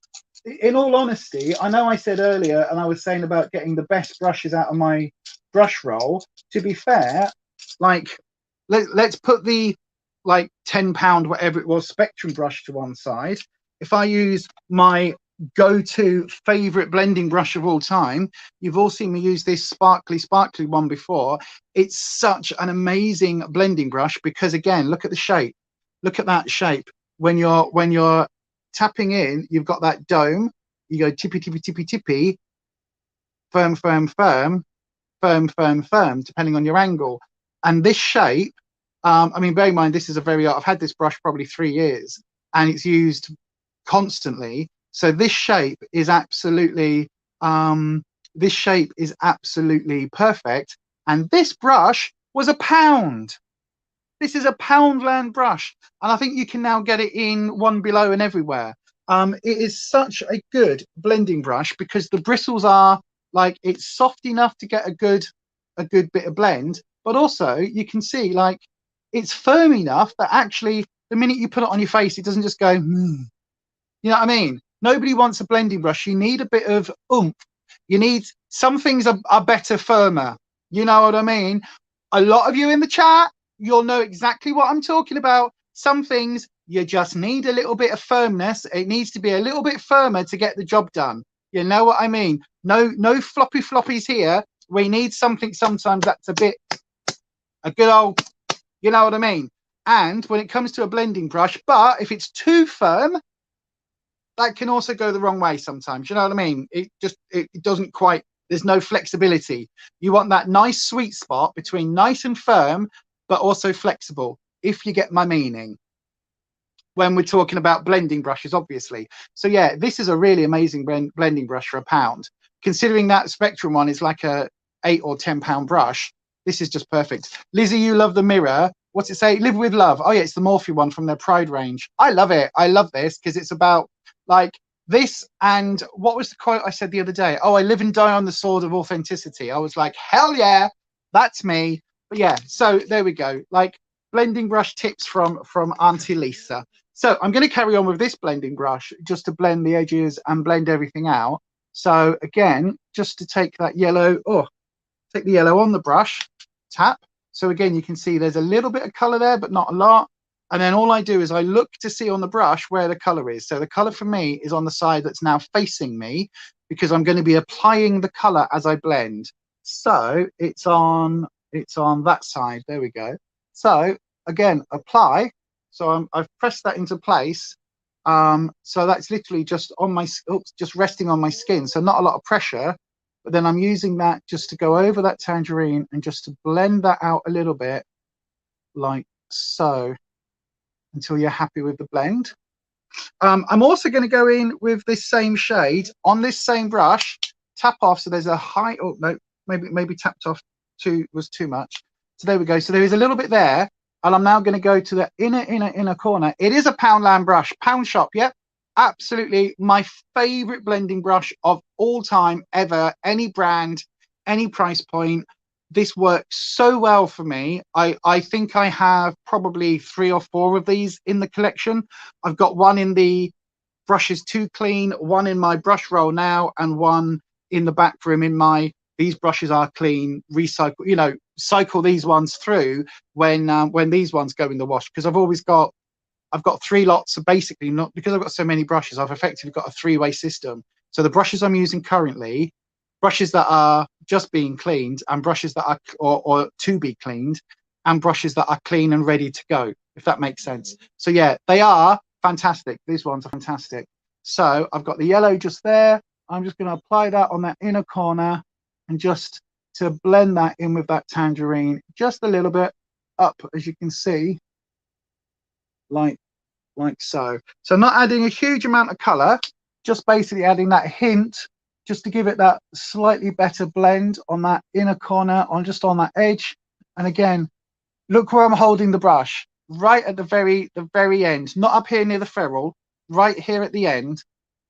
in all honesty, I know I said earlier, and I was saying about getting the best brushes out of my brush roll. To be fair, like, let's put the like £10 whatever it was Spectrum brush to one side. If I use my go-to favorite blending brush of all time, you've all seen me use this sparkly one before. It's such an amazing blending brush, because again, look at the shape, look at that shape. When you're tapping in, you've got that dome, you go tippy, firm, depending on your angle. And this shape, I mean, bear in mind, this is I've had this brush probably 3 years and it's used constantly. So this shape is absolutely perfect. And this brush was £1. This is a Poundland brush, and I think you can now get it in One Below and everywhere. It is such a good blending brush, because the bristles are like, it's soft enough to get a good bit of blend, but also you can see, like, it's firm enough that actually the minute you put it on your face, it doesn't just go, You know what I mean? Nobody wants a blending brush. You need a bit of oomph. You need, some things are better firmer. You know what I mean? A lot of you in the chat, you'll know exactly what I'm talking about. Some things you just need a little bit of firmness. It needs to be a little bit firmer to get the job done. You know what I mean? No floppy floppies here. We need something sometimes that's a good old, you know what I mean? And when it comes to a blending brush, but if it's too firm, that can also go the wrong way sometimes. You know what I mean? It doesn't quite, there's no flexibility. You want that nice sweet spot between nice and firm, but also flexible, if you get my meaning, when we're talking about blending brushes, obviously. So yeah, this is a really amazing blending brush for £1. Considering that Spectrum one is like a £8 or £10 brush, this is just perfect. Lizzie, you love the mirror. What's it say? Live with love. Oh yeah, it's the Morphe one from their Pride range. I love it. I love this, because it's about, like, this, and what was the quote I said the other day? Oh, I live and die on the sword of authenticity. I was like, hell yeah, that's me. But yeah, so there we go. Like blending brush tips from Auntie Lisa. So I'm going to carry on with this blending brush just to blend the edges and blend everything out. So again, just to take that yellow, take the yellow on the brush, tap. So again, you can see there's a little bit of color there, but not a lot. And then all I do is I look to see on the brush where the color is. So the color for me is on the side that's now facing me, because I'm going to be applying the color as I blend. So it's on that side. There we go. So again, apply. So I've pressed that into place. So that's literally just on my, just resting on my skin. So not a lot of pressure, but then I'm using that just to go over that tangerine and just to blend that out a little bit, like so, until you're happy with the blend. I'm also going to go in with this same shade on this same brush, tap off. So there's a high, oh no, maybe tapped off was too much. So there we go. So there is a little bit there. And I'm now going to go to the inner corner. It is a Poundland brush, Pound Shop. Yep, absolutely my favorite blending brush of all time ever. Any brand, any price point. This works so well for me. I think I have probably 3 or 4 of these in the collection. I've got one in the brushes too clean, one in my brush roll now, and one in the back room in my these brushes are clean, recycle, you know, cycle these ones through when these ones go in the wash, because I've got 3 lots. So basically, not because I've got so many brushes, I've effectively got a 3-way system. So the brushes I'm using currently, brushes that are just being cleaned, and brushes that are or to be cleaned, and brushes that are clean and ready to go, if that makes sense. So yeah, they are fantastic. These ones are fantastic. So I've got the yellow just there. I'm just going to apply that on that inner corner and just to blend that in with that tangerine just a little bit up, as you can see, like so. So not adding a huge amount of color, just basically adding that hint just to give it that slightly better blend on that inner corner, on just on that edge. And again, look where I'm holding the brush, right at the very end, not up here near the ferrule, right here at the end.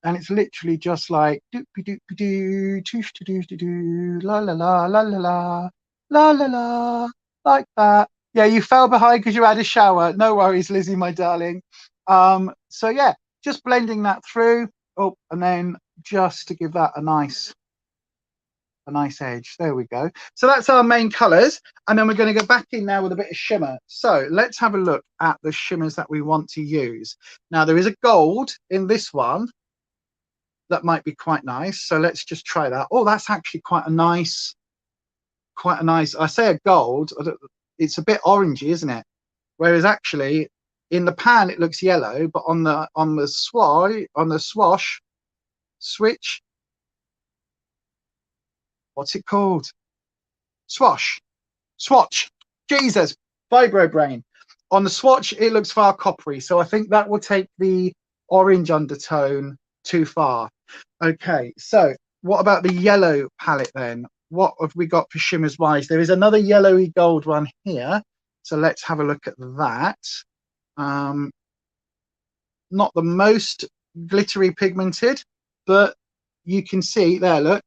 And it's literally just like doopy doopy doo, toosh to doo to doo, la la la la la la la la la, like that. Yeah, you fell behind because you had a shower. No worries, Lizzie, my darling. So yeah, just blending that through. Oh, and then just to give that a nice edge. There we go. So that's our main colors, and then we're going to go back in now with a bit of shimmer. So let's have a look at the shimmers that we want to use. Now there is a gold in this one that might be quite nice, so let's just try that. Oh, that's actually quite a nice, I say a gold, it's a bit orangey, isn't it? Whereas actually in the pan it looks yellow, but on the switch, what's it called? Swatch. Jesus, vibro brain. On the swatch, it looks far coppery. So I think that will take the orange undertone too far. Okay, so what about the yellow palette then? What have we got for shimmers wise? There is another yellowy gold one here. So let's have a look at that. Not the most glittery pigmented, but you can see there, look,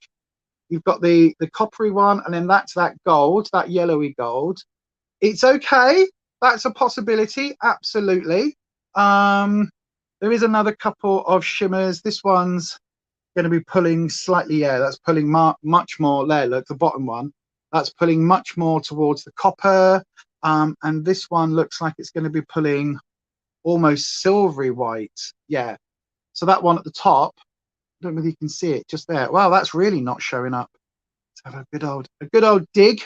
you've got the coppery one, and then that's that gold, that yellowy gold. It's okay. That's a possibility. Absolutely. There is another couple of shimmers. This one's going to be pulling slightly. Yeah, that's pulling much more there. Look, the bottom one. That's pulling much more towards the copper. And this one looks like it's going to be pulling almost silvery white. Yeah. So that one at the top, I don't know if you can see it just there. Wow, that's really not showing up. Let's have a good old dig.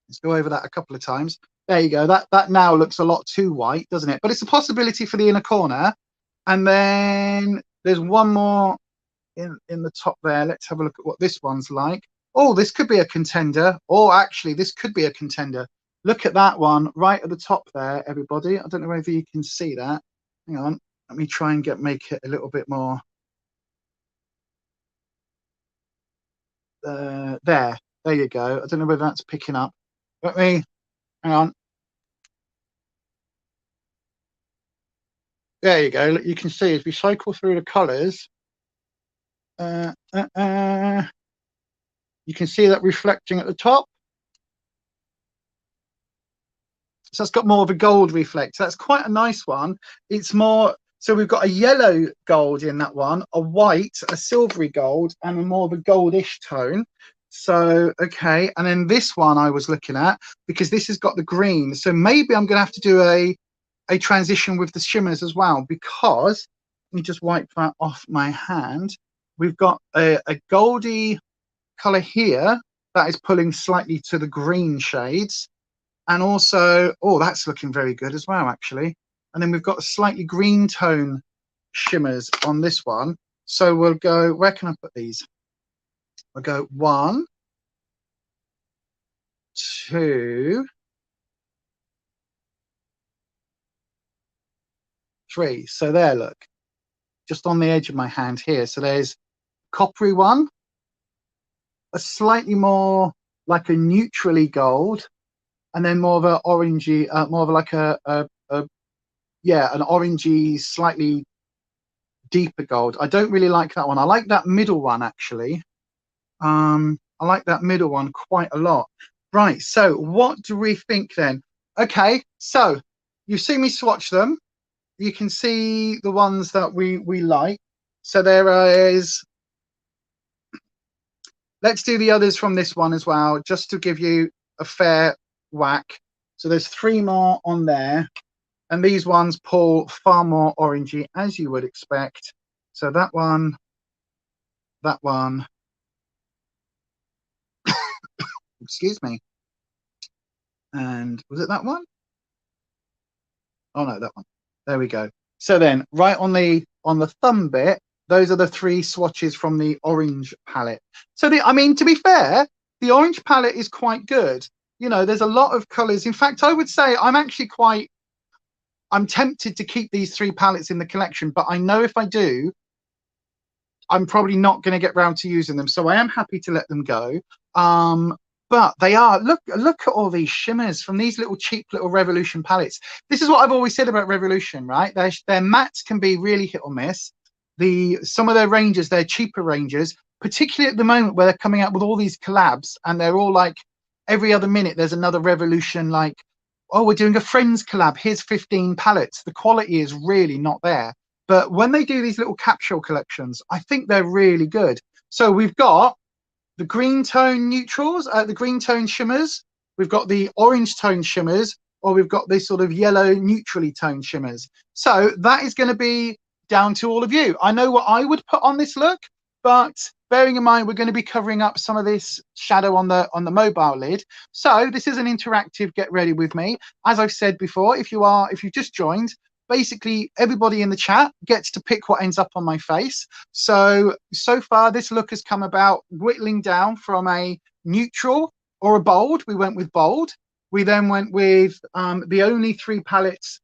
Let's go over that a couple of times. There you go. That now looks a lot too white, doesn't it? But it's a possibility for the inner corner. And then there's one more in the top there. Let's have a look at what this one's like. Oh, this could be a contender. Oh, actually, this could be a contender. Look at that one right at the top there, everybody. I don't know whether you can see that. Hang on. Let me try and make it a little bit more. There you go. I don't know whether that's picking up. Let me, hang on. There you go. Look, you can see as we cycle through the colours, you can see that reflecting at the top. So it's got more of a gold reflect. That's quite a nice one. It's more, so we've got a yellow gold in that one, a white, a silvery gold, and a more of a goldish tone. So, okay. And then this one I was looking at, because this has got the green. So maybe I'm going to have to do a transition with the shimmers as well, because let me just wipe that off my hand. We've got a goldy color here that is pulling slightly to the green shades, and also, oh, that's looking very good as well, actually. And then we've got a slightly green tone shimmers on this one. So we'll go, where can I put these? We'll go 1, 2, 3. So there, look, just on the edge of my hand here. So there's coppery one, a slightly more like a neutrally gold, and then more of a orangey, more of like yeah, an orangey, slightly deeper gold. I don't really like that one. I like that middle one, actually. I like that middle one quite a lot. Right, so what do we think then? Okay, so you see me swatch them. You can see the ones that we like. So there is, let's do the others from this one as well, just to give you a fair whack. So there's 3 more on there, and these ones pull far more orangey, as you would expect. So that one, excuse me, and was it that one? Oh no, that one. There we go. So then right on the thumb bit, those are the 3 swatches from the orange palette. So I mean, to be fair, the orange palette is quite good. You know, there's a lot of colors. In fact, I would say I'm tempted to keep these 3 palettes in the collection, but I know if I do, I'm probably not going to get round to using them. So I am happy to let them go. But they are, look at all these shimmers from these little cheap little Revolution palettes. This is what I've always said about Revolution, right? Their mattes can be really hit or miss. Some of their ranges, their cheaper ranges, particularly at the moment where they're coming out with all these collabs, and they're all like every other minute there's another Revolution, like, oh, we're doing a Friends collab, here's 15 palettes. The quality is really not there. But when they do these little capsule collections, I think they're really good. So we've got the green tone neutrals, the green tone shimmers, we've got the orange tone shimmers, or we've got this sort of yellow neutrally toned shimmers. So that is going to be down to all of you. I know what I would put on this look, but bearing in mind we're going to be covering up some of this shadow on the mobile lid. So this is an interactive get ready with me. As I've said before, if you've just joined, basically everybody in the chat gets to pick what ends up on my face. So far this look has come about whittling down from a neutral or a bold. We went with bold. We then went with the only 3 palettes,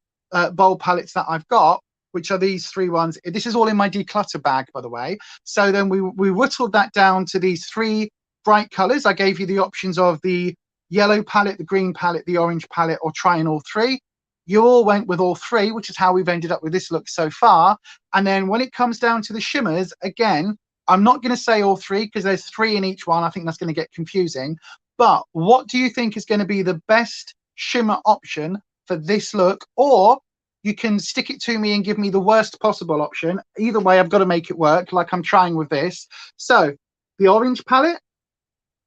bold palettes that I've got, which are these 3 ones. This is all in my declutter bag, by the way. So then we whittled that down to these 3 bright colors. I gave you the options of the yellow palette, the green palette, the orange palette, or trying all 3. You all went with all 3, which is how we've ended up with this look so far. And then when it comes down to the shimmers, again, I'm not going to say all 3 because there's 3 in each one. I think that's going to get confusing. But what do you think is going to be the best shimmer option for this look? Or you can stick it to me and give me the worst possible option. Either way, I've got to make it work, like I'm trying with this. So the orange palette,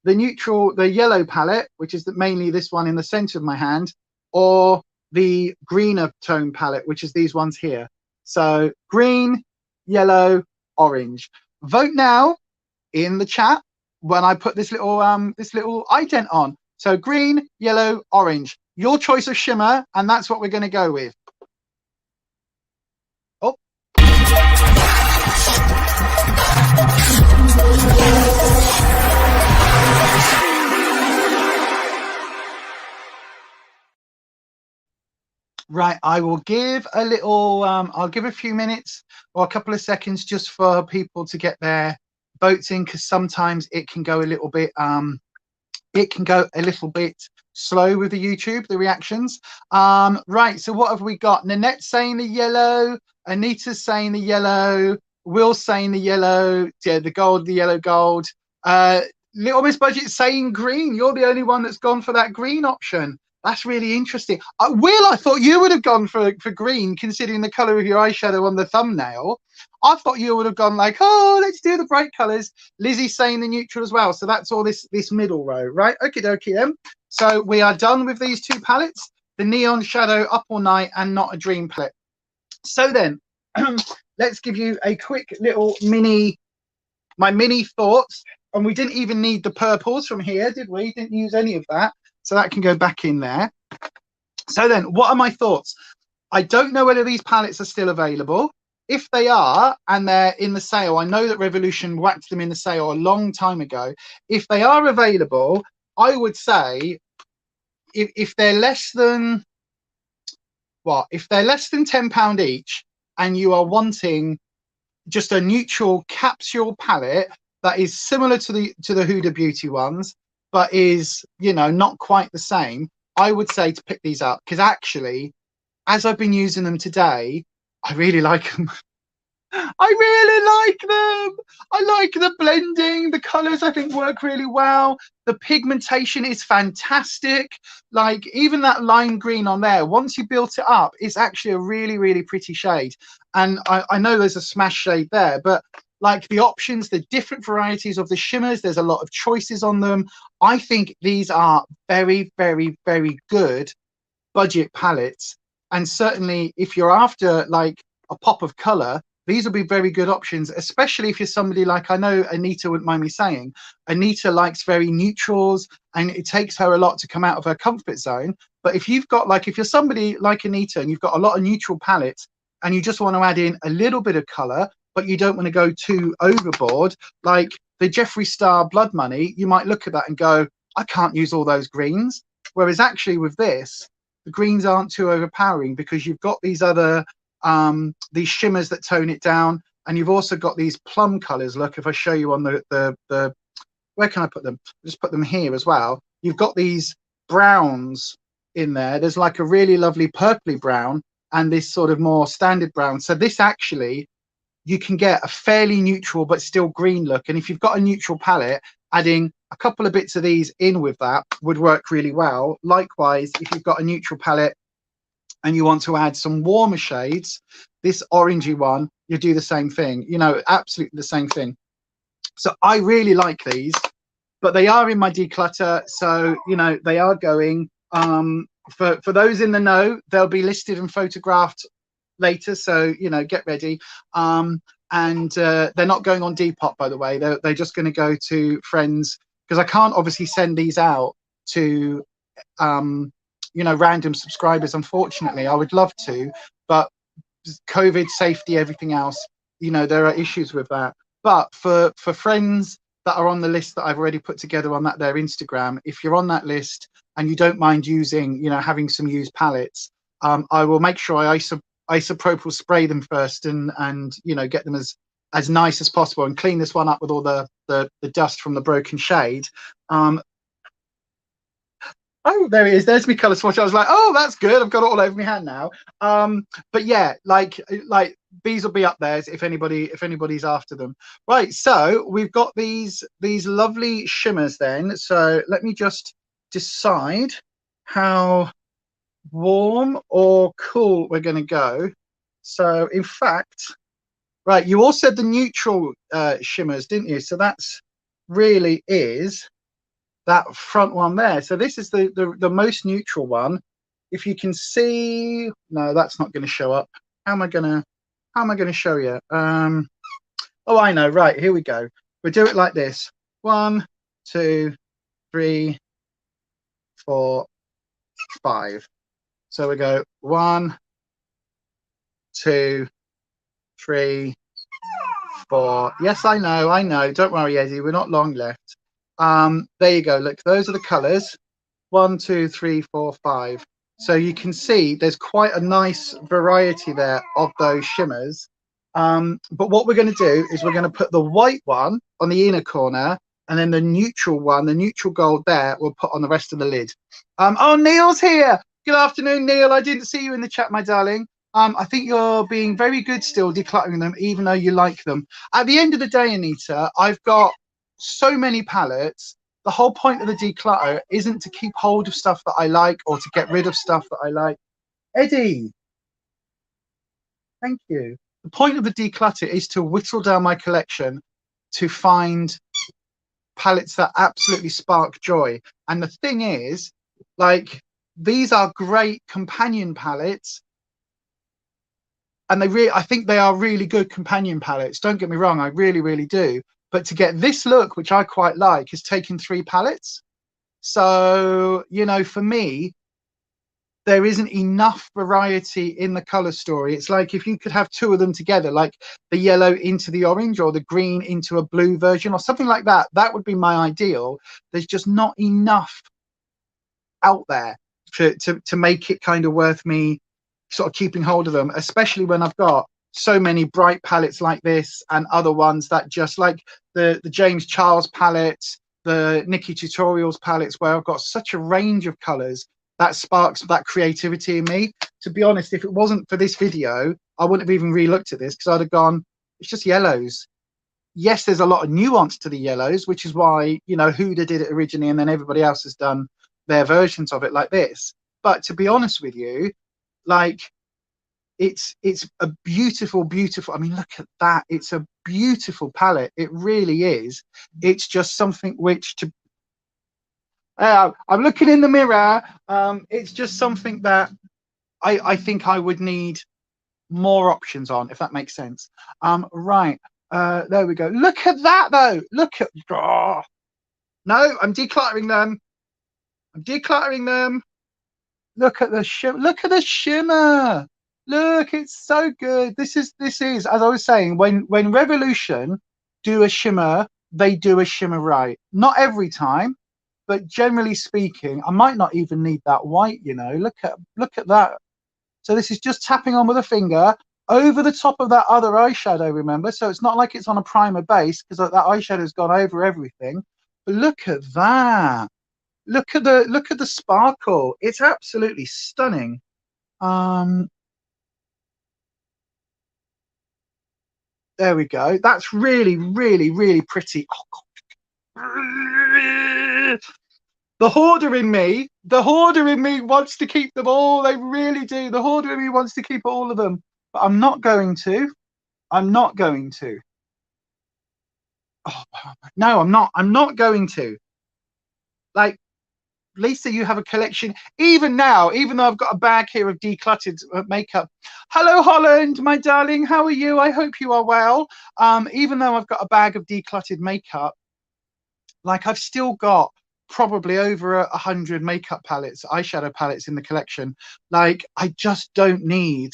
the neutral, the yellow palette, which is mainly this one in the center of my hand, or the greener tone palette, which is these ones here. So green, yellow, orange. Vote now in the chat when I put this little ident on. So green, yellow, orange. Your choice of shimmer, and that's what we're going to go with. Oh. Right, I will give a little, I'll give a few minutes or a couple of seconds just for people to get their votes in, because sometimes it can go a little bit, slow with the YouTube, the reactions. Right, so what have we got? Nanette saying the yellow, Anita's saying the yellow. Will's saying the yellow. Yeah, the gold, the yellow gold. Little Miss Budget saying green. You're the only one that's gone for that green option. That's really interesting. Will, I thought you would have gone for green, considering the colour of your eyeshadow on the thumbnail. I thought you would have gone like, oh, let's do the bright colours. Lizzie's saying the neutral as well. So that's all this middle row, right? Okie dokie then. So we are done with these two palettes, the Neon Shadow Up All Night and Not a Dream palette. So then, let's give you a quick little my mini thoughts. And we didn't even need the purples from here, did we? Didn't use any of that. So that can go back in there. So then, what are my thoughts? I don't know whether these palettes are still available. If they are, and they're in the sale, I know that Revolution whacked them in the sale a long time ago. If they are available, I would say if they're less than, if they're less than £10 each, and you are wanting just a neutral capsule palette that is similar to the Huda Beauty ones, but is, you know, not quite the same, I would say to pick these up, because actually, as I've been using them today, I really like them. I really like them. I like the blending. The colors, I think, work really well. The pigmentation is fantastic. Like, even that lime green on there, once you built it up, it's actually a really, really pretty shade. And I know there's a smash shade there, but like the options, the different varieties of the shimmers, there's a lot of choices on them. I think these are very, very, very good budget palettes. And certainly if you're after like a pop of color, these will be very good options, especially if you're somebody like, I know Anita wouldn't mind me saying, Anita likes very neutrals and it takes her a lot to come out of her comfort zone. But if you've got like, if you're somebody like Anita and you've got a lot of neutral palettes and you just want to add in a little bit of color, but you don't want to go too overboard, like the Jeffree Star Blood Money, you might look at that and go, I can't use all those greens. Whereas actually with this, the greens aren't too overpowering because you've got these other these shimmers that tone it down, and you've also got these plum colors. Look, if I show you on the where can I put them? Just put them here as well. You've got these browns in there. There's like a really lovely purpley brown and this sort of more standard brown. So this actually, you can get a fairly neutral but still green look. And if you've got a neutral palette, adding a couple of bits of these in with that would work really well. Likewise, if you've got a neutral palette and you want to add some warmer shades, this orangey one, you do the same thing, you know, absolutely the same thing. So I really like these, but they are in my declutter. So, you know, they are going, for those in the know, they'll be listed and photographed later. So, you know, get ready. And they're not going on Depop, by the way. They're just going to go to friends, because I can't obviously send these out to, you know, random subscribers, unfortunately. I would love to, but COVID, safety, everything else, you know, there are issues with that. But for friends that are on the list that I've already put together on their Instagram, if you're on that list and you don't mind using, you know, having some used palettes, I will make sure I isopropyl spray them first and you know, get them as nice as possible and clean this one up with all the dust from the broken shade. Oh, there it is. There's my colour swatch. I was like, oh, that's good. I've got it all over my hand now. But yeah, like these will be up there if anybody's after them. Right. So we've got these lovely shimmers then. So let me just decide how warm or cool we're going to go. So in fact, right, you all said the neutral shimmers, didn't you? So that's really is that front one there. So this is the most neutral one. If you can see, no, that's not going to show up. How am I going to show you? Oh, I know. Right, here we go. We'll do it like this. 1, 2, 3, 4, 5. So we go 1, 2, 3, 4. Yes, I know. Don't worry, Eddie. We're not long left. There you go. Look, those are the colors. 1, 2, 3, 4, 5. So you can see there's quite a nice variety there of those shimmers. But what we're going to do is we're going to put the white one on the inner corner, and then the neutral one, the neutral gold there, we'll put on the rest of the lid. Oh, Neil's here. Good afternoon, Neil. I didn't see you in the chat, my darling. I think you're being very good still decluttering them, even though you like them. At the end of the day, Anita, I've got so many palettes. The whole point of the declutter isn't to keep hold of stuff that I like or to get rid of stuff that I like. Eddie, thank you. The point of the declutter is to whittle down my collection to find palettes that absolutely spark joy. And the thing is, like, these are great companion palettes, and I think they are really good companion palettes. Don't get me wrong, I really do. But to get this look, which I quite like, has taken 3 palettes. So, you know, for me, there isn't enough variety in the color story. It's like if you could have 2 of them together, like the yellow into the orange or the green into a blue version or something like that, that would be my ideal. There's just not enough out there to make it kind of worth me sort of keeping hold of them, especially when I've got so many bright palettes like this and other ones that just like the James Charles palettes, the Nikki Tutorials palettes, where I've got such a range of colors that sparks that creativity in me. To be honest, if it wasn't for this video, I wouldn't have even re-looked at this, because I'd have gone, it's just yellows. Yes, there's a lot of nuance to the yellows, which is why, you know, Huda did it originally and then everybody else has done their versions of it like this. But to be honest with you, like, it's a beautiful, I mean, look at that. It's a beautiful palette. It really is. It's just something which to I'm looking in the mirror. It's just something that I think I would need more options on, if that makes sense. Right. There we go. Look at that though. Look at, oh. No, I'm decluttering them. I'm decluttering them. Look at the shimmer. Look at the shimmer. Look, it's so good. This is, as I was saying, when Revolution do a shimmer, they do a shimmer right. Not every time, but generally speaking, I might not even need that white, you know. Look at that. So this is just tapping on with a finger over the top of that other eyeshadow, remember? So it's not like it's on a primer base, because that eyeshadow's gone over everything. But look at that. Look at the sparkle. It's absolutely stunning. There we go. That's really pretty. Oh, the hoarder in me wants to keep them all. They really do. The hoarder in me wants to keep all of them, but I'm not going to. I'm not going to. Oh, no, I'm not. I'm not going to. Like, Lisa, you have a collection. Even now, even though I've got a bag here of decluttered makeup. Hello, Holland, my darling. How are you? I hope you are well. Even though I've got a bag of decluttered makeup, like, I've still got probably over 100 makeup palettes, eyeshadow palettes in the collection. Like, I just don't need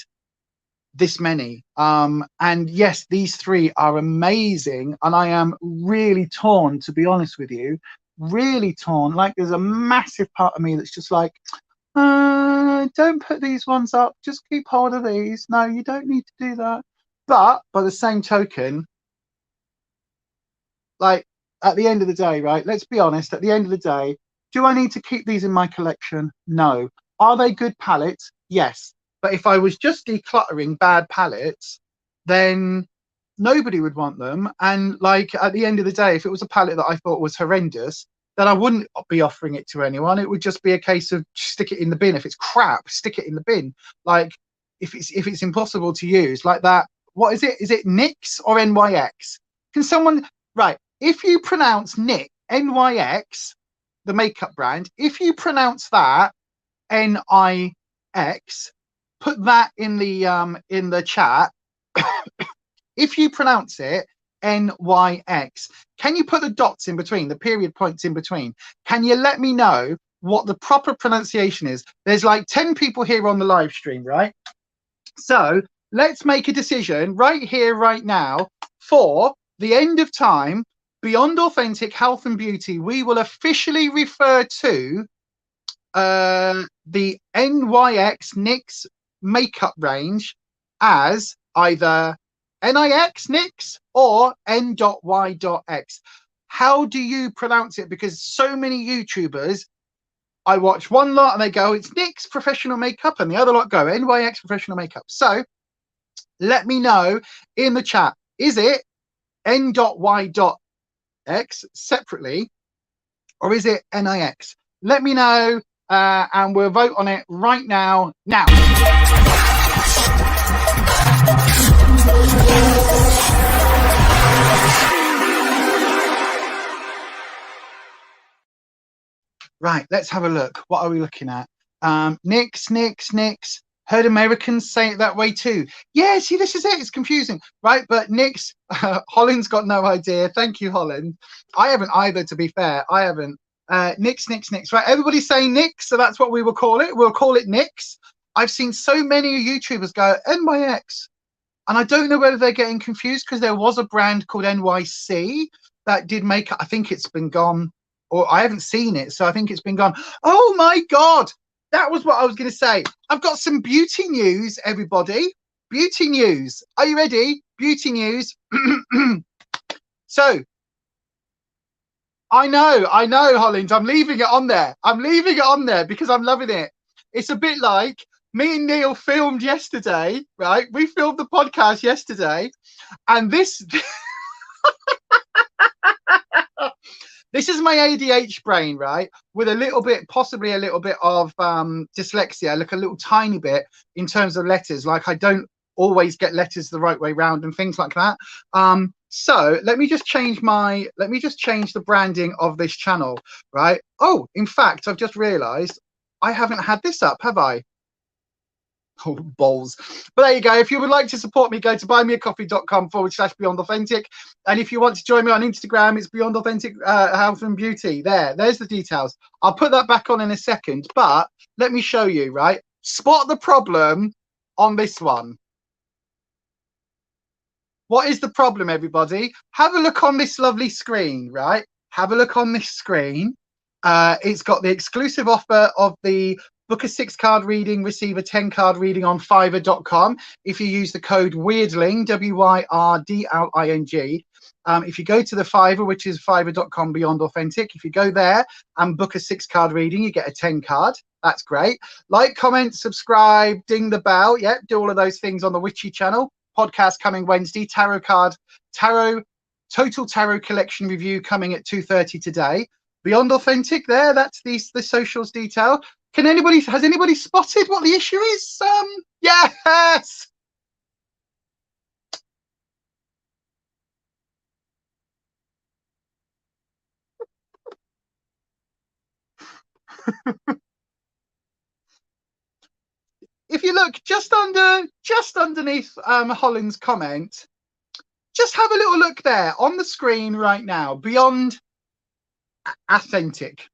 this many. And yes, these 3 are amazing, and I am really torn, to be honest with you. Really torn. Like, there's a massive part of me that's just like, don't put these ones up, just keep hold of these. No, you don't need to do that. But by the same token, like, at the end of the day, right, let's be honest, at the end of the day, do I need to keep these in my collection? No. Are they good palettes? Yes. But if I was just decluttering bad palettes, then nobody would want them. And like, at the end of the day, if it was a palette that I thought was horrendous, then I wouldn't be offering it to anyone. It would just be a case of stick it in the bin. If it's crap, stick it in the bin. Like, if it's impossible to use, like that, what is it? Is it NYX or NYX? Can someone, right, if you pronounce NYX, the makeup brand, if you pronounce that NIX, put that in the chat. If you pronounce it NYX, can you put the dots in between, the period points in between? Can you let me know what the proper pronunciation is? There's like 10 people here on the live stream, right? So let's make a decision right here, right now. For the end of time, Beyond Authentic Health and Beauty, we will officially refer to the NYX makeup range as either NIX or N.Y.X. How do you pronounce it? Because so many YouTubers I watch one lot and they go, it's NYX Professional Makeup, and the other lot go, NYX Professional Makeup. So let me know in the chat, is it N.Y.X separately, or is it NIX? Let me know, and we'll vote on it right now. Right, let's have a look. What are we looking at? NYX. Heard Americans say it that way too. Yeah, see, this is it. It's confusing, right? But NYX, Holland's got no idea. Thank you, Holland. I haven't either, to be fair. I haven't. NYX. Right, everybody's saying NYX, so that's what we will call it. We'll call it NYX. I've seen so many YouTubers go NYX, and I don't know whether they're getting confused because there was a brand called NYC that did make. I think it's been gone, or I haven't seen it, so I think it's been gone. Oh my God! That was what I was going to say. I've got some beauty news, everybody. Beauty news. Are you ready? Beauty news. So, I know, Holland. I'm leaving it on there. I'm leaving it on there because I'm loving it. It's a bit like me and Neil filmed yesterday, right? We filmed the podcast yesterday. And this... This is my ADH brain, right? With a little bit, possibly a little bit of dyslexia, like a little tiny bit in terms of letters. Like I don't always get letters the right way round and things like that. So let me just change the branding of this channel, right? Oh, in fact, I've just realized I haven't had this up, have I? Oh, balls. But there you go. If you would like to support me, go to buymeacoffee.com/Beyond Authentic. And if you want to join me on Instagram, it's Beyond Authentic Health and Beauty. There's the details. I'll put that back on in a second, but let me show you, right? Spot the problem on this one. What is the problem, everybody? Have a look on this lovely screen, right? Have a look on this screen. It's got the exclusive offer of the book a 6-card reading, receive a 10-card reading on Fiverr.com. If you use the code WYRDLING, WYRDLING. If you go to the Fiverr, which is Fiverr.com Beyond Authentic, if you go there and book a 6-card reading, you get a 10-card. That's great. Like, comment, subscribe, ding the bell. Yep, do all of those things on the Witchy channel. Podcast coming Wednesday. Total Tarot collection review coming at 2:30 today. Beyond Authentic there. That's the socials detail. Has anybody spotted what the issue is? Yes. If you look just underneath Holland's comment, just have a little look there on the screen right now. Beyond Authentic.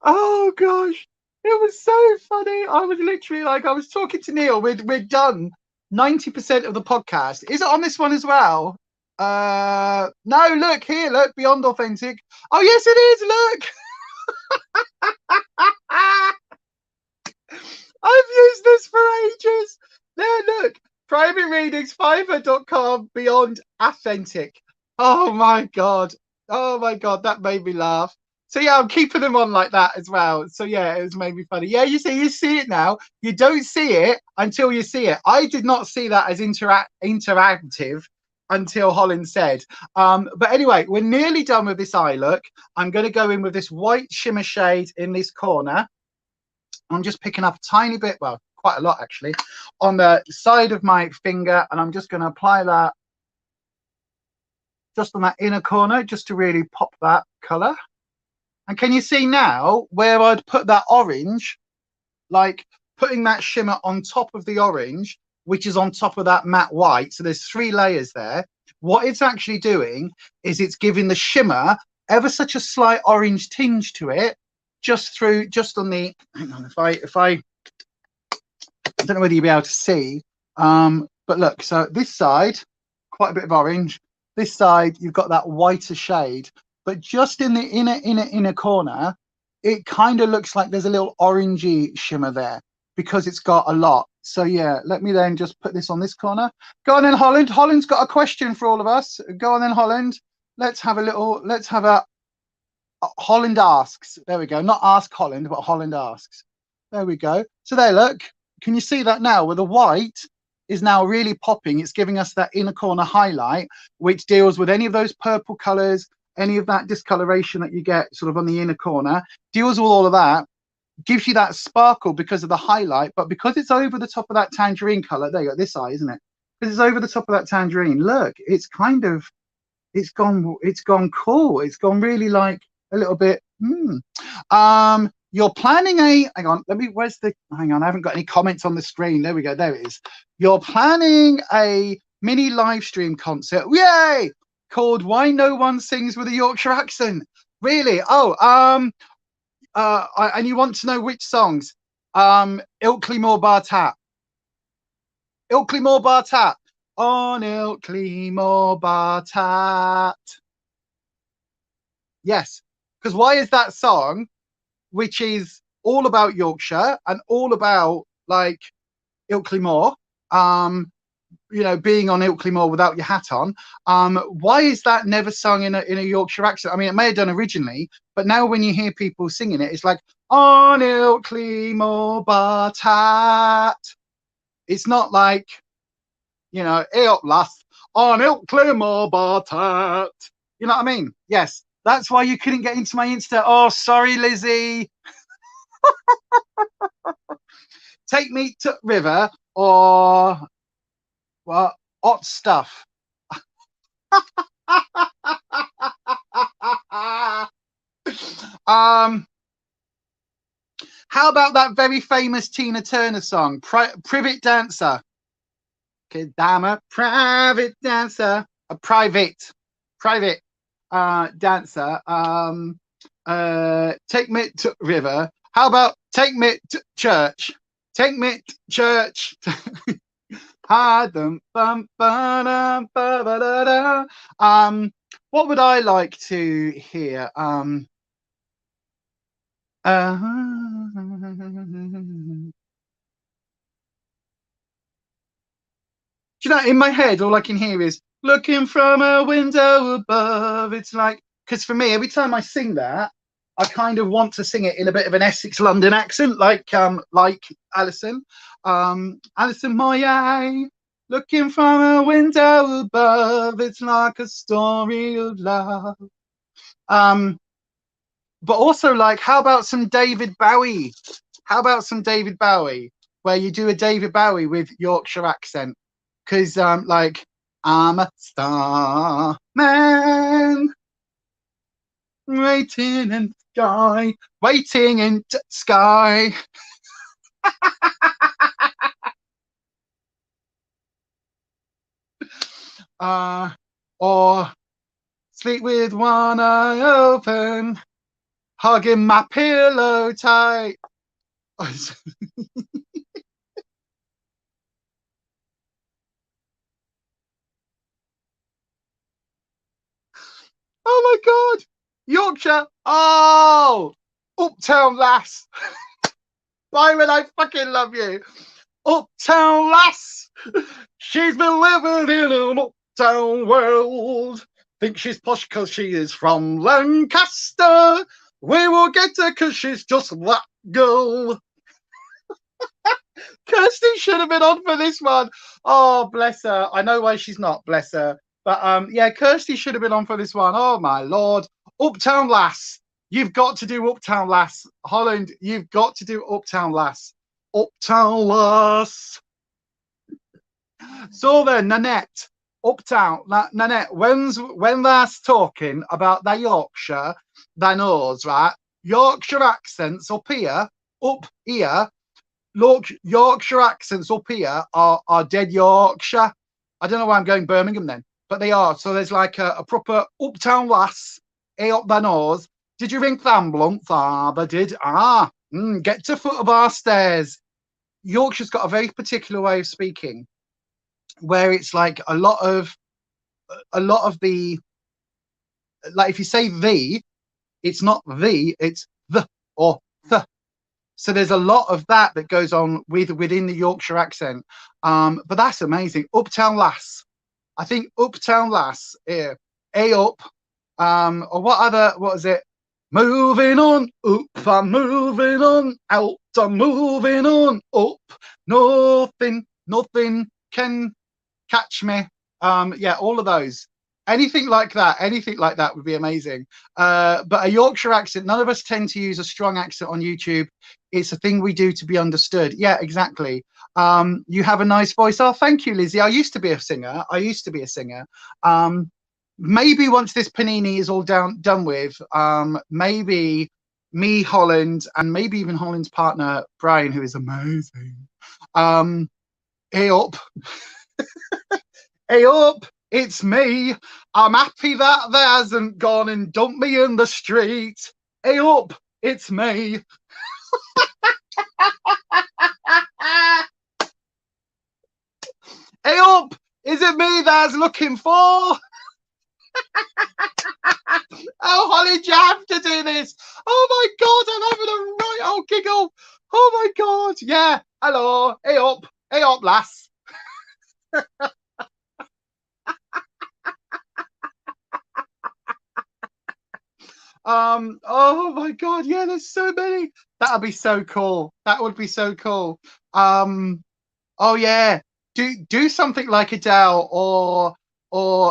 Oh gosh, it was so funny. I was literally like, I was talking to Neil. We're done 90% of the podcast. Is it on this one as well? No, look here, look, Beyond Authentic. Oh yes, it is. Look. I've used this for ages. There, look. Private readings, Fiverr.com Beyond Authentic. Oh my god, that made me laugh. So yeah, I'm keeping them on like that as well. So yeah, it was made me funny. Yeah, you see it now. You don't see it until you see it. I did not see that as interactive until Holland said. But anyway, we're nearly done with this eye look. I'm going to go in with this white shimmer shade in this corner. I'm just picking up a tiny bit, well, quite a lot actually, on the side of my finger, and I'm just going to apply that just on that inner corner, just to really pop that colour. And can you see now where I'd put that orange, like putting that shimmer on top of the orange, which is on top of that matte white. So there's 3 layers there. What it's actually doing is it's giving the shimmer ever such a slight orange tinge to it, just on the, hang on, if I don't know whether you'll be able to see, but look, so this side, quite a bit of orange. This side, you've got that whiter shade. But just in the inner corner, it kind of looks like there's a little orangey shimmer there because it's got a lot. So yeah, let me then just put this on this corner. Go on then, Holland. Holland's got a question for all of us. Go on then, Holland. Let's have a Holland asks. There we go. Not ask Holland, but Holland asks. There we go. So there, look. Can you see that now? Where the white is now really popping. It's giving us that inner corner highlight, which deals with any of those purple colors, any of that discoloration that you get sort of on the inner corner, deals with all of that, gives you that sparkle because of the highlight, but because it's over the top of that tangerine color, there you go, this eye, isn't it? Because it's over the top of that tangerine, look, it's kind of, it's gone cool. It's gone really like a little bit, you're planning a, hang on, hang on, I haven't got any comments on the screen. There we go, there it is. You're planning a mini live stream concert, yay, called Why No One Sings with a Yorkshire Accent. Really? Oh, and you want to know which songs? Ilkley Moor Bar Tap. Ilkley Moor Bar Tap. On Ilkley Moor Bar Tap. Yes, because why is that song, which is all about Yorkshire and all about like Ilkley Moor, you know, being on Ilkley Moor without your hat on, why is that never sung in a Yorkshire accent? I mean, it may have done originally, but now when you hear people singing it, it's like, on Ilkley Moor Bar Tat. It's not like, you know, hey up lass, on Ilkley Moor Bar Tat. You know what I mean? Yes, that's why you couldn't get into my Insta. Oh, sorry, Lizzie. Take me to river, or well, hot stuff. How about that very famous Tina Turner song, Private Dancer? Okay, I'm a private dancer, a private dancer. Take me to river. How about take me to church? Take me to church. What would I like to hear? Do you know, in my head, all I can hear is looking from a window above. It's like, because for me, every time I sing that, I kind of want to sing it in a bit of an Essex London accent, like Alison. Alison Moyet, looking from a window above, it's like a story of love. But also, like, how about some David Bowie? How about some David Bowie, where you do a David Bowie with Yorkshire accent? Because, like, I'm a star man, waiting in sky, waiting in sky. Or sleep with one eye open, hugging my pillow tight. Oh my God, Yorkshire. Oh, Uptown Lass. Byron, I fucking love you. Uptown Lass. She's been living in an uptown world. Think she's posh because she is from Lancaster. We will get her because she's just that girl. Kirsty should have been on for this one. Oh, bless her. I know why she's not, bless her. But yeah, Kirsty should have been on for this one. Oh my Lord. Uptown Lass. You've got to do Uptown Lass. Holland, you've got to do Uptown Lass. Uptown Lass. So then, Nanette, Uptown, Nanette, when that's talking about the Yorkshire, they knows, right? Yorkshire accents up here, Yorkshire accents up here are dead Yorkshire. I don't know why I'm going Birmingham then, but they are. So there's like a proper Uptown Lass, up the nose. Did you ring Thamblunt? Father did. Get to foot of our stairs. Yorkshire's got a very particular way of speaking, where it's like a lot of the, like if you say the, it's not the, it's the or the. So there's a lot of that that goes on within the Yorkshire accent. But that's amazing. Uptown Lass. I think Uptown Lass here. A up. Or what is it? Moving on, up, I'm moving on, out, I'm moving on, up. Nothing can catch me. Yeah, all of those. Anything like that would be amazing. But a Yorkshire accent, none of us tend to use a strong accent on YouTube. It's a thing we do to be understood. Yeah, exactly. You have a nice voice. Oh, thank you, Lizzie. I used to be a singer. Maybe once this panini is all done with, maybe me, Holland, and maybe even Holland's partner, Brian, who is amazing. Hey up. Hey up, it's me. I'm happy that there hasn't gone and dumped me in the street. Hey up, it's me. Hey up, is it me that's looking for? Oh, Holly, you have to do this. Oh my God, I'm having a right old giggle. Oh my God, yeah. Hello, hey up, lass. Oh my God, yeah, there's so many. That'd be so cool. That would be so cool. Oh yeah, do something like Adele or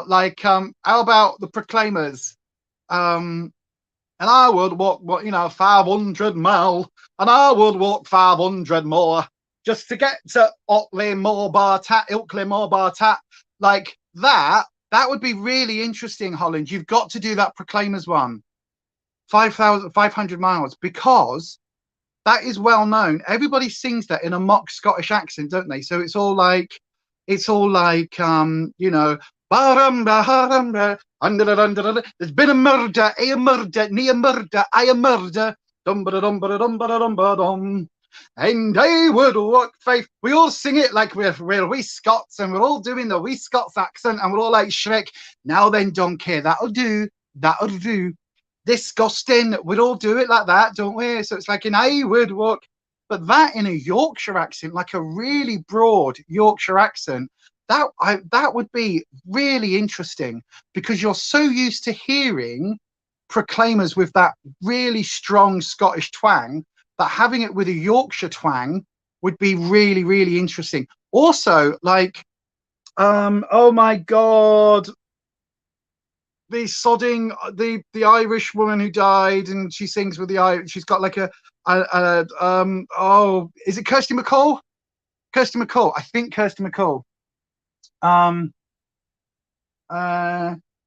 like how about the Proclaimers? And I would walk, 500 mile, and I would walk 500 more just to get to Ilkley Moor Bar Tat. Like that would be really interesting, Holland. You've got to do that Proclaimers one. 500 miles, because that is well known. Everybody sings that in a mock Scottish accent, don't they? So it's all like there's been a murder, a murder, near murder, I a murder, and I would walk faith. We all sing it like we're wee Scots, and we're all doing the wee Scots accent, and we're all like Shrek. Now then, donkey, that'll do. Disgusting. We'd all do it like that, don't we? So it's like an I would walk, but that in a Yorkshire accent, like a really broad Yorkshire accent, that would be really interesting, because you're so used to hearing Proclaimers with that really strong Scottish twang, that having it with a Yorkshire twang would be really, really interesting. Also, like, oh my God, the sodding, the Irish woman who died, and she sings with the Irish. She's got like is it Kirsty MacColl? Kirsty MacColl, I think Kirsty MacColl.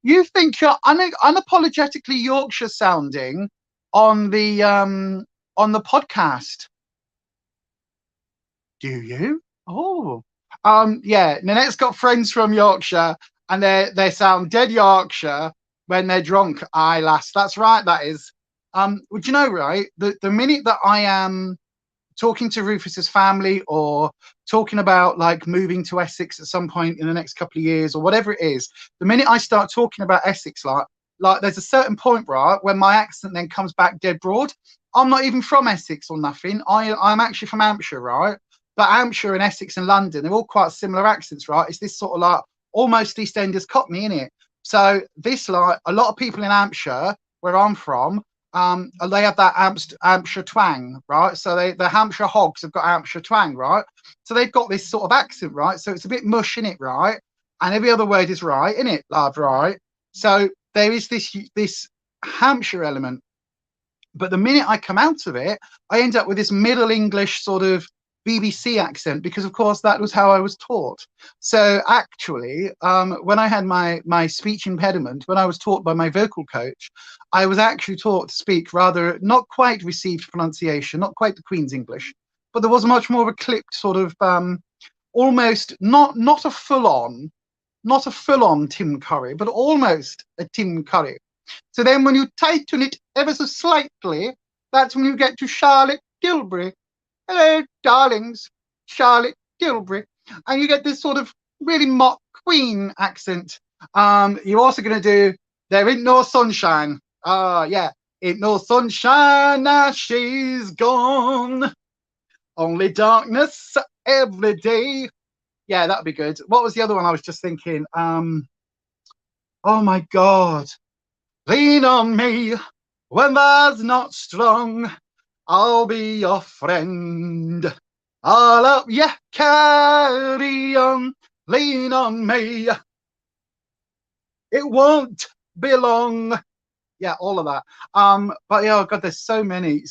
You think you're unapologetically Yorkshire sounding on the podcast? Do you? Oh, yeah. Nanette's got friends from Yorkshire, and they sound dead Yorkshire when they're drunk. Aye, lass, that's right. That is. Would you know, right? The minute that I am talking to Rufus's family, or talking about like moving to Essex at some point in the next couple of years, or whatever it is, the minute I start talking about Essex, like there's a certain point, right, when my accent then comes back dead broad. I'm not even from Essex or nothing. I'm actually from Hampshire, right? But Hampshire and Essex and London, they're all quite similar accents, right? It's this sort of like almost EastEnders Cockney, innit? So this, like, a lot of people in Hampshire, where I'm from, they have that Hampshire twang, right? So the Hampshire hogs have got Hampshire twang, right? So they've got this sort of accent, right? So it's a bit mush in it, right? And every other word is right, in it, love, right? So there is this Hampshire element. But the minute I come out of it, I end up with this Middle English sort of BBC accent, because of course that was how I was taught. So actually, when I had my speech impediment, when I was taught by my vocal coach, I was actually taught to speak rather not quite received pronunciation, not quite the Queen's English, but there was much more of a clipped sort of almost not a full-on Tim Curry, but almost a Tim Curry. So then when you tighten it ever so slightly, that's when you get to Charlotte Gilbury. Hello, darlings, Charlotte Gilbury. And you get this sort of really mock Queen accent. You're also going to do There Ain't No Sunshine. Yeah. Ain't no sunshine now she's gone. Only darkness every day. Yeah, that'd be good. What was the other one I was just thinking? Oh my God. Lean on me when there's not strong. I'll be your friend. I'll help you carry on. Lean on me. It won't be long. Yeah, all of that. But yeah, oh God, there's so many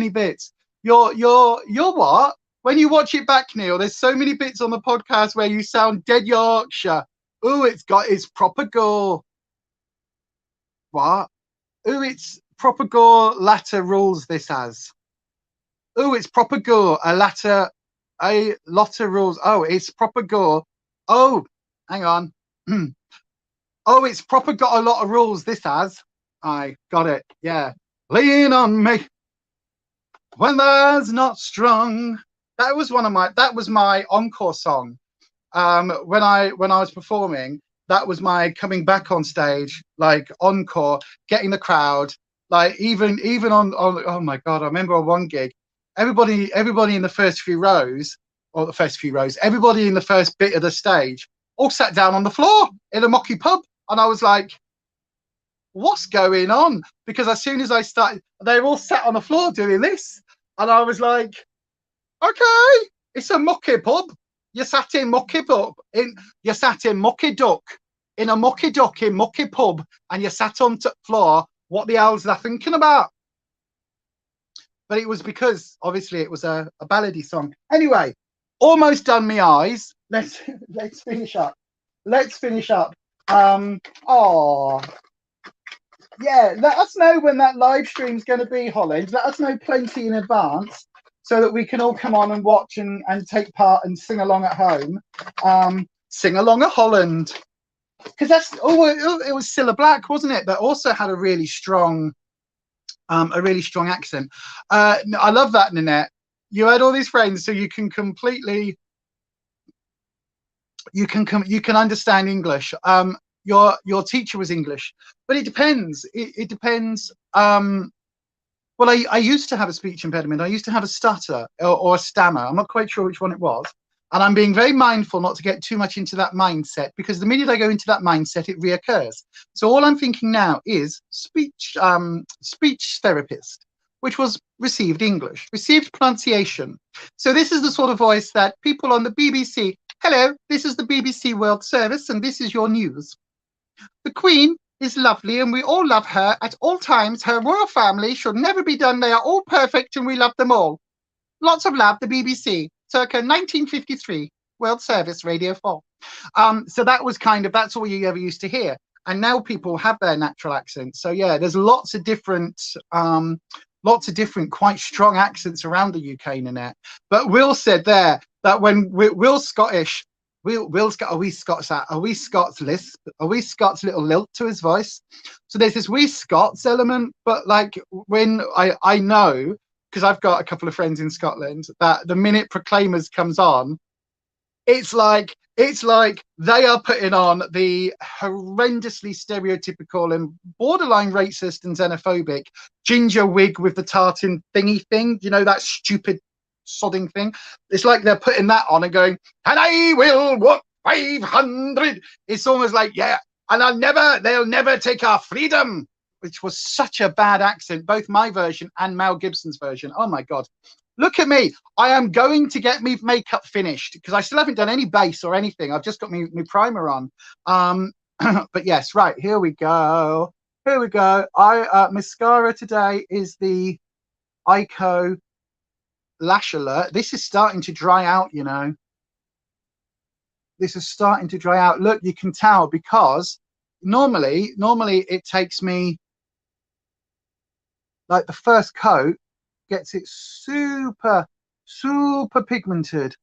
bits. You're what? When you watch it back, Neil, there's so many bits on the podcast where you sound dead Yorkshire. Ooh, it's got its proper go. What? Ooh, it's proper go latter rules this has. Ooh, it's proper go a lot of rules. Oh, it's proper go. Oh, hang on. Oh, it's proper got a lot of rules this has. I got it. Yeah. Lean on me when there's not strong. That was my encore song. When I was performing, that was my coming back on stage, like encore, getting the crowd, like even on oh my God, I remember on one gig, everybody in the first few rows, everybody in the first bit of the stage all sat down on the floor in a mocky pub. And I was like, what's going on? Because as soon as I started, they all sat on the floor doing this. And I was like, okay, it's a mucky pub. You sat in mucky pub. You sat in mucky duck. In a mucky duck in mucky pub. And you sat on the floor. What the hell's that thinking about? But it was because, obviously, it was a ballady song. Anyway, almost done me eyes. Let's finish up. Oh, yeah, let us know when that live stream's going to be, Holland. Let us know plenty in advance so that we can all come on and watch and take part and sing along at home. Sing along at Holland. Because it was Cilla Black, wasn't it? That also had a really strong accent. I love that, Nanette. You had all these friends, so you can completely you can understand English. Your teacher was English, but it depends. It depends. Well, I used to have a speech impediment. I used to have a stutter or a stammer. I'm not quite sure which one it was. And I'm being very mindful not to get too much into that mindset, because the minute I go into that mindset, it reoccurs. So all I'm thinking now is speech therapist, which was received English, received pronunciation. So this is the sort of voice that people on the BBC, hello, this is the BBC World Service, and this is your news. The Queen is lovely, and we all love her at all times. Her royal family should never be done. They are all perfect, and we love them all. Lots of love, the BBC, circa 1953, World Service, Radio 4. So that was that's all you ever used to hear. And now people have their natural accents. So yeah, there's lots of different quite strong accents around the UK, Nanette. But Will said there that when Will's Scottish, Will's got a wee Scots lisp, a wee Scots little lilt to his voice. So there's this wee Scots element. But like when I know, because I've got a couple of friends in Scotland, that the minute Proclaimers comes on, it's like they are putting on the horrendously stereotypical and borderline racist and xenophobic ginger wig with the tartan thingy thing, you know, that stupid sodding thing. It's like they're putting that on and going, and I will work 500. It's almost like, yeah, and they'll never take our freedom, which was such a bad accent, both my version and Mel Gibson's version. Oh my God. Look at me. I am going to get me makeup finished because I still haven't done any base or anything. I've just got my primer on. But yes, right, here we go. Mascara today is the Ico Lash Alert. This is starting to dry out, you know. This is starting to dry out. Look, you can tell because normally it takes me, like, the first coat gets it super pigmented.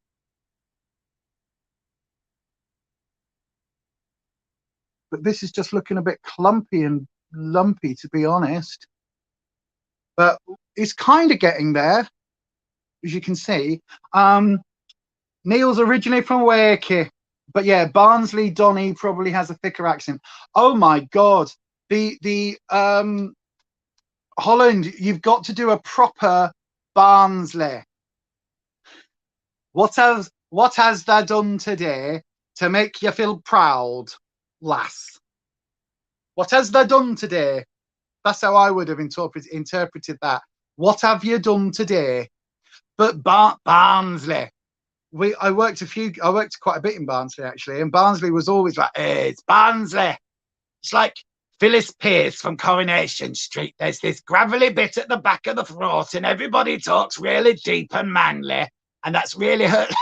But this is just looking a bit clumpy and lumpy, to be honest. But it's kind of getting there, as you can see. Neil's originally from Wakey. But yeah, Barnsley Donny probably has a thicker accent. Oh my God. Holland, you've got to do a proper Barnsley. What has thou done today to make you feel proud, lass? What has thou done today? That's how I would have interpreted that. What have you done today? But Barnsley. I worked quite a bit in Barnsley actually, and Barnsley was always like, hey, it's Barnsley. It's like Phyllis Pierce from Coronation Street. There's this gravelly bit at the back of the throat, and everybody talks really deep and manly, and that's really hurt.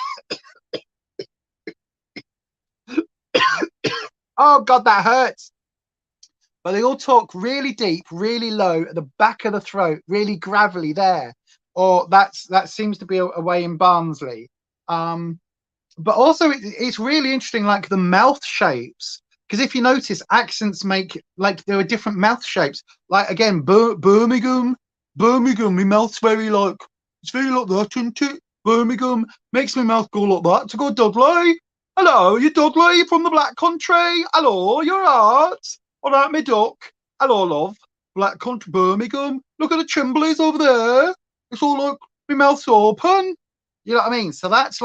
Oh God, that hurts. But they all talk really deep, really low at the back of the throat, really gravelly there. Or that seems to be a way in Barnsley. But also it's really interesting, like the mouth shapes. Because if you notice, accents make, like, there are different mouth shapes. Like, again, Birmingham, my mouth's very like, it's very like that, isn't it? Birmingham makes my mouth go like that. To go, Dudley. Hello, you Dudley from the Black Country. Hello, you're right. All right, me duck. Hello, love. Black Country, Birmingham. Look at the Chimblies over there. It's all like, my mouth's open. You know what I mean? So that's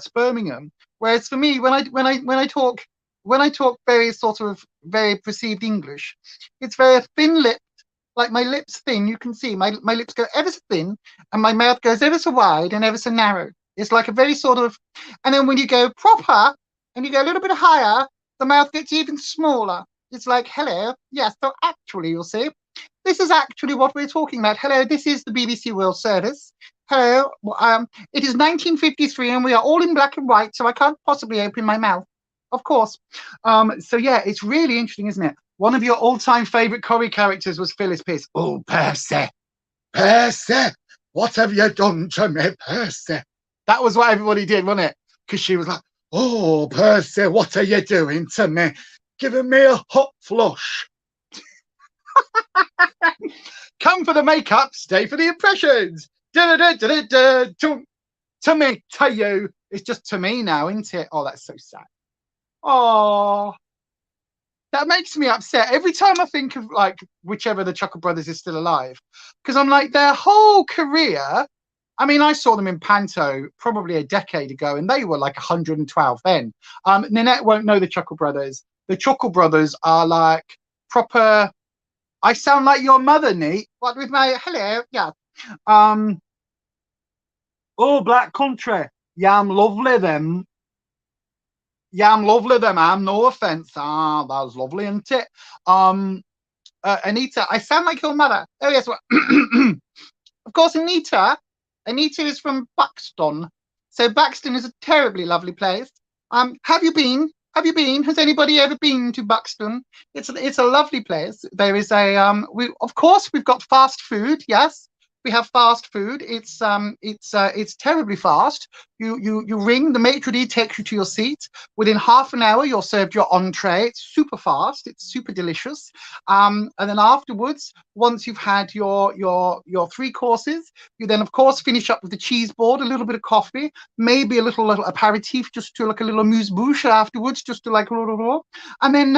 Birmingham. Whereas for me, when I talk very sort of very perceived English, it's very thin-lipped, like my lips thin. You can see my lips go ever so thin, and my mouth goes ever so wide and ever so narrow. It's like a very sort of, and then when you go proper and you go a little bit higher, the mouth gets even smaller. It's like, hello, yes. So actually, you'll see, this is actually what we're talking about. Hello, this is the BBC World Service. Hello, it is 1953 and we are all in black and white, so I can't possibly open my mouth. Of course. So yeah, it's really interesting, isn't it? One of your all-time favourite Corrie characters was Phyllis Pierce. Oh, Percy, what have you done to me, Percy? That was what everybody did, wasn't it? Because she was like, oh, Percy, what are you doing to me? Giving me a hot flush. Come for the makeup, stay for the impressions. To me, to you. It's just to me now, isn't it? Oh, that's so sad. Oh, that makes me upset every time I think of, like, whichever the Chuckle Brothers is still alive, because I'm like, their whole career. I mean, I saw them in Panto probably a decade ago, and they were like 112 then. Ninette won't know the Chuckle Brothers. The Chuckle Brothers are like proper. I sound like your mother, Neat. What with my hello? Yeah. Oh, Black Country. Yeah, I'm lovely them. Yeah, I'm lovely them. I'm no offense. Ah, that was lovely, isn't it? Anita, I sound like your mother. Oh yes. Well, of course, Anita is from Buxton. So Buxton is a terribly lovely place. Have you been? Has anybody ever been to Buxton? It's a lovely place. There is a we've got fast food. Yes, we have fast food. It's terribly fast. You ring, the maitre d' takes you to your seat. Within half an hour, you're served your entree. It's super fast. It's super delicious. And then afterwards, once you've had your 3 courses, you then of course finish up with the cheese board, a little bit of coffee, maybe a little aperitif, just to like a little amuse-bouche afterwards, just to like, and then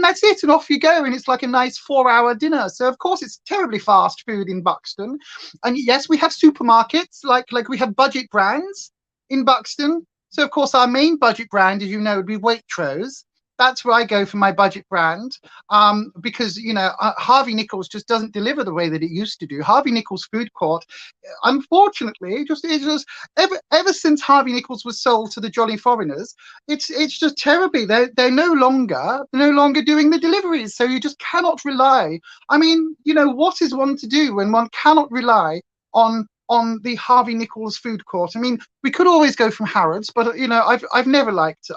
that's it, and off you go, and it's like a nice 4-hour dinner. So of course it's terribly fast food in Buxton. And yes, we have supermarkets, like we have budget brands in Buxton. So of course our main budget brand, as you know, would be Waitrose. That's where I go for my budget brand, because Harvey Nichols just doesn't deliver the way that it used to do. Harvey Nichols Food Court, unfortunately, just ever since Harvey Nichols was sold to the Jolly Foreigners, it's just terribly. They're no longer doing the deliveries, so you just cannot rely. I mean, what is one to do when one cannot rely on the Harvey Nichols Food Court? I mean, we could always go from Harrods, but I've never liked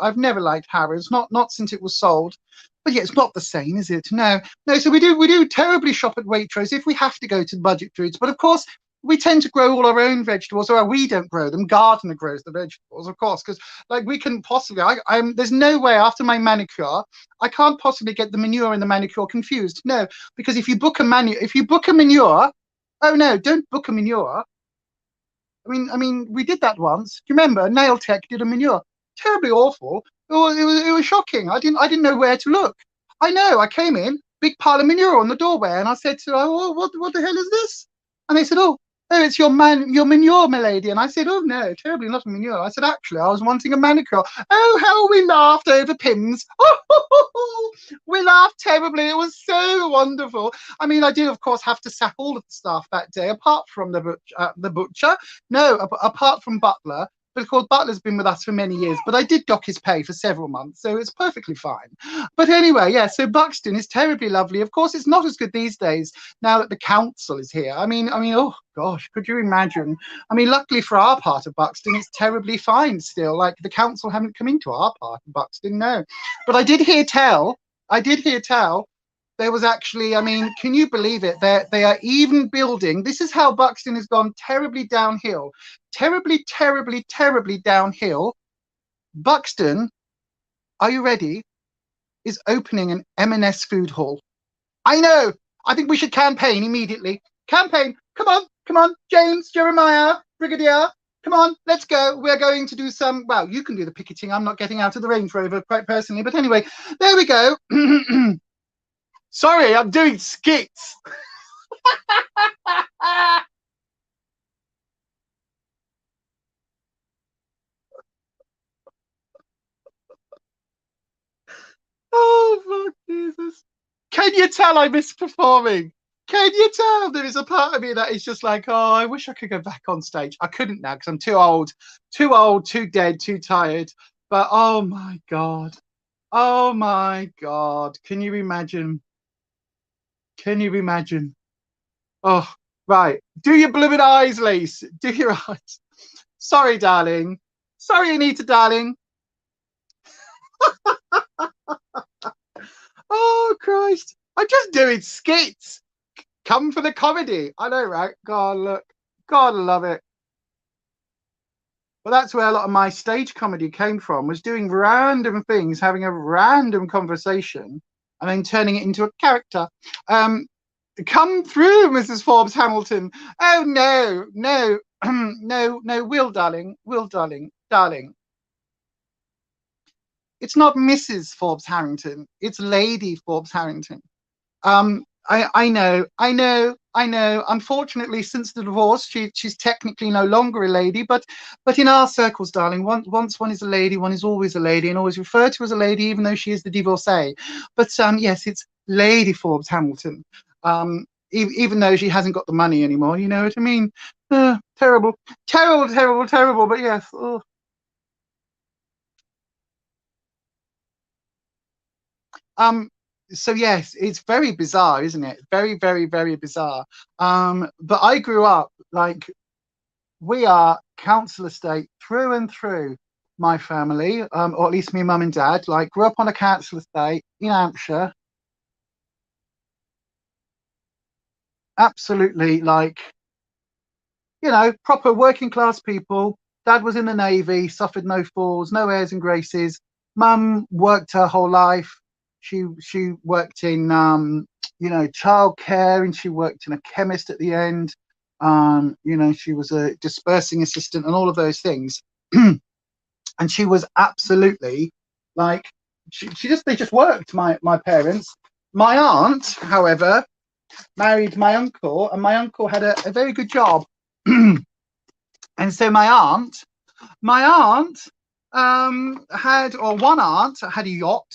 Harrods, not since it was sold. But yeah, it's not the same, is it? No. So we do terribly shop at Waitrose if we have to go to budget foods. But of course, we tend to grow all our own vegetables, or we don't grow them. Gardener grows the vegetables, of course, because like we can possibly. There's no way after my manicure, I can't possibly get the manure and the manicure confused. No, because if you book a manure, oh no, don't book a manure. I mean, we did that once. Do you remember? Nail Tech did a manure. Terribly awful. It was shocking. I didn't know where to look. I know. I came in. big pile of manure on the doorway. And I said to her, oh, what the hell is this? And they said, oh, it's your manure, my lady. And I said, oh no, terribly not a manure. I said, actually, I was wanting a manicure. Oh, how we laughed over Pims. Oh, we laughed terribly. It was so wonderful. I mean, I did, of course, have to sack all of the staff that day, apart from the butcher. No, apart from Butler. But of course, Butler's been with us for many years, but I did dock his pay for several months, so it's perfectly fine. But anyway, yeah, so Buxton is terribly lovely. Of course, it's not as good these days now that the council is here. I mean, oh gosh, could you imagine? I mean, luckily for our part of Buxton, it's terribly fine still. Like, the council haven't come into our part of Buxton, no. But I did hear tell there was actually, I mean, can you believe it? They are even building. This is how Buxton has gone terribly downhill. Terribly, terribly, terribly downhill. Buxton, are you ready? Is opening an M&S food hall. I know. I think we should campaign immediately. Campaign. Come on. James, Jeremiah, Brigadier. Come on, let's go. We're going to do some, well, you can do the picketing. I'm not getting out of the Range Rover quite personally. But anyway, there we go. Sorry, I'm doing skits. Oh, fuck Jesus. Can you tell I miss performing? Can you tell? There is a part of me that is just like, oh, I wish I could go back on stage. I couldn't now because I'm too old, too dead, too tired. But oh my God. Oh my God. Can you imagine? Can you imagine? Oh, right. Do your blooming eyes, Lise. Do your eyes. Sorry, darling. Sorry, Anita, darling. Oh, Christ. I'm just doing skits. Come for the comedy. I know, right? God, look. God, I love it. Well, that's where a lot of my stage comedy came from, was doing random things, having a random conversation, and then turning it into a character. Come through, Mrs. Forbes Hamilton. Oh, no, no, Will, darling. It's not Mrs. Forbes Harrington. It's Lady Forbes Harrington. I know. Unfortunately, since the divorce, she's technically no longer a lady, but in our circles, darling, once one is a lady, one is always a lady, and always referred to as a lady, even though she is the divorcee. But yes, it's Lady Forbes Hamilton. Even though she hasn't got the money anymore, you know what I mean? Terrible. But yes. Oh. So yes, it's very bizarre, isn't it? Very, very, very bizarre. But I grew up, like, we are council estate through and through, my family, or at least me mum and dad, like, grew up on a council estate in Hampshire. Absolutely, like, you know, proper working class people. Dad was in the Navy, suffered no falls, no airs and graces. Mum worked her whole life. She worked in you know, childcare, and she worked in a chemist at the end. You know, she was a dispersing assistant and all of those things. And she was absolutely, like, they just worked, my parents. My aunt, however, married my uncle, and my uncle had a very good job. And so my aunt had, or one aunt had a yacht.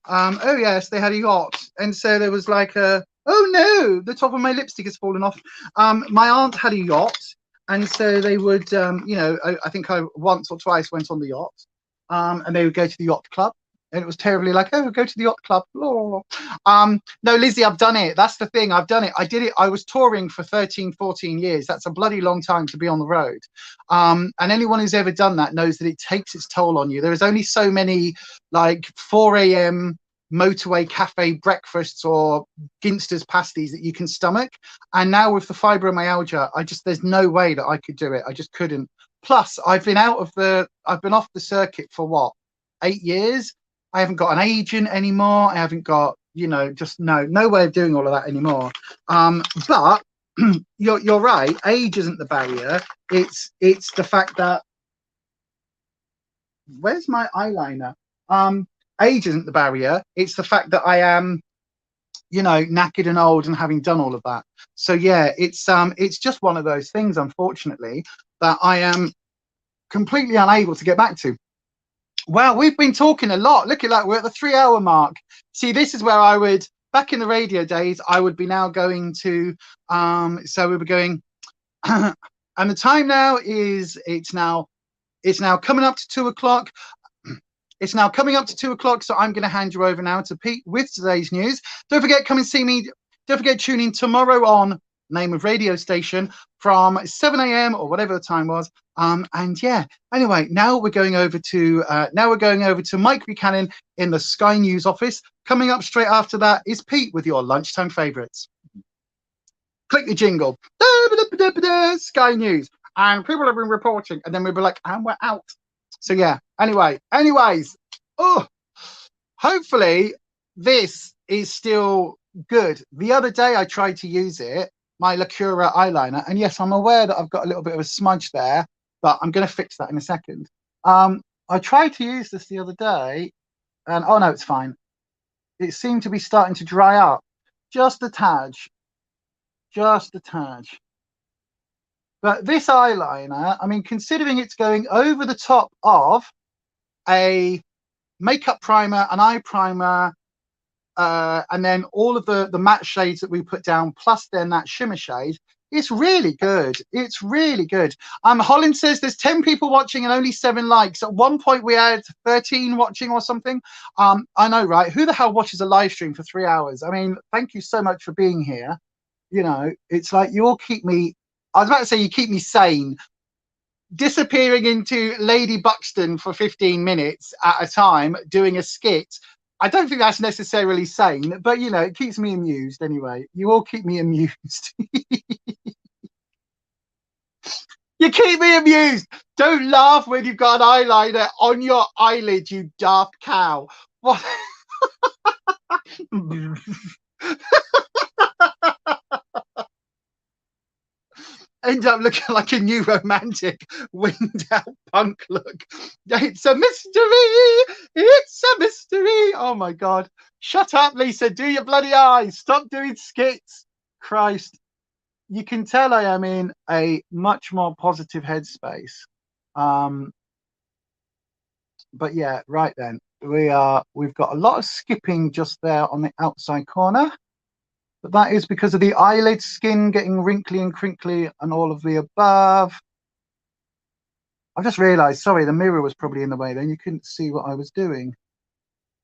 Oh yes, they had a yacht. And so there was like a, oh no, the top of my lipstick has fallen off. My aunt had a yacht, and so they would, you know, I think I once or twice went on the yacht, and they would go to the yacht club. And it was terribly like, oh, go to the yacht club. Oh. No, Lizzie, I've done it. That's the thing. I've done it. I did it. I was touring for 13, 14 years. That's a bloody long time to be on the road. And anyone who's ever done that knows that it takes its toll on you. There is only so many, like, 4 a.m. motorway cafe breakfasts or Ginster's pasties that you can stomach. And now with the fibromyalgia, there's no way that I could do it. I just couldn't. Plus, I've been off the circuit for what, 8 years? I haven't got an agent anymore. I haven't got, you know, just no way of doing all of that anymore. But you're right. Age isn't the barrier. It's the fact that, where's my eyeliner? Age isn't the barrier. It's the fact that I am you know, knackered and old and having done all of that. So yeah, it's just one of those things, unfortunately, that I am completely unable to get back to. Well, we've been talking a lot. Look at that, we're at the 3-hour mark. See, this is where I would, back in the radio days, I would be now going to so we were going and the time now is it's now coming up to 2 o'clock. It's now coming up to 2 o'clock, so I'm going to hand you over now to Pete with today's news. Don't forget, come and see me. Don't forget, tune in tomorrow on name of radio station from 7 a.m. or whatever the time was. And yeah, anyway, now we're going over to Mike Buchanan in the Sky News office. Coming up straight after that is Pete with your lunchtime favourites. Click the jingle. Sky News. And people have been reporting, and then we'll be like, and we're out. So yeah, anyways, oh, hopefully this is still good. The other day I tried to use it, my Lacura eyeliner, and yes, I'm aware that I've got a little bit of a smudge there, but I'm going to fix that in a second. I tried to use this the other day, and oh no, it's fine. It seemed to be starting to dry up, just a tad. But this eyeliner, I mean, considering it's going over the top of a makeup primer, an eye primer, and then all of the matte shades that we put down, plus then that shimmer shade, it's really good. It's really good. Holland says there's 10 people watching and only 7 likes. At one point we had 13 watching or something. I know, right? Who the hell watches a live stream for 3 hours? I mean, thank you so much for being here. You know, it's like you all keep me, I was about to say you keep me sane. Disappearing into Lady Buxton for 15 minutes at a time doing a skit, I don't think that's necessarily sane, but you know, it keeps me amused anyway. You all keep me amused. You keep me amused. Don't laugh when you've got an eyeliner on your eyelid, you daft cow. What? End up looking like a new romantic winged out punk look. It's a mystery. It's a mystery. Oh my God. Shut up, Lisa. Do your bloody eyes. Stop doing skits. Christ. You can tell I am in a much more positive headspace. But yeah, right then. We've got a lot of skipping just there on the outside corner. But that is because of the eyelid skin getting wrinkly and crinkly and all of the above. I just realized, sorry, the mirror was probably in the way then. You couldn't see what I was doing.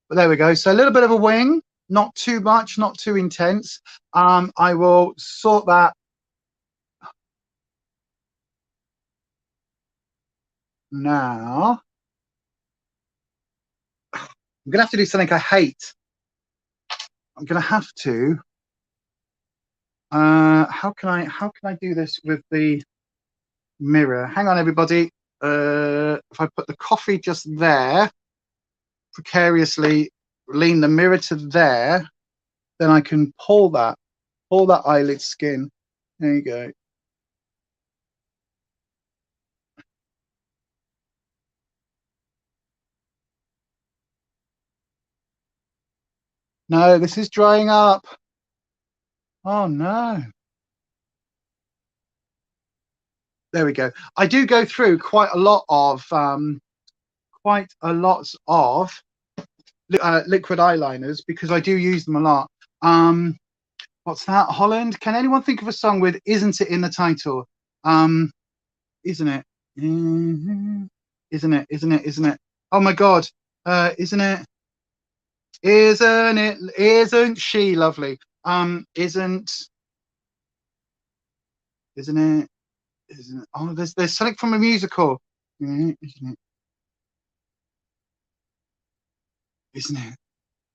But there we go. So a little bit of a wing, not too much, not too intense. I will sort that now. I'm going to have to do something I hate. I'm going to have to. How can I do this with the mirror? Hang on, everybody. If I put the coffee just there, precariously lean the mirror to there, then I can pull that eyelid skin. There you go. No, this is drying up. Oh no. There we go. I do go through quite a lot of liquid eyeliners because I do use them a lot. What's that, Holland? Can anyone think of a song with "Isn't It" in the title? Isn't it? Isn't it? Oh my God. Isn't it? Isn't she lovely? Isn't it? Oh, there's something from a musical. Isn't it? Isn't it?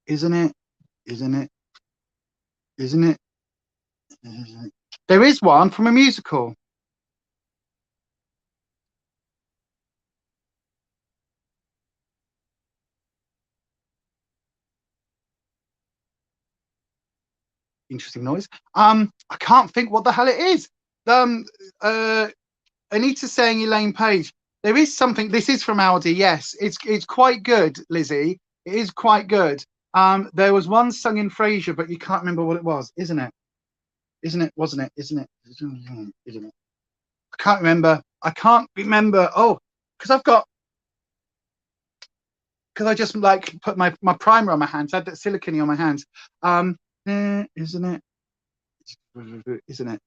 Isn't it? Isn't it? Isn't it? Isn't it? There is one from a musical. Interesting noise. I can't think what the hell it is. Anita's saying Elaine Page. There is something. This is from Aldi. Yes, it's quite good, Lizzie. It is quite good. There was one sung in Frasier, but you can't remember what it was, isn't it? Isn't it? Wasn't it? Isn't it? Isn't it? I can't remember. I can't remember. Oh, because I just like put my primer on my hands. I had that silicone on my hands. Isn't it? Isn't it?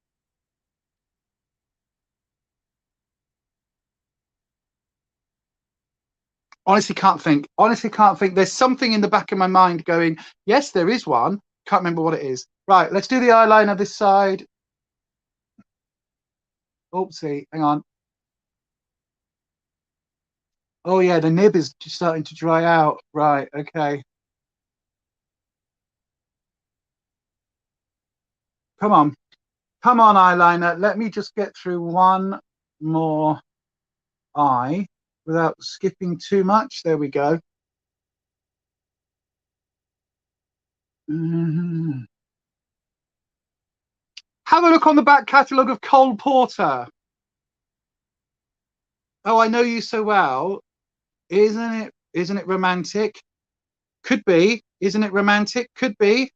Honestly, can't think. Honestly, can't think. There's something in the back of my mind going, yes, there is one. Can't remember what it is. Right, let's do the eyeliner this side. Oopsie, hang on. Oh yeah, the nib is just starting to dry out. Right, okay. Come on. Come on, eyeliner. Let me just get through one more eye without skipping too much. There we go. Have a look on the back catalogue of Cole Porter. Oh, I know you so well. Isn't it? Isn't it romantic? Could be. Isn't it romantic? Could be.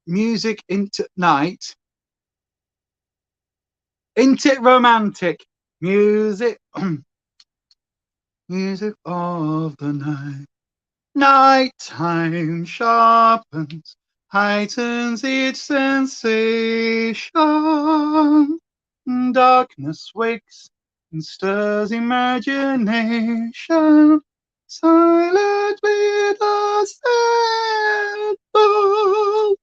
Music into night. Ain't it romantic? Music. Music of the night. Nighttime sharpens, heightens each sensation. Darkness wakes and stirs imagination. Silently does assemble.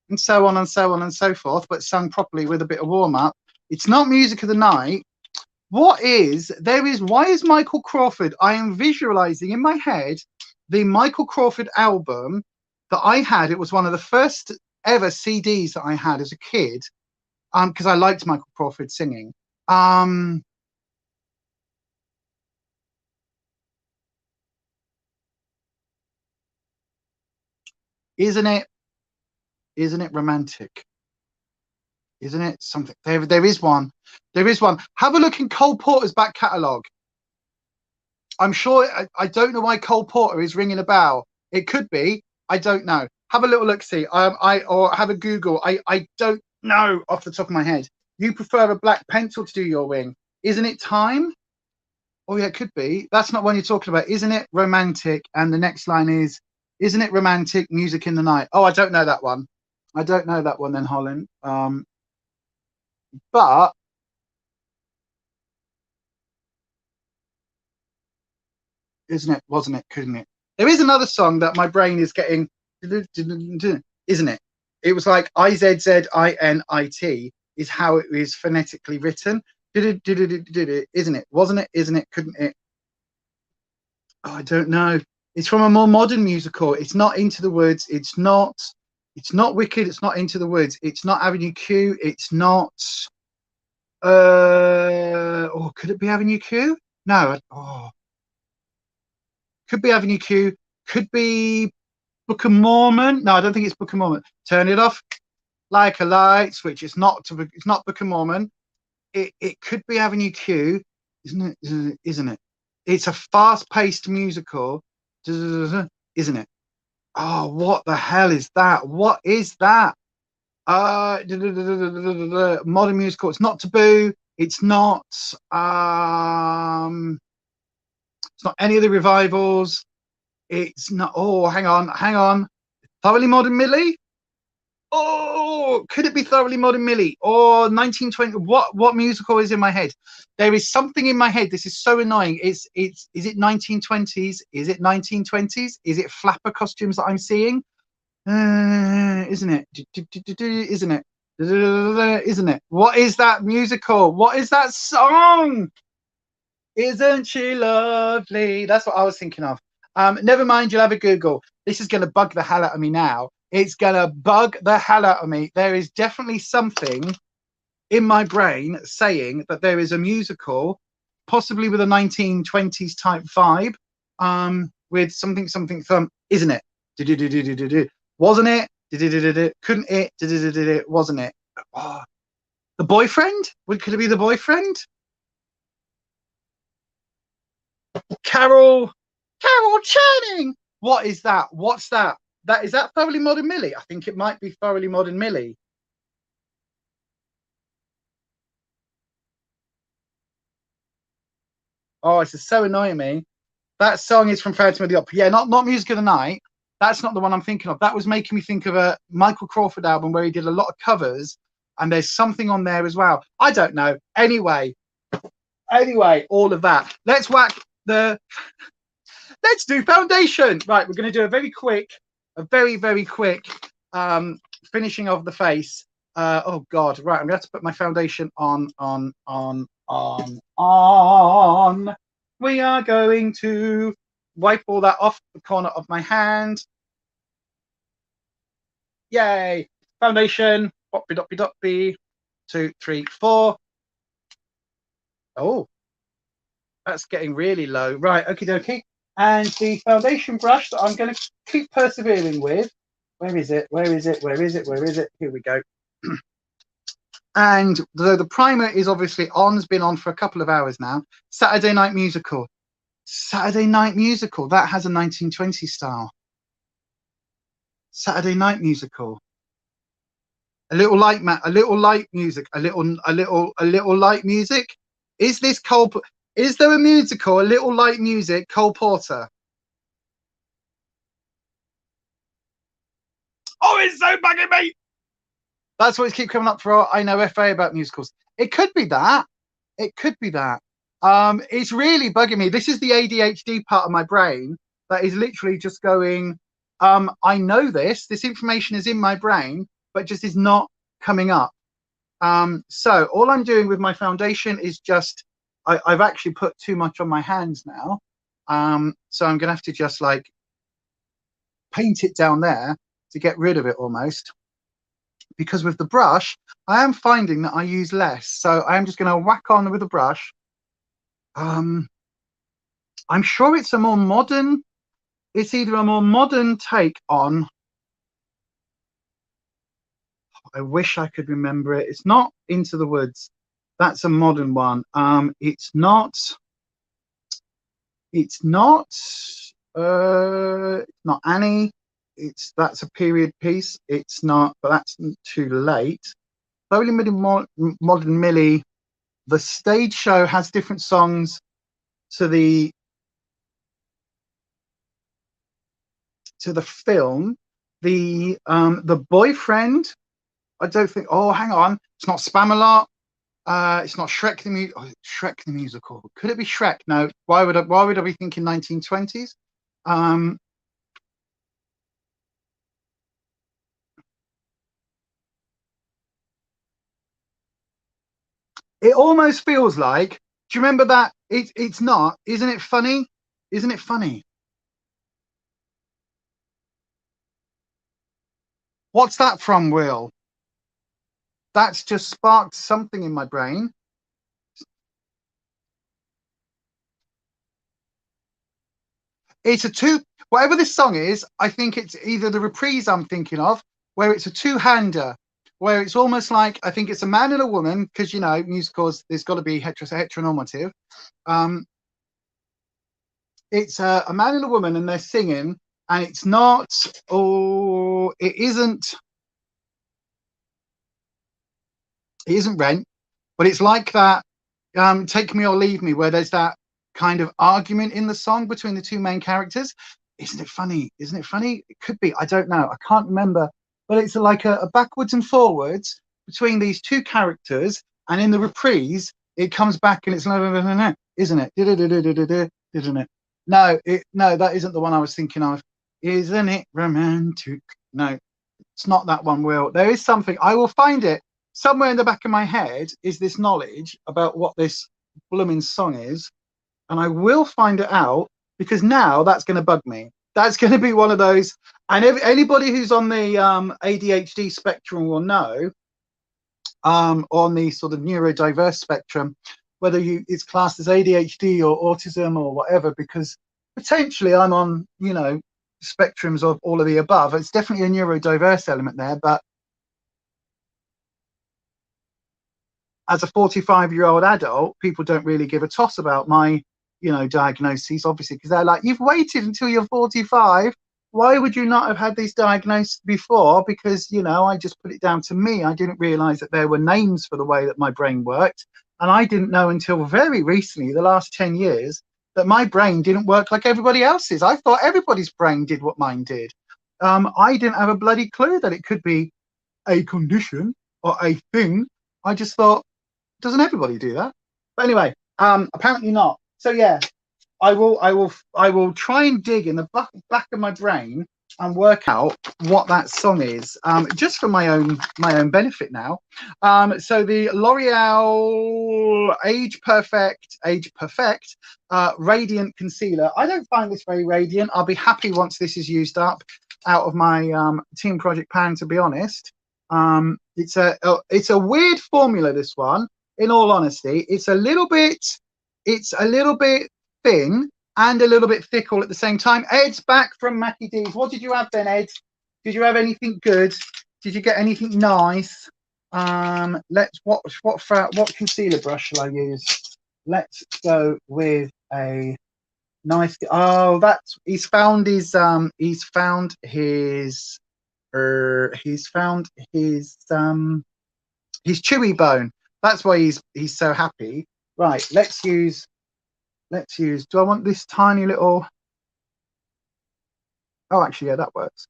And so on and so on and so forth, but sung properly with a bit of warm up. It's not music of the night. Why is Michael Crawford? I am visualizing in my head the Michael Crawford album that I had. It was one of the first ever CDs that I had as a kid, because I liked Michael Crawford singing. Isn't it romantic? Isn't it something? There is one. There is one. Have a look in Cole Porter's back catalogue. I'm sure. I don't know why Cole Porter is ringing a bell. It could be. I don't know. Have a little look. See. Or have a Google. I don't know off the top of my head. You prefer a black pencil to do your wing? Isn't it time? Oh yeah, it could be. That's not one you're talking about. Isn't it romantic? And the next line is, isn't it romantic? Music in the night. Oh, I don't know that one. I don't know that one then, Holland. But isn't it? Wasn't it? Couldn't it? There is another song that my brain is getting, isn't it? It was like IZZINIT is how it is phonetically written. Isn't it? Wasn't it? Isn't it? Couldn't it? Oh, I don't know. It's from a more modern musical. It's not Into the Woods. It's not Wicked. It's not Into the Woods. It's not Avenue Q. It's not. Or could it be Avenue Q? No. Oh, could be Avenue Q. Could be Book of Mormon. No, I don't think it's Book of Mormon. Turn it off like a light switch. It's not Book of Mormon. It could be Avenue Q, isn't it? Isn't it? It's a fast-paced musical, isn't it? Oh, what the hell is that? What is that? Modern musical. It's not Taboo. It's not. It's not any of the revivals. It's not. Oh, hang on. Thoroughly Modern Millie. Oh, could it be Thoroughly Modern Millie or 1920? What musical is in my head? There is something in my head. This is so annoying. Is it 1920s? Is it 1920s? Is it flapper costumes that I'm seeing? Isn't it? Isn't it? Isn't it? What is that musical? What is that song? Isn't she lovely? That's what I was thinking of. Never mind, you'll have a Google. This is going to bug the hell out of me now. It's going to bug the hell out of me. There is definitely something in my brain saying that there is a musical, possibly with a 1920s type vibe, with something, isn't it? Wasn't it? Couldn't it? Wasn't it? Oh, the Boyfriend? Could it be The Boyfriend? Carol. Carol Channing. What is that? What's that? Is that Thoroughly Modern Millie? I think it might be Thoroughly Modern Millie. Oh, it's so annoying me. That song is from Phantom of the Opera. Yeah, not Music of the Night. That's not the one I'm thinking of. That was making me think of a Michael Crawford album where he did a lot of covers, and there's something on there as well. I don't know. Anyway, all of that. Let's do foundation. Right, we're going to do a very quick finishing of the face. Oh God, right, I'm going to have to put my foundation on. We are going to wipe all that off the corner of my hand. Yay! Foundation. Doppy doppy doppy. 2, 3, 4. Oh, that's getting really low. Right, okie dokie. And the foundation brush that I'm going to keep persevering with. Where is it? Here we go. And the primer is obviously on, has been on for a couple of hours now. Saturday Night Musical. That has a 1920s style. Saturday Night Musical. A little light music. Is this Cole? Is there a musical? A little light music. Cole Porter. Oh, it's so bugging me. That's what keeps coming up for I know FA about musicals. It could be that. It's really bugging me. This is the ADHD part of my brain that is literally just going, I know this information is in my brain, but just is not coming up. So all I'm doing with my foundation is just, I've actually put too much on my hands now. So I'm going to have to just like paint it down there to get rid of it almost. Because with the brush, I am finding that I use less. So I'm just going to whack on with the brush. I'm sure it's a more modern, it's either a more modern take on, I wish I could remember it. It's not Into the Woods. That's a modern one. It's not Annie. That's a period piece. It's not, but that's too late. Slowly Modern Millie. The stage show has different songs to the film. The Boyfriend. I don't think. Oh, hang on. It's not Spamalot. It's not Shrek the musical. Could it be Shrek? No. Why would I be thinking 1920s? It almost feels like. Do you remember that? It's not. Isn't it funny? Isn't it funny? What's that from, Will? That's just sparked something in my brain. It's whatever this song is, I think it's either the reprise I'm thinking of, where it's a two-hander, where it's almost like, I think it's a man and a woman, because, you know, musicals, there's got to be heteronormative. It's a man and a woman, and they're singing, and it's not, it isn't Rent, but it's like that, Take Me or Leave Me, where there's that kind of argument in the song between the two main characters. Isn't it funny? It could be. I don't know. I can't remember. But it's like a backwards and forwards between these two characters, and in the reprise, it comes back and it's no, isn't it? Isn't it? No, that isn't the one I was thinking of. Isn't it romantic? No, it's not that one, Will. There is something. I will find it. Somewhere in the back of my head is this knowledge about what this blooming song is. And I will find it out, because now that's going to bug me. That's going to be one of those. And anybody who's on the ADHD spectrum will know, on the sort of neurodiverse spectrum, whether it's classed as ADHD or autism or whatever, because potentially I'm on, you know, spectrums of all of the above. It's definitely a neurodiverse element there, but as a 45-year-old adult, people don't really give a toss about my you know, diagnoses, obviously, because they're like, you've waited until you're 45. Why would you not have had these diagnoses before? Because, you know, I just put it down to me. I didn't realize that there were names for the way that my brain worked. And I didn't know until very recently, the last 10 years, that my brain didn't work like everybody else's. I thought everybody's brain did what mine did. I didn't have a bloody clue that it could be a condition or a thing. I just thought, doesn't everybody do that? But anyway, apparently not. So yeah, I will try and dig in the back of my brain and work out what that song is, just for my own benefit now. So the L'Oreal Age Perfect Radiant Concealer. I don't find this very radiant. I'll be happy once this is used up out of my Team Project pan, to be honest. It's a weird formula, this one. In all honesty, it's a little bit thin and a little bit thick all at the same time. Ed's back from Mackie D's. What did you have then, Ed? Did you have anything good? Did you get anything nice? What concealer brush shall I use? Let's go with a nice. Oh, he's found his chewy bone. That's why he's so happy. Right, let's use, do I want this tiny little, oh, actually, yeah, that works.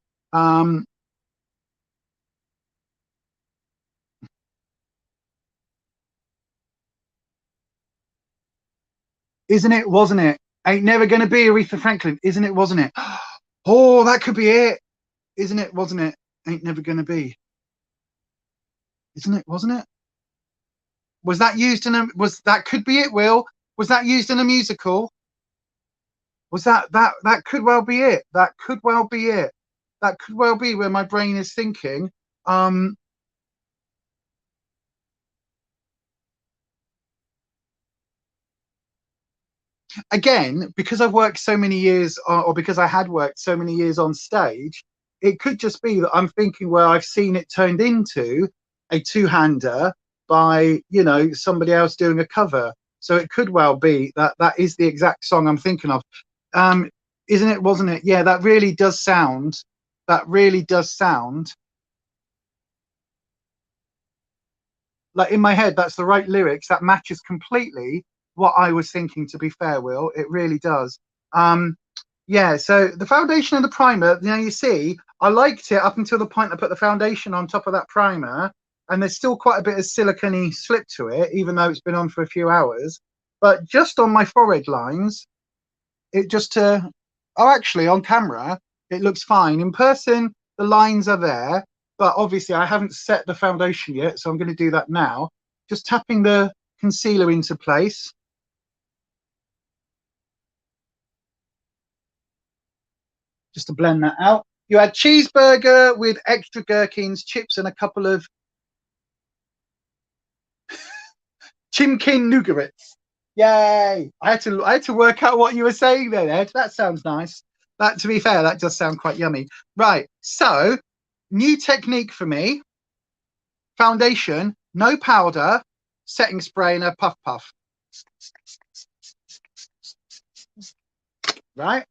Isn't it, wasn't it? Ain't never gonna be Aretha Franklin, isn't it, wasn't it? Oh, that could be it. Isn't it, wasn't it? Ain't never gonna be. Isn't it, wasn't it? Was that used in that could be it, Will? Was that used in a musical? Was that could well be it. That could well be it. That could well be where my brain is thinking. Again, because I've worked so many years, or because I had worked so many years on stage, it could just be that I'm thinking where I've seen it turned into a two-hander by, you know, somebody else doing a cover. So it could well be that is the exact song I'm thinking of. Isn't it, wasn't it? Yeah, that really does sound like, in my head, that's the right lyrics. That matches completely what I was thinking, to be fair, Will. It really does. Yeah, so the foundation and the primer, you know, you see, I liked it up until the point I put the foundation on top of that primer, and there's still quite a bit of silicone slip to it, even though it's been on for a few hours. But just on my forehead lines, it just, oh, actually, on camera, it looks fine. In person, the lines are there, but obviously I haven't set the foundation yet, so I'm going to do that now. Just tapping the concealer into place. Just to blend that out. You had cheeseburger with extra gherkins, chips, and a couple of chimkin nougats. Yay! I had to work out what you were saying there, Ed. That sounds nice. That, to be fair, that does sound quite yummy. Right, so new technique for me. Foundation, no powder, setting spray, and a puff puff. Right?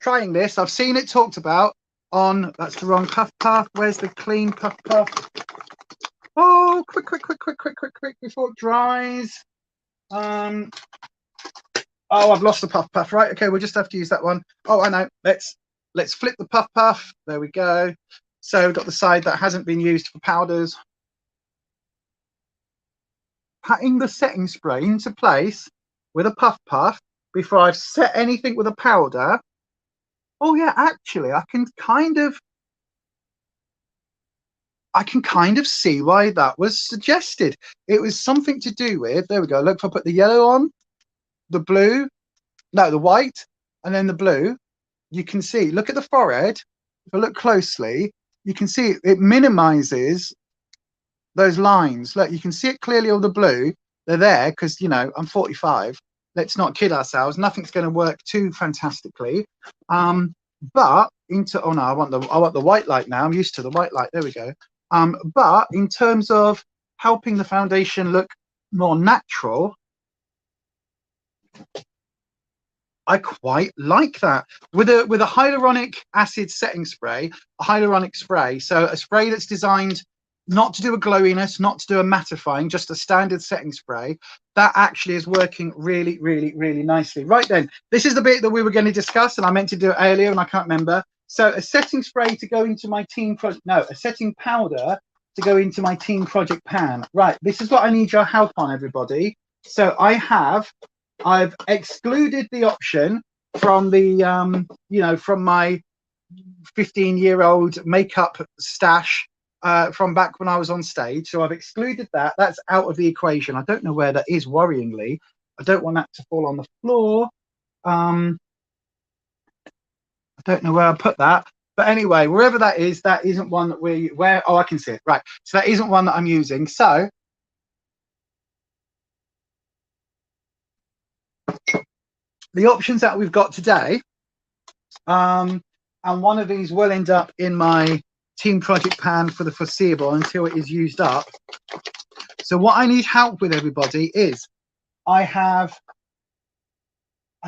Trying this. I've seen it talked about on, that's the wrong puff puff. Where's the clean puff puff? Oh, quick before it dries. Oh, I've lost the puff puff. Right, okay, we'll just have to use that one. Oh, I know. Let's flip the puff puff. There we go. So we've got the side that hasn't been used for powders. Patting the setting spray into place with a puff puff before I've set anything with a powder. Oh yeah, actually, I can kind of see why that was suggested. It was something to do with, there we go. Look, if I put the yellow on, the blue, no, the white, and then the blue, you can see, look at the forehead. If I look closely, you can see it minimizes those lines. Look, you can see it clearly, all the blue. They're there because, you know, I'm 45. Let's not kid ourselves. Nothing's going to work too fantastically. But into, oh no, I want the white light now. I'm used to the white light. There we go. But in terms of helping the foundation look more natural, I quite like that with a hyaluronic acid setting spray, a hyaluronic spray. So a spray that's designed not to do a glowiness, not to do a mattifying, just a standard setting spray. That actually is working really, really, really nicely. Right then, this is the bit that we were going to discuss, and I meant to do it earlier and I can't remember. So a setting spray to go into my team project, no, a setting powder to go into my team project pan. Right, this is what I need your help on, everybody. So I've excluded the option from the, from my 15-year-old makeup stash from back when I was on stage. So I've excluded that. That's out of the equation. I don't know where that is, worryingly. I don't want that to fall on the floor. I don't know where I put that. But anyway, wherever that isn't one that oh, I can see it. Right. So that isn't one that I'm using. So the options that we've got today, and one of these will end up in my team project pan for the foreseeable until it is used up. So what I need help with, everybody, is I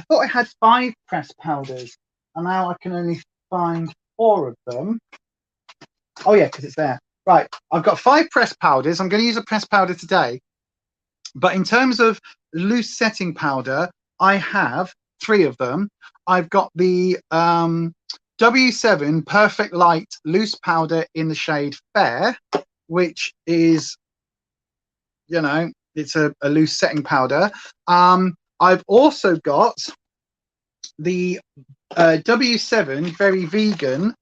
thought I had 5 press powders, and now I can only find 4 of them. Oh yeah, because it's there. Right, I've got 5 press powders. I'm going to use a press powder today, but in terms of loose setting powder, I have 3 of them. I've got the W7 Perfect Light loose powder in the shade Fair, which is, it's a loose setting powder. I've also got the W7 Very Vegan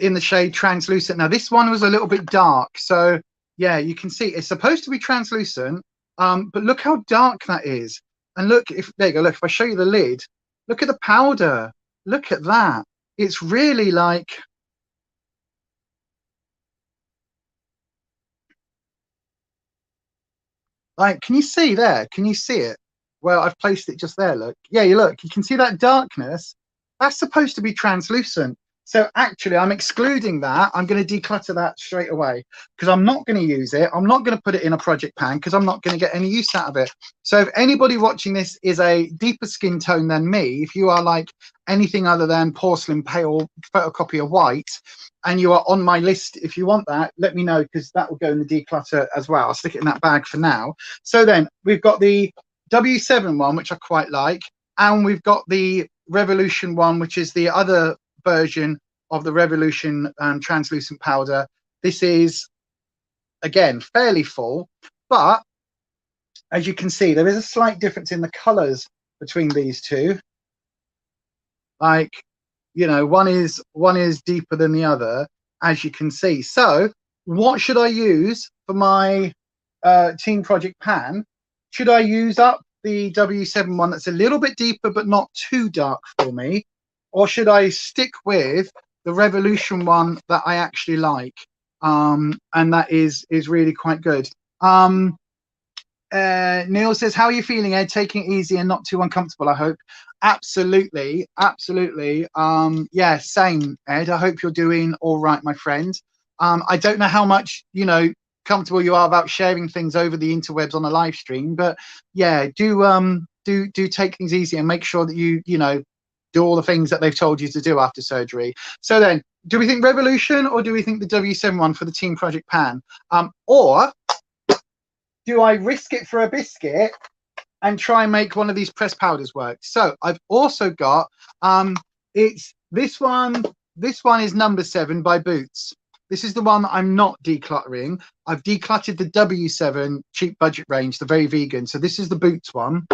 in the shade Translucent. Now this one was a little bit dark, so yeah, you can see it's supposed to be translucent, but look how dark that is. And look, there you go, look, if I show you the lid, look at the powder, look at that. It's really like, can you see there? Can you see it? Well, I've placed it just there, look. Yeah, you can see that darkness. That's supposed to be translucent. So actually, I'm excluding that. I'm going to declutter that straight away because I'm not going to use it. I'm not going to put it in a project pan because I'm not going to get any use out of it. So if anybody watching this is a deeper skin tone than me, if you are like anything other than porcelain pale photocopy of white, and you are on my list, if you want that, let me know because that will go in the declutter as well. I'll stick it in that bag for now. So then we've got the W7 one, which I quite like, and we've got the Revolution one, which is the other version of the Revolution translucent powder. This is, again, fairly full, but as you can see, there is a slight difference in the colors between these two. Like, one is deeper than the other, as you can see. So what should I use for my team project pan? Should I use up the W7 one that's a little bit deeper but not too dark for me, or should I stick with the Revolution one that I actually like, and that is really quite good? Neil says, how are you feeling, Ed? Taking it easy and not too uncomfortable, I hope. Absolutely. Yeah, same, Ed. I hope you're doing all right, my friend. I don't know how much comfortable you are about sharing things over the interwebs on a live stream, but yeah, do take things easy and make sure that you do all the things that they've told you to do after surgery. So then, do we think Revolution or do we think the W7 one for the team project pan, or do I risk it for a biscuit and try and make one of these press powders work? So I've also got it's this one is number 7 by Boots. This is the one that I'm not decluttering. I've decluttered the W7 cheap budget range, the Very Vegan. So this is the Boots one.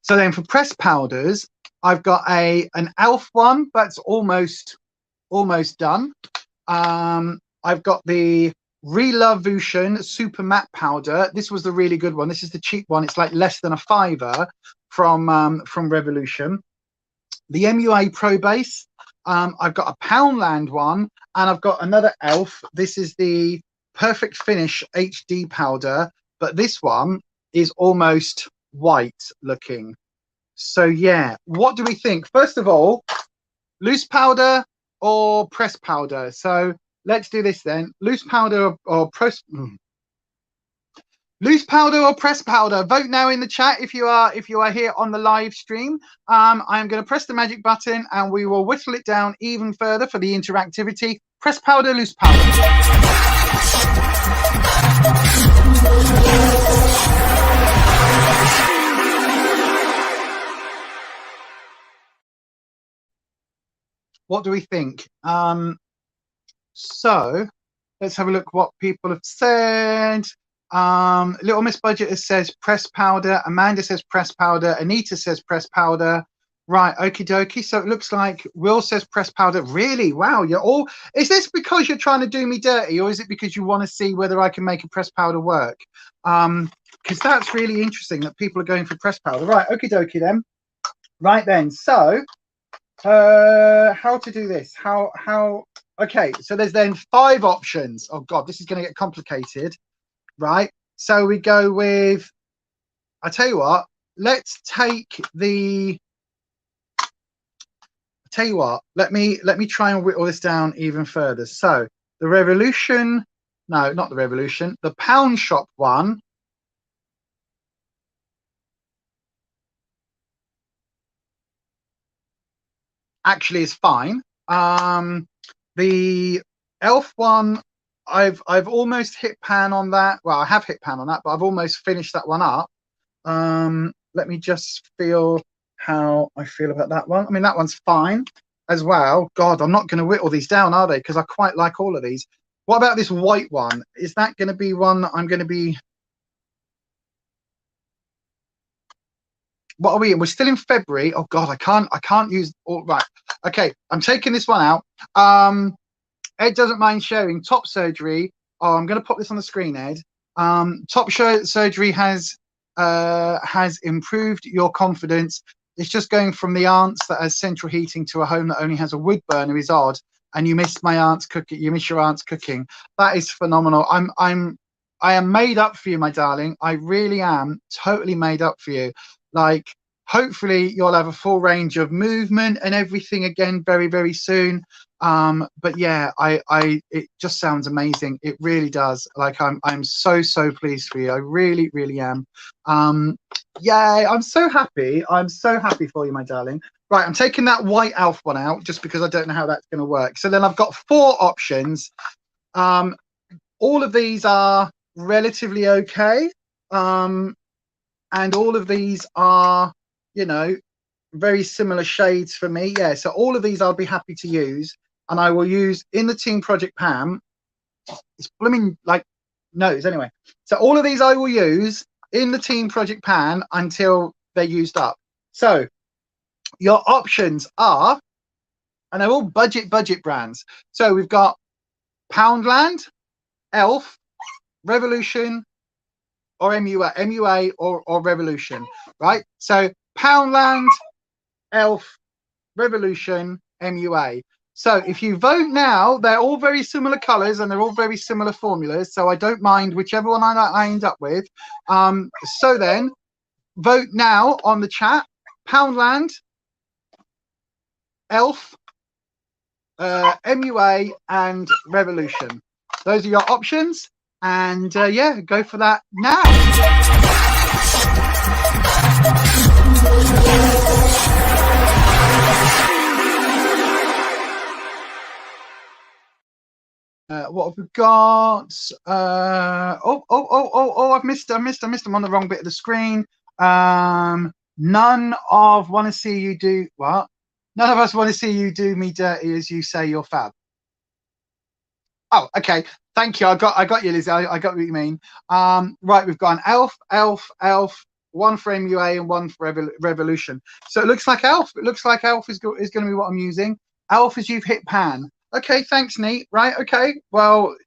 So then for press powders, I've got an Elf one that's almost done. I've got the Revolution Super Matte Powder. This was the really good one. This is the cheap one. It's like less than a £5 from Revolution. The MUA Pro Base. I've got a Poundland one, and I've got another Elf. This is the Perfect Finish HD powder, but this one is almost white looking. So yeah, what do we think? First of all, loose powder or press powder? So let's do this then. Loose powder or press Loose powder or pressed powder? Vote now in the chat if you are here on the live stream. I am going to press the magic button and we will whittle it down even further for the interactivity. Pressed powder, loose powder. What do we think? So let's have a look what people have said. Little Miss Budget says press powder. Amanda says press powder. Anita says press powder. Right, okie dokie. So it looks like Will says press powder. Really? Wow, you're all... Is this because you're trying to do me dirty, or is it because you want to see whether I can make a press powder work? Because that's really interesting that people are going for press powder. Right, okie dokie then. Right then, so how to do this? Okay, so there's then 5 options. Oh God, this is going to get complicated. Right, so we go with, I tell you what, let's take the, I tell you what, let me try and whittle this down even further. So the Revolution, no, not the Revolution, the Pound Shop one. Actually is fine. The Elf one, I've almost hit pan on that. Well, I have hit pan on that, but I've almost finished that one up. Let me just feel how I feel about that one. I mean, that one's fine as well. God, I'm not going to whittle these down, are they? Because I quite like all of these. What about this white one? Is that going to be one that I'm going to be... What are we in? We're still in February. Oh God, I can't use all right. Okay, I'm taking this one out. Ed doesn't mind sharing top surgery. Oh, I'm going to pop this on the screen, Ed. Top surgery has improved your confidence. It's just going from the aunt's that has central heating to a home that only has a wood burner is odd. And you missed my aunt's cooking. You miss your aunt's cooking. That is phenomenal. I am made up for you, my darling. I really am totally made up for you. Like, hopefully you'll have a full range of movement and everything again very, very soon. But yeah, it just sounds amazing. It really does. Like, I'm so pleased for you. I really, really am. Yeah, I'm so happy. I'm so happy for you, my darling. Right, I'm taking that white elf one out just because I don't know how that's going to work. So then I've got 4 options. All of these are relatively okay. And all of these are, you know, very similar shades for me. Yeah, so all of these I'll be happy to use. And I will use in the Team Project Pam. It's blooming like nose anyway. So all of these I will use in the Team Project Pan until they're used up. So your options are, and they're all budget brands. So we've got Poundland, Elf, Revolution, or MUA or Revolution, right? So Poundland, Elf, Revolution, MUA. So if you vote now, they're all very similar colors and they're all very similar formulas. So I don't mind whichever one I end up with. So then vote now on the chat. Poundland, Elf, MUA, and Revolution. Those are your options. And yeah, go for that now. What have we got? I've missed. I'm on the wrong bit of the screen. None of want to see you do what? None of us want to see you do me dirty as you say you're fab. Oh, okay. Thank you. I got you, Lizzie. I got what you mean. Right, we've got an elf, one for MUA and one for Revolution. So it looks like elf. It looks like elf is going to be what I'm using. Elf as you've hit pan. Okay, thanks, Neat. Right, okay. Well,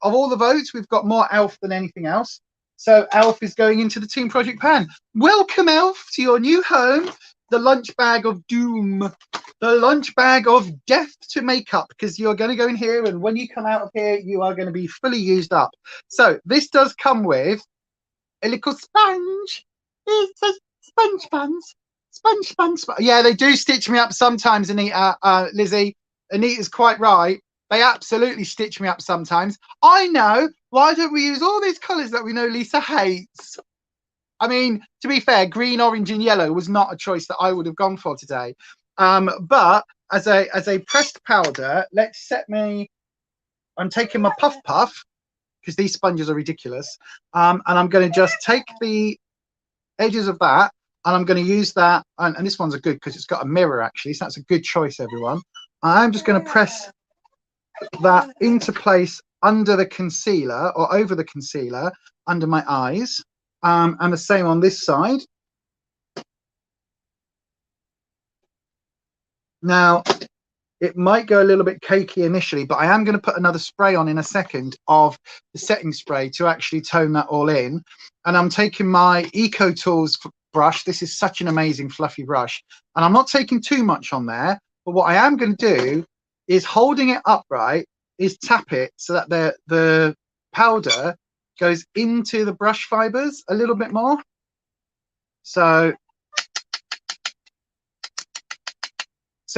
of all the votes, we've got more elf than anything else. So elf is going into the Team Project Pan. Welcome, elf, to your new home. The lunch bag of doom, the lunch bag of death to makeup, because you're going to go in here, and when you come out of here, you are going to be fully used up. So this does come with a little sponge. It's a sponge. Yeah, they do stitch me up sometimes, Anita. Lizzie, Anita's quite right. They absolutely stitch me up sometimes. I know. Why don't we use all these colours that we know Lisa hates? I mean, to be fair, green, orange, and yellow was not a choice that I would have gone for today. But as a pressed powder, let's set me. I'm taking my Puff Puff because these sponges are ridiculous, and I'm going to just take the edges of that, and I'm going to use that. And this one's a good because it's got a mirror actually, so that's a good choice, everyone. I'm just going to press that into place under the concealer or over the concealer under my eyes, and the same on this side. Now it might go a little bit cakey initially, but I am going to put another spray on in a second of the setting spray to actually tone that all in. And I'm taking my Eco Tools brush. This is such an amazing fluffy brush, and I'm not taking too much on there, but what I am going to do is, holding it upright, is tap it so that the powder goes into the brush fibers a little bit more. So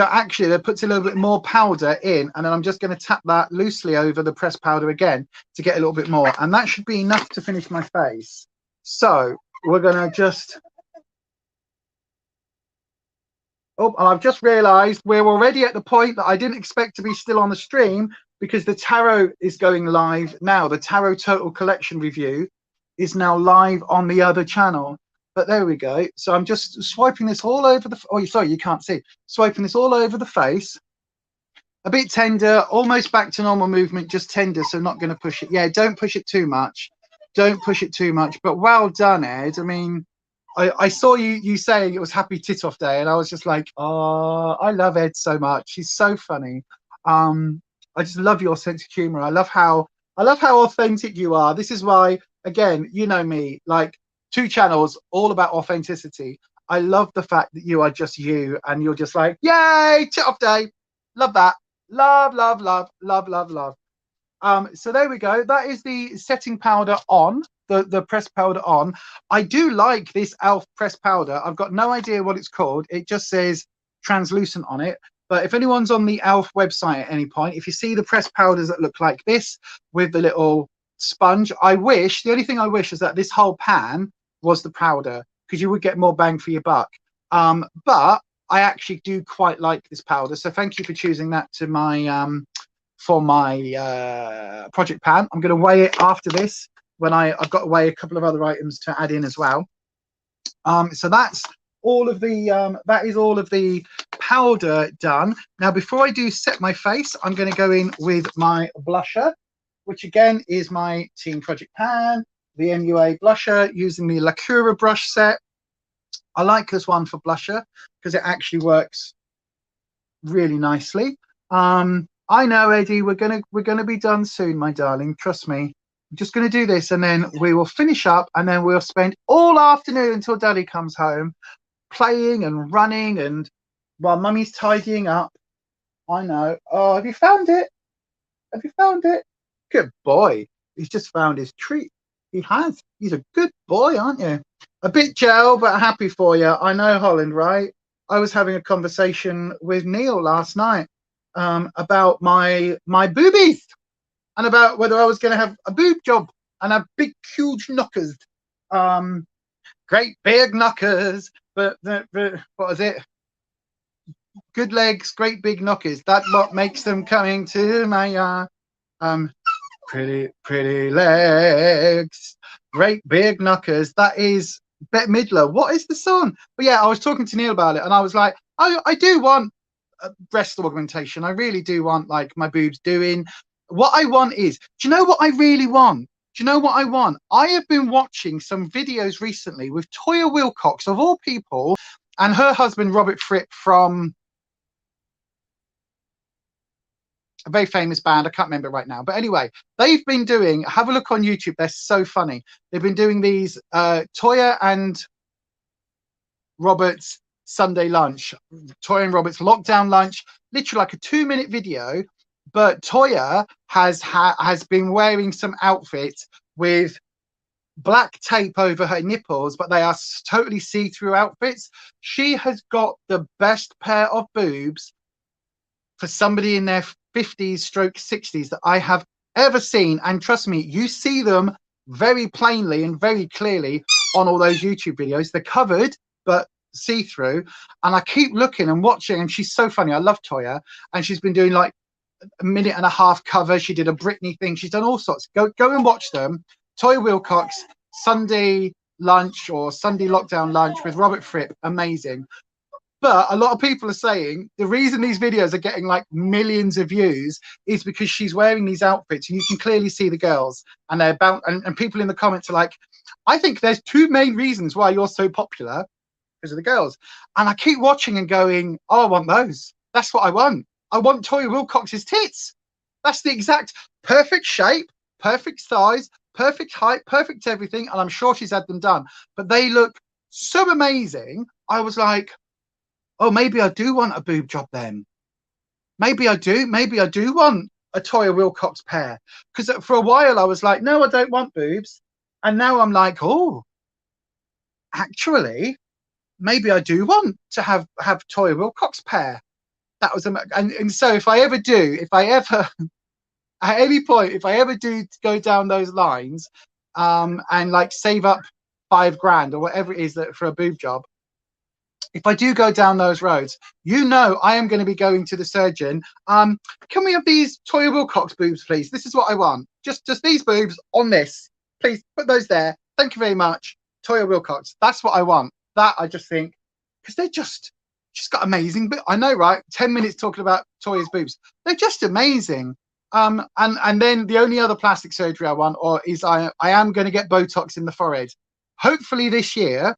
actually that puts a little bit more powder in, and then I'm just going to tap that loosely over the pressed powder again to get a little bit more, and that should be enough to finish my face. So we're going to just... Oh, and I've just realized we're already at the point that I didn't expect to be still on the stream, because the tarot is going live now. The Tarot Total Collection review is now live on the other channel. But there we go. So I'm just swiping this all over the... Oh, sorry, you can't see. Swiping this all over the face. A bit tender, almost back to normal movement, just tender, so not going to push it. Yeah, don't push it too much. Don't push it too much. But well done, Ed. I mean, I saw you saying it was Happy Tit-Off Day, and I was just like, oh, I love Ed so much. He's so funny. I just love your sense of humor. I love how authentic you are. This is why, again, you know me, like, 2 channels all about authenticity. I love the fact that you are just you, and you're just like, yay, Tit-Off Day. Love that. Love, love, love, love, love, love. So there we go. That is the setting powder on, the pressed powder on. I do like this e.l.f. pressed powder. I've got no idea what it's called. It just says translucent on it. But if anyone's on the e.l.f. website at any point, if you see the pressed powders that look like this with the little sponge, the only thing I wish is that this whole pan was the powder, because you would get more bang for your buck. But I actually do quite like this powder, so thank you for choosing that to my for my project pan. I'm going to weigh it after this, when I've got to weigh a couple of other items to add in as well. So that's all of the that is all of the powder done. Now, before I do set my face, I'm going to go in with my blusher, which again is my Team Project Pan, the MUA blusher, using the Lacura brush set. I like this one for blusher because it actually works really nicely. I know, Eddie, we're gonna be done soon, my darling. Trust me. I'm just gonna do this, and then we will finish up, and then we'll spend all afternoon until Daddy comes home, playing and running, and while Mummy's tidying up. I know. Oh, have you found it? Have you found it? Good boy. He's just found his treat. He has. He's a good boy, aren't you? A bit gel, but happy for you. I know, Holland, right? I was having a conversation with Neil last night about my boobies, and about whether I was going to have a boob job and have big, huge knockers. Great big knockers. But what was it? Good legs, great big knockers. That's what makes them coming to my pretty legs, great big knockers. That is Bette Midler. What is the song? But yeah, I was talking to Neil about it, and I was like, I do want breast augmentation. I really do want, like, my boobs doing. What I want is, do you know what I really want? Do you know what I want? I have been watching some videos recently with Toya Wilcox, of all people, and her husband Robert Fripp from a very famous band. I can't remember right now, but anyway, they've been doing, have a look on YouTube, they're so funny. They've been doing these Toya and Robert's Sunday lunch, Toya and Robert's lockdown lunch, literally like a 2-minute video. But Toya has been wearing some outfits with black tape over her nipples, but they are totally see-through outfits. She has got the best pair of boobs for somebody in their 50s stroke 60s that I have ever seen. And trust me, you see them very plainly and very clearly on all those YouTube videos. They're covered, but see-through. And I keep looking and watching, and she's so funny. I love Toya, and she's been doing like a minute and a half cover. She did a Britney thing. She's done all sorts. Go and watch them. Toya Wilcox, Sunday lunch or Sunday lockdown lunch with Robert Fripp. Amazing. But a lot of people are saying the reason these videos are getting like millions of views is because she's wearing these outfits, and you can clearly see the girls, and they're about, and people in the comments are like, I think there's two main reasons why you're so popular, because of the girls. And I keep watching and going, oh, I want those. That's what I want. I want Toya Wilcox's tits. That's the exact perfect shape, perfect size, perfect height, perfect everything. And I'm sure she's had them done, but they look so amazing. I was like, oh, maybe I do want a boob job then. Maybe I do. Maybe I do want a Toya Wilcox pair. Because for a while I was like, no, I don't want boobs. And now I'm like, oh, actually, maybe I do want to have Toya Wilcox pair. That was and so if I ever at any point, if I ever do go down those lines, and like save up $5,000 or whatever it is that for a boob job, if I do go down those roads, you know, I am going to be going to the surgeon. Can we have these Toya Wilcox boobs, please? This is what I want. Just these boobs on this. Please put those there. Thank you very much. Toya Wilcox. That's what I want. That I just think, because they're she's got amazing, but I know, right? 10 minutes talking about Toya's boobs. They're just amazing. And then the only other plastic surgery I want is I am going to get Botox in the forehead. Hopefully this year.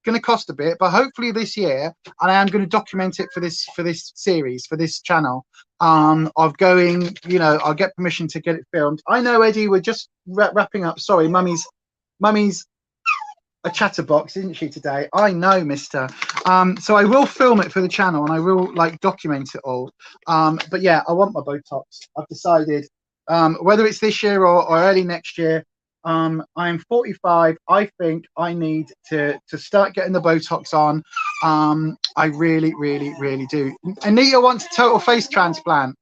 Going to cost a bit, but hopefully this year, and I am going to document it for this series, for this channel, of going, you know, I'll get permission to get it filmed. I know, Eddie, we're just wrapping up. Sorry, mummy's a chatterbox, isn't she, today? I know, mister. So I will film it for the channel, and I will like document it all. But yeah, I want my Botox. I've decided, whether it's this year or early next year. I'm 45. I think I need to start getting the Botox on. I really, really, really do. Anita wants a total face transplant.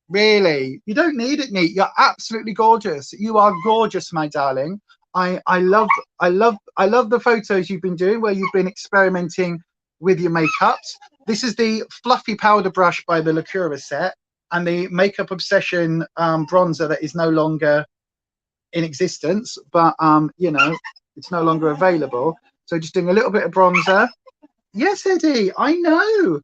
Really? You don't need it, Neat. You're absolutely gorgeous. You are gorgeous, my darling. I love the photos you've been doing where you've been experimenting with your makeups. This is the fluffy powder brush by the Lacura set, and the Makeup Obsession bronzer that is no longer in existence, but you know, it's no longer available. So just doing a little bit of bronzer. Yes, Eddie, I know,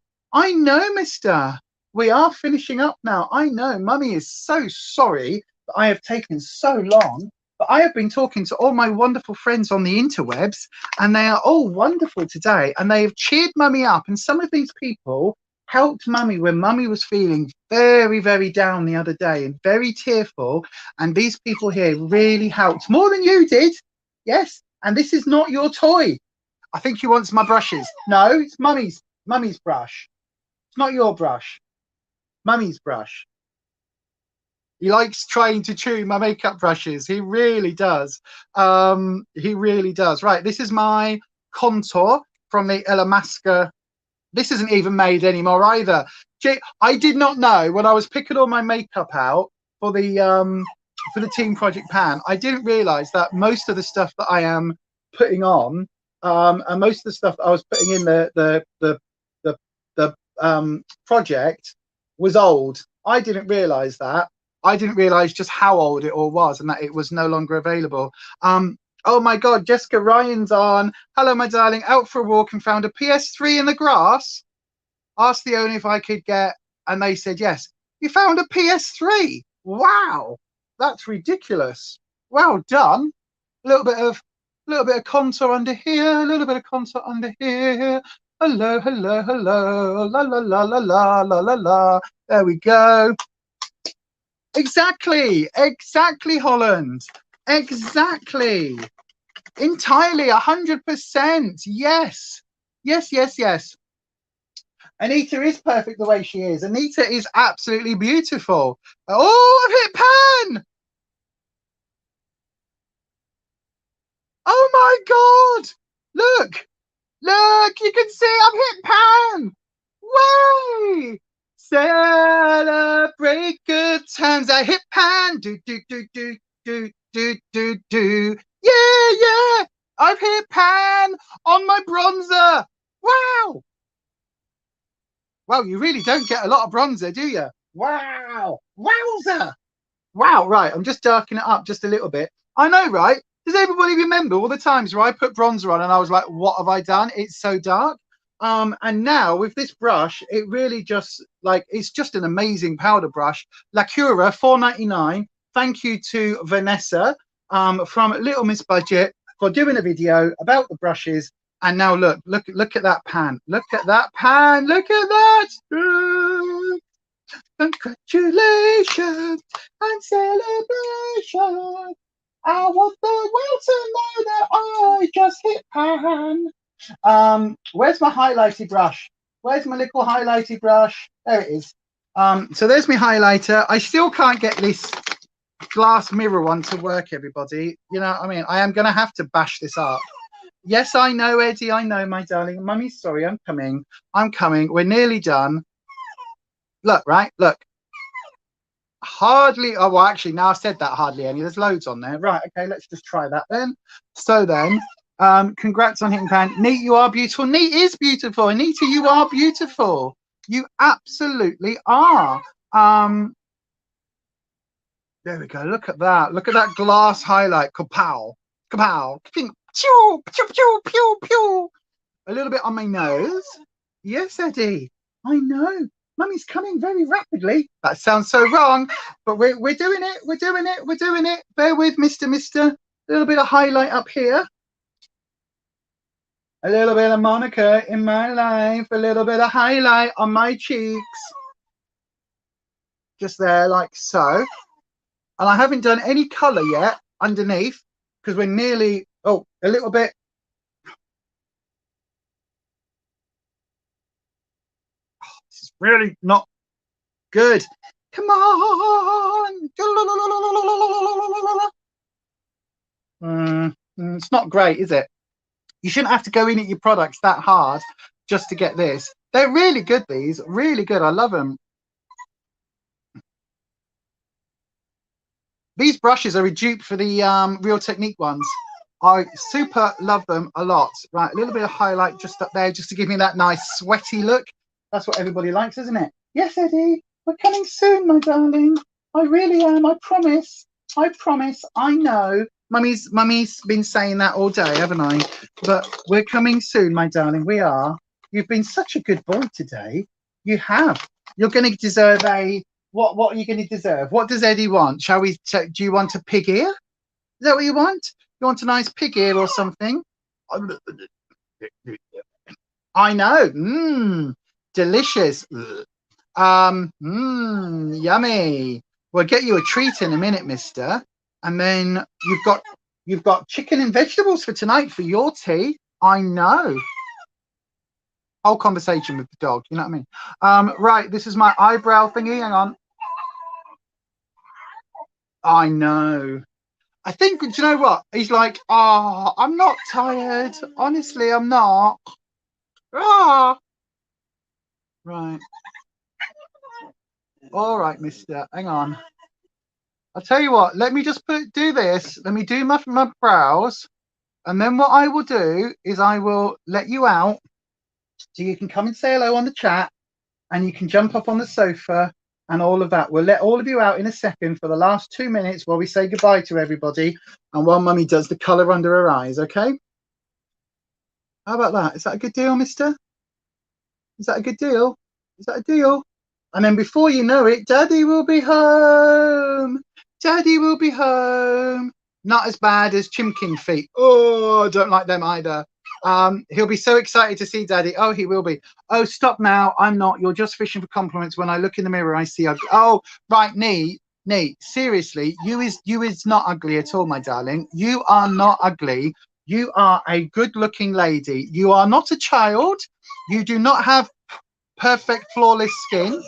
mister. We are finishing up now. I know. Mummy is so sorry that I have taken so long, but I have been talking to all my wonderful friends on the interwebs, and they are all wonderful today, and they have cheered Mummy up. And some of these people helped Mummy when Mummy was feeling very, very down the other day and very tearful. And these people here really helped more than you did. Yes. And this is not your toy. I think he wants my brushes. No, it's Mummy's brush. It's not your brush. Mummy's brush. He likes trying to chew my makeup brushes. He really does. He really does. Right. This is my contour from the Illamasqua. This isn't even made anymore either. I did not know when I was picking all my makeup out for the Team Project Pan. I didn't realize that most of the stuff that I am putting on, and most of the stuff that I was putting in the project was old. I didn't realize that. I didn't realize just how old it all was, and that it was no longer available. Oh my God, Jessica Ryan's on. Hello, my darling. Out for a walk and found a PS3 in the grass. Asked the owner if I could get, and they said yes. You found a PS3? Wow, that's ridiculous. Well done. A little bit of contour under here. A little bit of contour under here. Hello, hello, hello. La la la la la la la la. There we go. Exactly, Holland. Exactly. Entirely, 100%. Yes. Anita is perfect the way she is. Anita is absolutely beautiful. Oh, I've hit pan. Oh my God. Look, you can see I've hit pan. Way. Celebrate good times. I hit pan. Do, do, do, do, do, do, do, do. Yeah, yeah. I've hit pan on my bronzer. Wow. Well, you really don't get a lot of bronzer, do you? Wow. Wowzer. Wow. Right. I'm just darkening it up just a little bit. I know, right? Does everybody remember all the times where I put bronzer on and I was like, what have I done? It's so dark. And now with this brush, it really just like, it's just an amazing powder brush. Lacura, $4.99. Thank you to Vanessa from Little Miss Budget for doing a video about the brushes. And now look at that pan. Look at that pan. Look at that. Congratulations and celebration. I want the world to know that I just hit pan. Where's my highlighter brush? Where's my little highlighter brush? There it is. So there's my highlighter. I still can't get this glass mirror one to work, everybody. You know what I mean? I am going to have to bash this up. Yes, I know, Eddie. I know, my darling. Mummy, sorry, I'm coming. I'm coming. We're nearly done. Look, right? Look. Hardly. Oh, well, actually, now I've said that, hardly any. There's loads on there. Right. Okay, let's just try that then. So then, congrats on hitting pan. Neat, you are beautiful. Neat is beautiful. Anita, you are beautiful. You absolutely are. There we go. Look at that. Look at that glass highlight. Kapow. Kapow. Pew, pew, pew, pew, pew. A little bit on my nose. Yes, Eddie. I know. Mummy's coming very rapidly. That sounds so wrong, but we're doing it. We're doing it. We're doing it. Bear with, Mister. A little bit of highlight up here. A little bit of Monica in my life. A little bit of highlight on my cheeks. Just there, like so. And I haven't done any colour yet underneath because we're nearly, oh, a little bit. Oh, this is really not good. Come on. It's not great, is it? You shouldn't have to go in at your products that hard just to get this. They're really good, these. Really good. I love them. These brushes are a dupe for the Real Technique ones. I super love them a lot. Right, a little bit of highlight just up there, just to give me that nice sweaty look. That's what everybody likes, isn't it? Yes, Eddie, we're coming soon, my darling. I really am. I promise. I promise. I know. Mummy's been saying that all day, haven't I? But we're coming soon, my darling. We are. You've been such a good boy today. You have. You're going to deserve a... What are you going to deserve? What does Eddie want? Shall we check? Do you want a pig ear? Is that what you want? You want a nice pig ear or something? I know. Delicious. Yummy. We'll get you a treat in a minute, mister. And then you've got chicken and vegetables for tonight for your tea. I know. Whole conversation with the dog. You know what I mean? Right. This is my eyebrow thingy. Hang on. I know. I think, do you know what? He's like, oh, I'm not tired. Honestly, I'm not. Ah. Right. All right, mister. Hang on. I'll tell you what. Let me just do this. Let me do my brows. And then what I will do is I will let you out. So you can come and say hello on the chat. And you can jump up on the sofa. And all of that. We'll let all of you out in a second for the last 2 minutes while we say goodbye to everybody and while Mummy does the colour under her eyes, okay? How about that? Is that a good deal, mister? Is that a good deal? Is that a deal? And then before you know it, Daddy will be home. Daddy will be home. Not as bad as Chimkin feet. Oh, I don't like them either. He'll be so excited to see Daddy. Oh, he will be. Oh, stop now. I'm not. You're just fishing for compliments. When I look in the mirror, I see ugly. Oh, right, Nee. Seriously, you is not ugly at all, my darling. You are not ugly. You are a good-looking lady. You are not a child. You do not have perfect, flawless skin.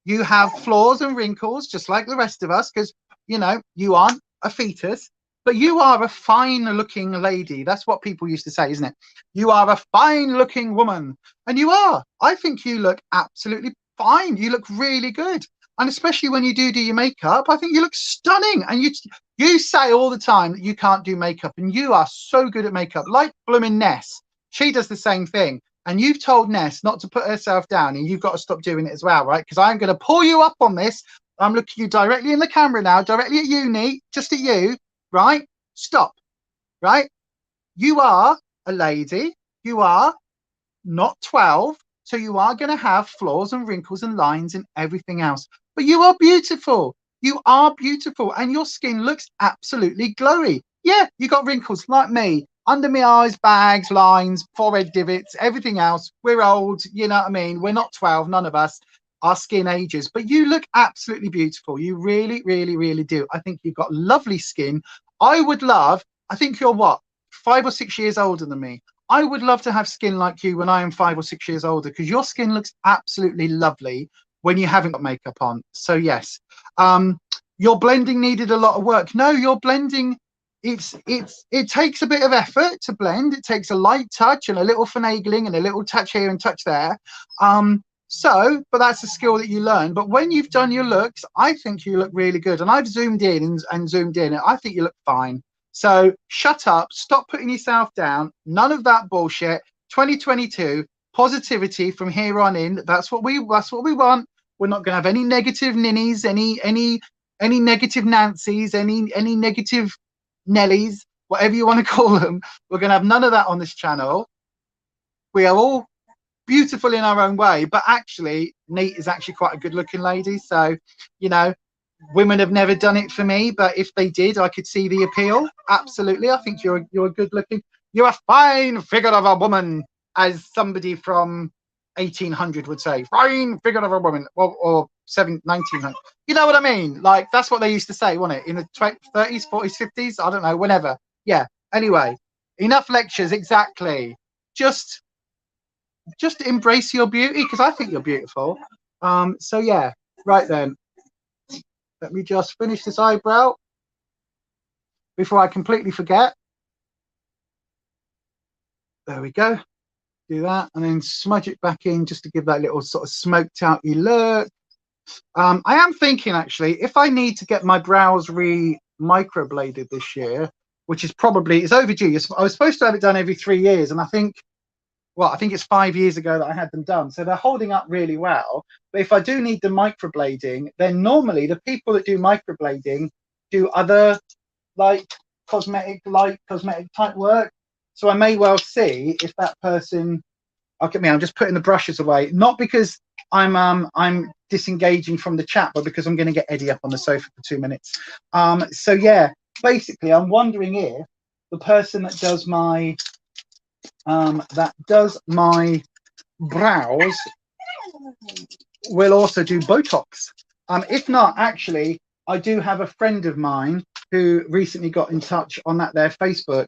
You have flaws and wrinkles, just like the rest of us, because, you know, you aren't a fetus. But you are a fine-looking lady. That's what people used to say, isn't it? You are a fine-looking woman. And you are. I think you look absolutely fine. You look really good. And especially when you do your makeup, I think you look stunning. And you say all the time that you can't do makeup, and you are so good at makeup. Like blooming Ness, she does the same thing. And you've told Ness not to put herself down, and you've got to stop doing it as well, right? Because I'm going to pull you up on this. I'm looking you directly in the camera now, directly at you, Neat, just at you, right? Stop, right? You are a lady. You are not 12. So you are going to have flaws and wrinkles and lines and everything else. But you are beautiful. You are beautiful. And your skin looks absolutely glowy. Yeah, you got wrinkles like me. Under my eyes, bags, lines, forehead divots, everything else. We're old, you know what I mean? We're not 12, none of us. Our skin ages. But you look absolutely beautiful. You really, really, really do. I think you've got lovely skin. I think you're what? 5 or 6 years older than me. I would love to have skin like you when I am 5 or 6 years older, because your skin looks absolutely lovely when you haven't got makeup on. So yes, your blending needed a lot of work. No, your blending, it takes a bit of effort to blend. It takes a light touch and a little finagling and a little touch here and touch there. But that's a skill that you learn. But when you've done your looks, I think you look really good. And I've zoomed in and zoomed in, and I think you look fine. So shut up, stop putting yourself down. None of that bullshit. 2022, positivity from here on in. That's what we want. We're not going to have any negative ninnies, any negative Nancys, any negative Nellies, whatever you want to call them. We're going to have none of that on this channel. We are all beautiful in our own way, but actually Neat is actually quite a good looking lady. So, you know, women have never done it for me, but if they did, I could see the appeal. Absolutely. I think you're a good looking, you're a fine figure of a woman, as somebody from 1800 would say. Fine figure of a woman, or 1900. You know what I mean? Like, that's what they used to say, wasn't it? In the 30s, 40s, 50s, I don't know, whenever. Yeah. Anyway, enough lectures. Exactly. Just embrace your beauty, because I think you're beautiful. So yeah, right then. Let me just finish this eyebrow before I completely forget. There we go. Do that and then smudge it back in just to give that little sort of smoked out look. I am thinking, actually, if I need to get my brows microbladed this year, which is probably, it's overdue. I was supposed to have it done every 3 years, and I think it's 5 years ago that I had them done. So they're holding up really well. But if I do need the microblading, then normally the people that do microblading do other cosmetic type work. So I may well see if that person, look at me, I'm just putting the brushes away, not because I'm disengaging from the chat, but because I'm going to get Eddie up on the sofa for 2 minutes. So yeah, basically I'm wondering if the person that does my brows will also do Botox. If not, actually, I do have a friend of mine who recently got in touch on their Facebook,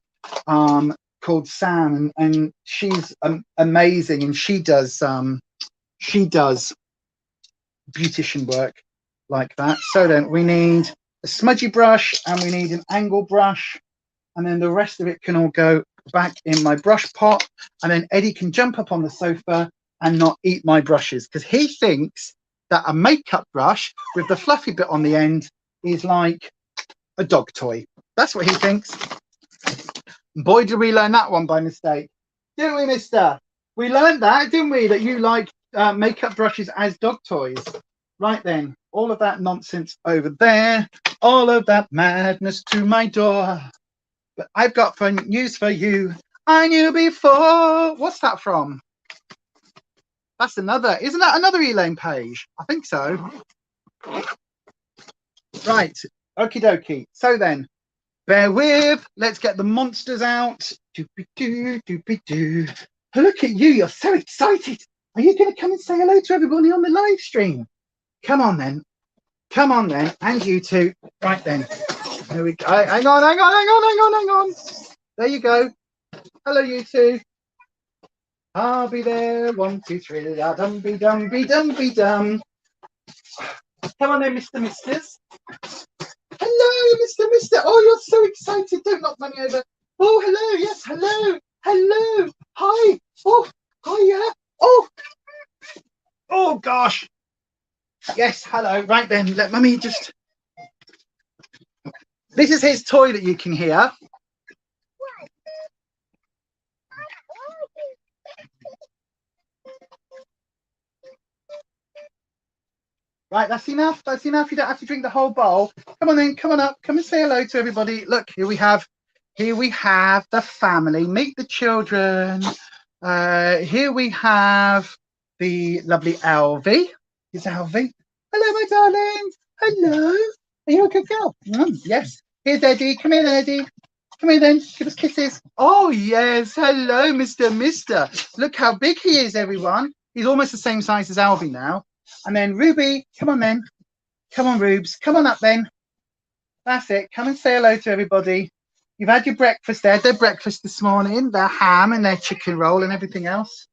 called Sam, and she's amazing, and she does beautician work like that. So then we need a smudgy brush and we need an angle brush, and then the rest of it can all go back in my brush pot, and then Eddie can jump up on the sofa and not eat my brushes, because he thinks that a makeup brush with the fluffy bit on the end is like a dog toy. That's what he thinks. Boy, did we learn that one by mistake, didn't we, mister? We learned that, didn't we, that you like makeup brushes as dog toys. Right then, all of that nonsense over there, all of that madness to my door. But I've got fun news for you. I knew before. What's that from? That's another. Isn't that another Elaine Page? I think so. Right. Okie dokie. So then, bear with. Let's get the monsters out. Doopy-doo, doopy-doo. Look at you. You're so excited. Are you going to come and say hello to everybody on the live stream? Come on then. Come on then. And you too. Right then. There we go. Hang on. There you go. Hello, you two. I'll be there. 1, 2, 3. Dum be dum be dum be dum. Come on then, Mr. Misters. Hello, Mr. Mister. Oh, you're so excited. Don't knock money over. Oh, hello. Yes, hello. Hello. Hi. Oh, hiya. Oh. Oh gosh. Yes, hello. Right then, let mummy just... This is his toy that you can hear. Right, that's enough. That's enough. You don't have to drink the whole bowl. Come on then, come on up. Come and say hello to everybody. Look, here we have the family. Meet the children. Here we have the lovely Alvie. Is Alvie? Hello, my darlings. Hello. Are you a good girl? Yes. Here's Eddie. Come here, Eddie. Come here then. Give us kisses. Oh, yes. Hello, Mister. Look how big he is, everyone. He's almost the same size as Alvie now. And then Ruby, come on then. Come on, Rubes. Come on up then. That's it. Come and say hello to everybody. You've had your breakfast there. Their breakfast this morning. Their ham and their chicken roll and everything else.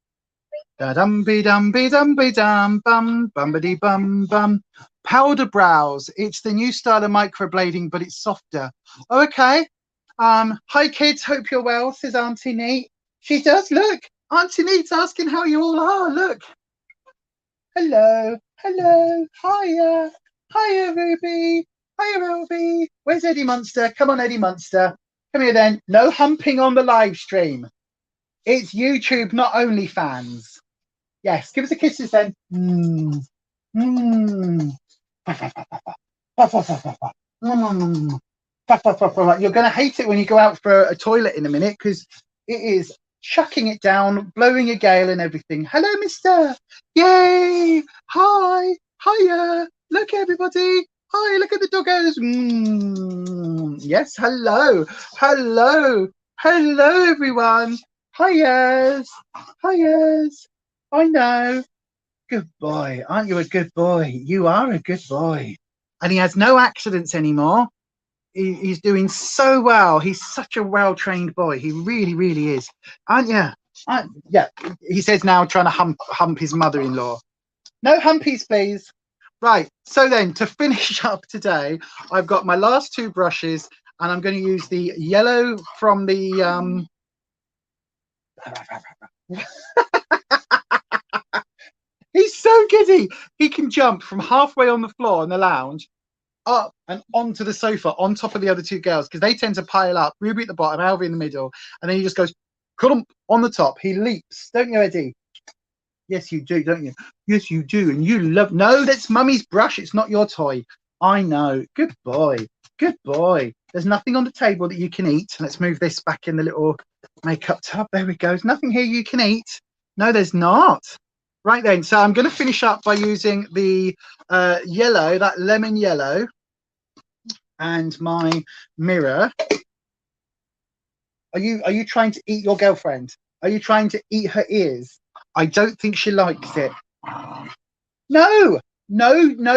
Da-dum-be-dum-be-dum-be-dum, bum, bum-ba-dee-bum-bum. Powder brows. It's the new style of microblading, but it's softer. Oh, okay. Hi, kids. Hope you're well, says Auntie Neat. She does. Look. Auntie Neat's asking how you all are. Look. Hello, hiya, hiya, Ruby, hiya, Ruby. Where's Eddie Munster? Come on, Eddie Munster. Come here then. No humping on the live stream. It's YouTube, not OnlyFans. Yes, give us a kisses then. You're going to hate it when you go out for a toilet in a minute because it is chucking it down, blowing a gale and everything. Hello, mister. Yay. Hi. Hiya. Look, everybody. Hi, look at the doggos. Yes, hello. Hello. Hello, everyone. Hiya's. Hiya's. I know. Good boy. Aren't you a good boy? You are a good boy. And he has no accidents anymore. He's doing so well. He's such a well-trained boy. He really, really is. Aren't you? Yeah. He says now trying to hump his mother-in-law. No humpies, please. Right. So then, to finish up today, I've got my last two brushes, and I'm going to use the yellow from the... He's so giddy. He can jump from halfway on the floor in the lounge up and onto the sofa on top of the other two girls because they tend to pile up. Ruby at the bottom, Alvie in the middle, and then he just goes on the top. He leaps, don't you, Eddie? Yes, you do, don't you? Yes, you do. And you love... No, that's mummy's brush. It's not your toy. I know. Good boy. Good boy. There's nothing on the table that you can eat. Let's move this back in the little makeup tub. There we go. There's nothing here you can eat. No, there's not. Right then, so I'm going to finish up by using the yellow, that lemon yellow, and my mirror. Are you trying to eat your girlfriend? Are you trying to eat her ears? I don't think she likes it. No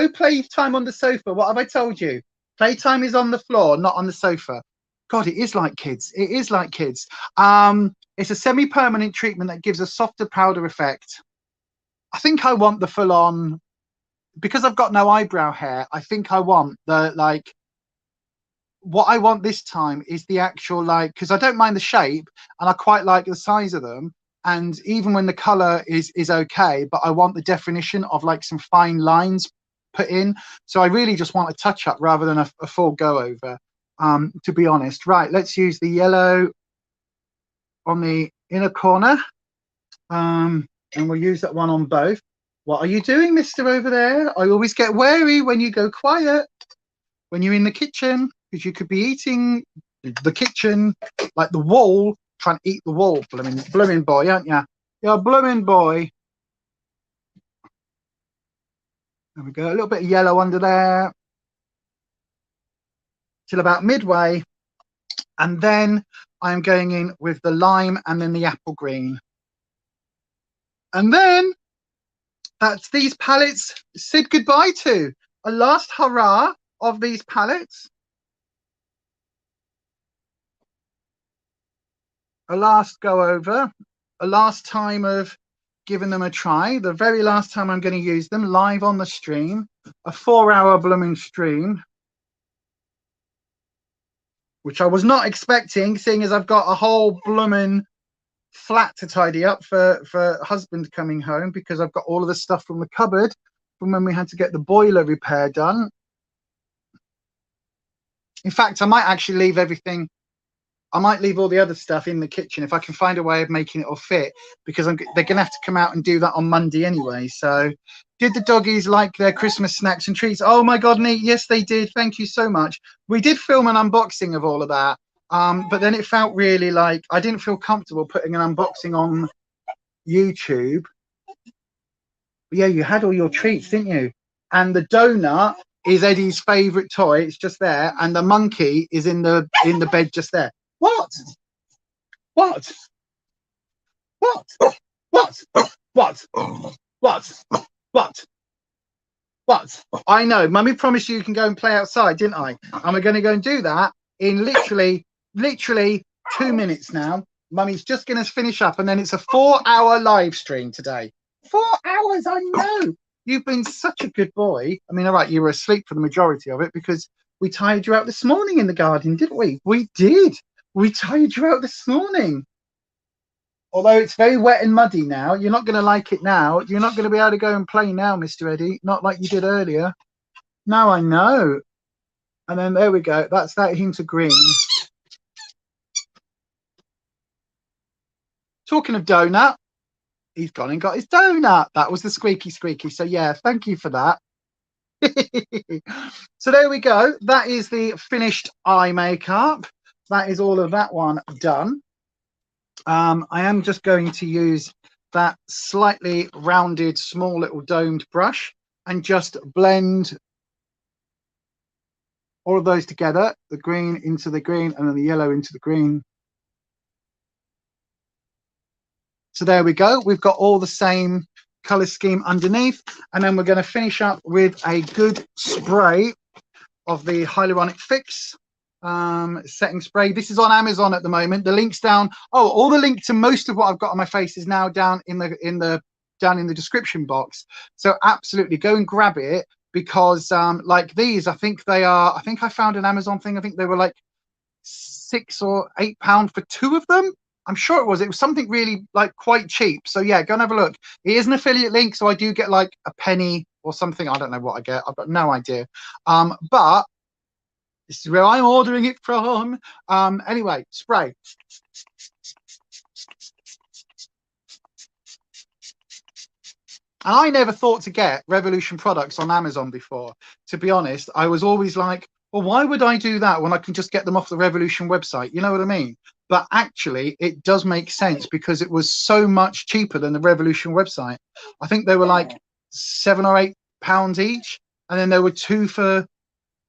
playtime on the sofa. What have I told you? Playtime is on the floor, not on the sofa. God, it is like kids. It is like kids. It's a semi-permanent treatment that gives a softer powder effect. I think I want the full-on, because I've got no eyebrow hair, I think I want the, like, what I want this time is the actual, like, because I don't mind the shape and I quite like the size of them. And even when the color is okay, but I want the definition of like some fine lines put in. So I really just want a touch up rather than a full go over, to be honest. Right, let's use the yellow on the inner corner. And we'll use that one on both. What are you doing, mister, over there? I always get wary when you go quiet, when you're in the kitchen, because you could be eating the kitchen, like the wall, trying to eat the wall. Blooming boy, aren't you? You're a blooming boy. There we go. A little bit of yellow under there. Till about midway. And then I'm going in with the lime and then the apple green. And then that's these palettes said goodbye to. A last hurrah of these palettes. A last go over. A last time of giving them a try. The very last time I'm going to use them live on the stream. A 4-hour blooming stream. Which I was not expecting, seeing as I've got a whole blooming flat to tidy up for husband coming home, because I've got all of the stuff from the cupboard from when we had to get the boiler repair done. In fact, I might actually leave everything. I might leave all the other stuff in the kitchen if I can find a way of making it all fit, because they're going to have to come out and do that on Monday anyway. So, did the doggies like their Christmas snacks and treats? Oh my God, Neat, yes they did. Thank you so much. We did film an unboxing of all of that, but then it felt really like I didn't feel comfortable putting an unboxing on YouTube. But yeah, you had all your treats, didn't you? And the donut is Eddie's favourite toy. It's just there, and the monkey is in the bed just there. What? What? What? What? What? What? What? What? I know. Mummy promised you can go and play outside, didn't I? And we're going to go and do that in literally 2 minutes now. Mummy's just going to finish up, and then it's a 4-hour live stream today. 4 hours, I know. You've been such a good boy. I mean, all right, you were asleep for the majority of it because we tired you out this morning in the garden, didn't we? We did. We tired you out this morning. Although it's very wet and muddy now. You're not going to like it now. You're not going to be able to go and play now, Mr. Eddie. Not like you did earlier. No, I know. And then there we go. That's that hint of green. Talking of donut, he's gone and got his donut. That was the squeaky squeaky. So yeah, thank you for that. So there we go. That is the finished eye makeup. That is all of that one done. I am just going to use that slightly rounded, small little domed brush and just blend all of those together, the green into the green and then the yellow into the green. So there we go. We've got all the same color scheme underneath, and then we're going to finish up with a good spray of the Hyaluronic Fix setting spray. This is on Amazon at the moment. The link's down. Oh, all the link to most of what I've got on my face is now down in the description box. So absolutely go and grab it, because like these, I think I found an Amazon thing. I think they were like £6 or £8 for 2 of them. I'm sure it was something really like quite cheap. So yeah, go and have a look. It is an affiliate link, so I do get like a penny or something. I don't know what I get. I've got no idea. But this is where I'm ordering it from. Anyway, spray. And I never thought to get Revolution products on Amazon before. To be honest, I was always like, well, why would I do that when I can just get them off the Revolution website? You know what I mean? But actually, it does make sense because it was so much cheaper than the Revolution website. I think they were like £7 or £8 each. And then there were 2 for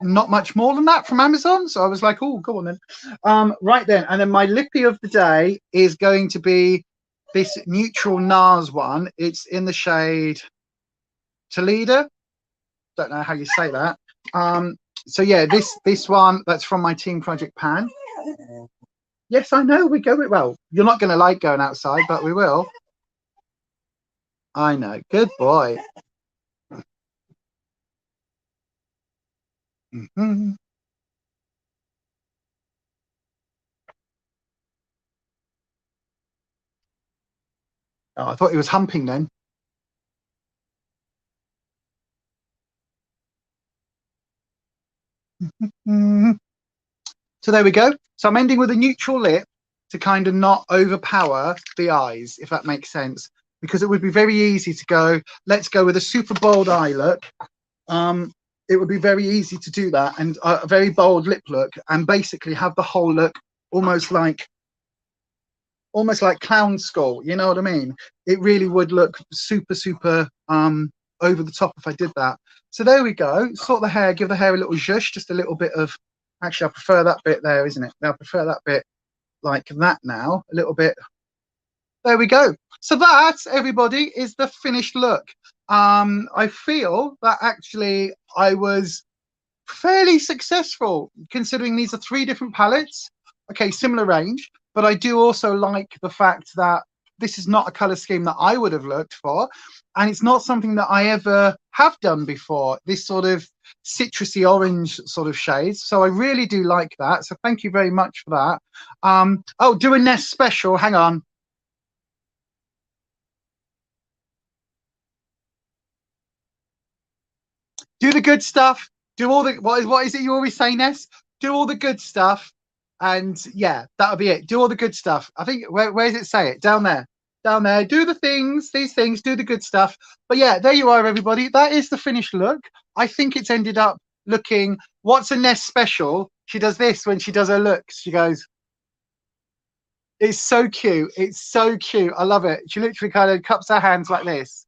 not much more than that from Amazon. So I was like, oh, go on then. Right then. And then my lippy of the day is going to be this neutral NARS one. It's in the shade Toledo. Don't know how you say that. So yeah, this one, that's from my Team Project pan. Yes, I know, we go it well. You're not going to like going outside, but we will. I know. Good boy. Mm-hmm. Oh, I thought he was humping then. Mm-hmm. So there we go. So I'm ending with a neutral lip to kind of not overpower the eyes, if that makes sense, because it would be very easy to go, let's go with a super bold eye look. It would be very easy to do that, and a very bold lip look, and basically have the whole look almost like clown skull. You know what I mean? It really would look super over the top if I did that. So there we go. Sort the hair, give the hair a little zhuzh, just a little bit of, actually I prefer that bit there, isn't it? I prefer that bit like that now, a little bit. There we go. So that, everybody, is the finished look. I feel that actually I was fairly successful, considering these are 3 different palettes. Okay, similar range, but I do also like the fact that this is not a color scheme that I would have looked for, and it's not something that I ever have done before, this sort of citrusy orange sort of shades. So I really do like that. So thank you very much for that. Oh, do a Nest special. Hang on. Do the good stuff. Do all the what is it you always say, Ness? Do all the good stuff, and yeah, that'll be it. Do all the good stuff. I think where does it say it? Down there. Down there. Do the things, these things, do the good stuff. But yeah, there you are, everybody. That is the finished look. I think it's ended up looking. What's a Ness special? She does this when she does her looks. She goes, it's so cute. It's so cute. I love it. She literally kind of cups her hands like this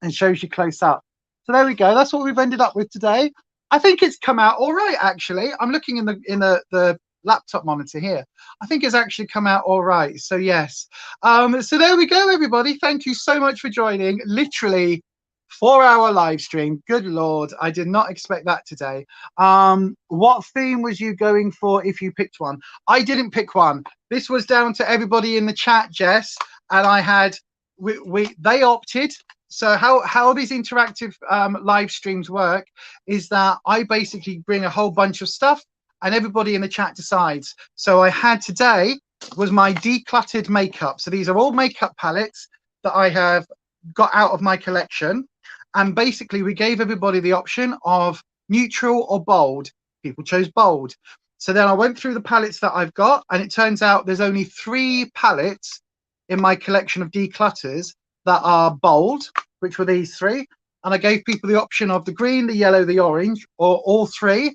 and shows you close up. So there we go. That's what we've ended up with today. I think it's come out all right, actually. I'm looking in the laptop monitor here. I think it's actually come out all right. So yes. So there we go, everybody. Thank you so much for joining. Literally 4-hour live stream. Good Lord. I did not expect that today. What theme was you going for if you picked one? I didn't pick one. This was down to everybody in the chat, Jess. And I had, they opted. So how these interactive live streams work is that I basically bring a whole bunch of stuff and everybody in the chat decides. So I had today was my decluttered makeup. So these are all makeup palettes that I have got out of my collection. And basically we gave everybody the option of neutral or bold. People chose bold. So then I went through the palettes that I've got, and it turns out there's only 3 palettes in my collection of declutters that are bold, which were these 3. And I gave people the option of the green, the yellow, the orange, or all 3.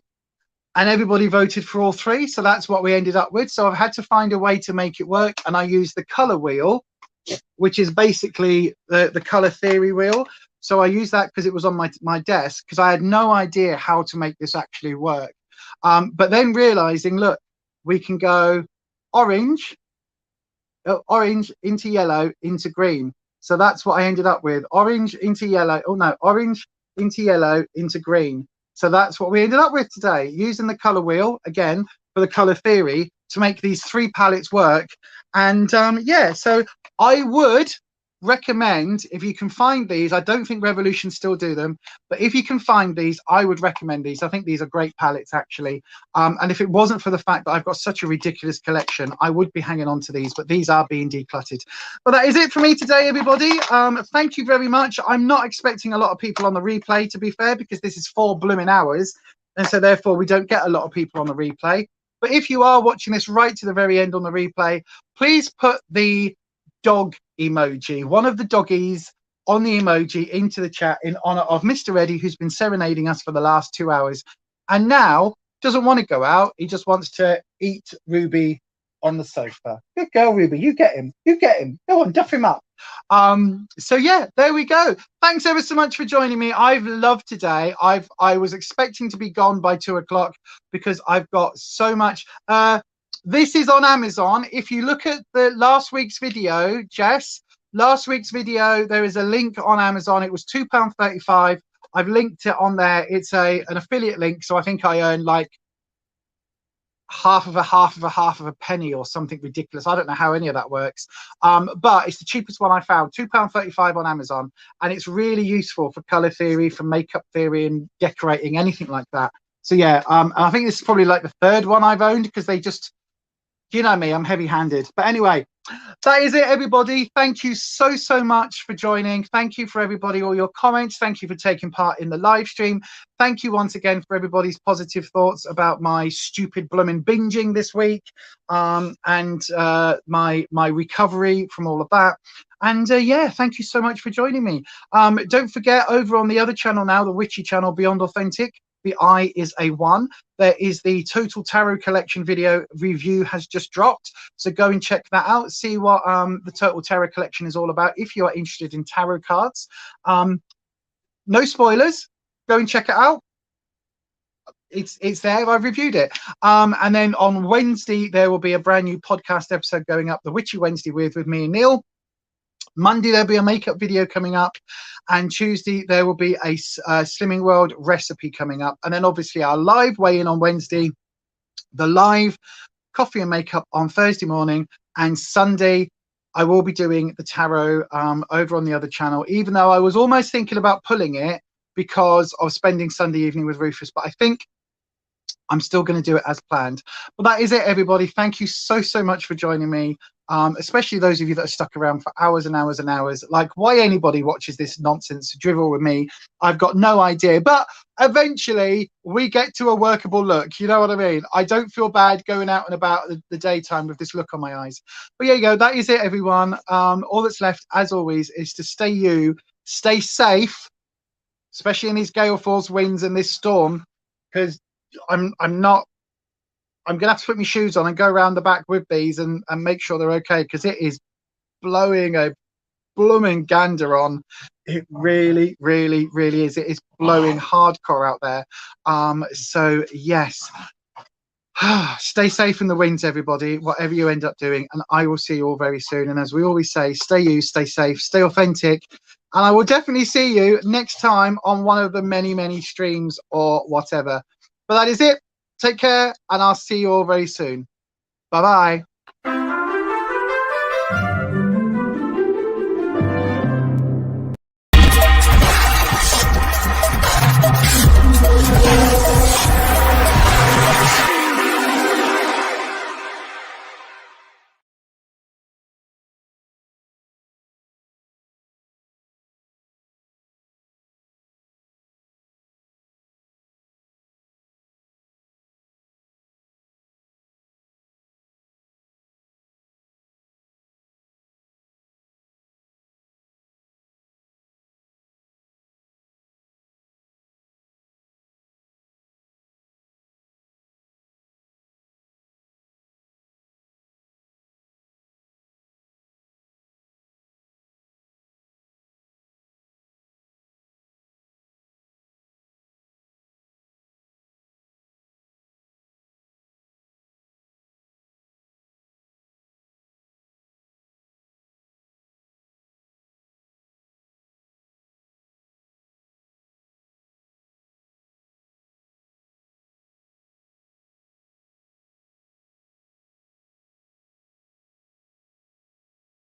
And everybody voted for all 3. So that's what we ended up with. So I've had to find a way to make it work. And I used the color wheel, which is basically the color theory wheel. So I used that because it was on my desk, because I had no idea how to make this actually work. But then realizing, look, we can go orange into yellow into green. So that's what I ended up with. Orange into yellow. Oh no, orange into yellow into green. So that's what we ended up with today, using the color wheel again for the color theory to make these 3 palettes work. And yeah, so I would recommend, if you can find these, I don't think Revolution still do them, but if you can find these, I would recommend these. I think these are great palettes, actually. And if it wasn't for the fact that I've got such a ridiculous collection, I would be hanging on to these, but these are being decluttered. But that is it for me today, everybody. Thank you very much. I'm not expecting a lot of people on the replay, to be fair, because this is 4 blooming hours, and so therefore we don't get a lot of people on the replay. But if you are watching this right to the very end on the replay, please put the dog emoji, one of the doggies on the emoji, into the chat in honor of Mr. Eddie, who's been serenading us for the last 2 hours and now doesn't want to go out. He just wants to eat Ruby on the sofa. Good girl, Ruby. You get him. You get him. Go on, duff him up. So yeah, there we go. Thanks ever so much for joining me. I've loved today. I was expecting to be gone by 2 o'clock because I've got so much. This is on Amazon. If you look at the last week's video, Jess, last week's video, there is a link on Amazon. It was £2.35. I've linked it on there. It's an affiliate link, so I think I earn like half of a penny or something ridiculous. I don't know how any of that works, but it's the cheapest one I found, £2.35 on Amazon, and it's really useful for color theory, for makeup theory, and decorating, anything like that. So yeah, I think this is probably like the 3rd one I've owned, because they just, you know me, I'm heavy-handed. But anyway, that is it, everybody. Thank you so much for joining. Thank you for everybody, all your comments. Thank you for taking part in the live stream. Thank you once again for everybody's positive thoughts about my stupid blooming binging this week, and my recovery from all of that. And yeah, thank you so much for joining me. Don't forget, over on the other channel now, the Witchy channel, Beyond Authentic, the eye is a 1. There is the Total Tarot Collection video review has just dropped, so go and check that out. See what the Total Tarot Collection is all about if you are interested in tarot cards. No spoilers. Go and check it out. It's there. I've reviewed it. And then on Wednesday there will be a brand new podcast episode going up, the Witchy Wednesday with me and Neil. Monday there'll be a makeup video coming up, and Tuesday there will be a Slimming World recipe coming up, and then obviously our live weigh-in on Wednesday, the live coffee and makeup on Thursday morning, and Sunday I will be doing the tarot over on the other channel, even though I was almost thinking about pulling it because of spending Sunday evening with Rufus, but I think I'm still going to do it as planned. But that is it, everybody. Thank you so much for joining me. Especially those of you that are stuck around for hours and hours and hours. Like, why anybody watches this nonsense drivel with me, I've got no idea. But eventually we get to a workable look. You know what I mean? I don't feel bad going out and about the daytime with this look on my eyes. But there you go. That is it, everyone. All that's left, as always, is to stay you, stay safe, especially in these gale force winds and this storm, because I'm gonna have to put my shoes on and go around the back with these and make sure they're okay, because it is blowing a blooming gander on. It really is. It is blowing hardcore out there. So yes, stay safe in the winds, everybody, whatever you end up doing, and I will see you all very soon. And as we always say, stay you, stay safe, stay authentic, and I will definitely see you next time on one of the many streams or whatever. But that is it. Take care, and I'll see you all very soon. Bye-bye.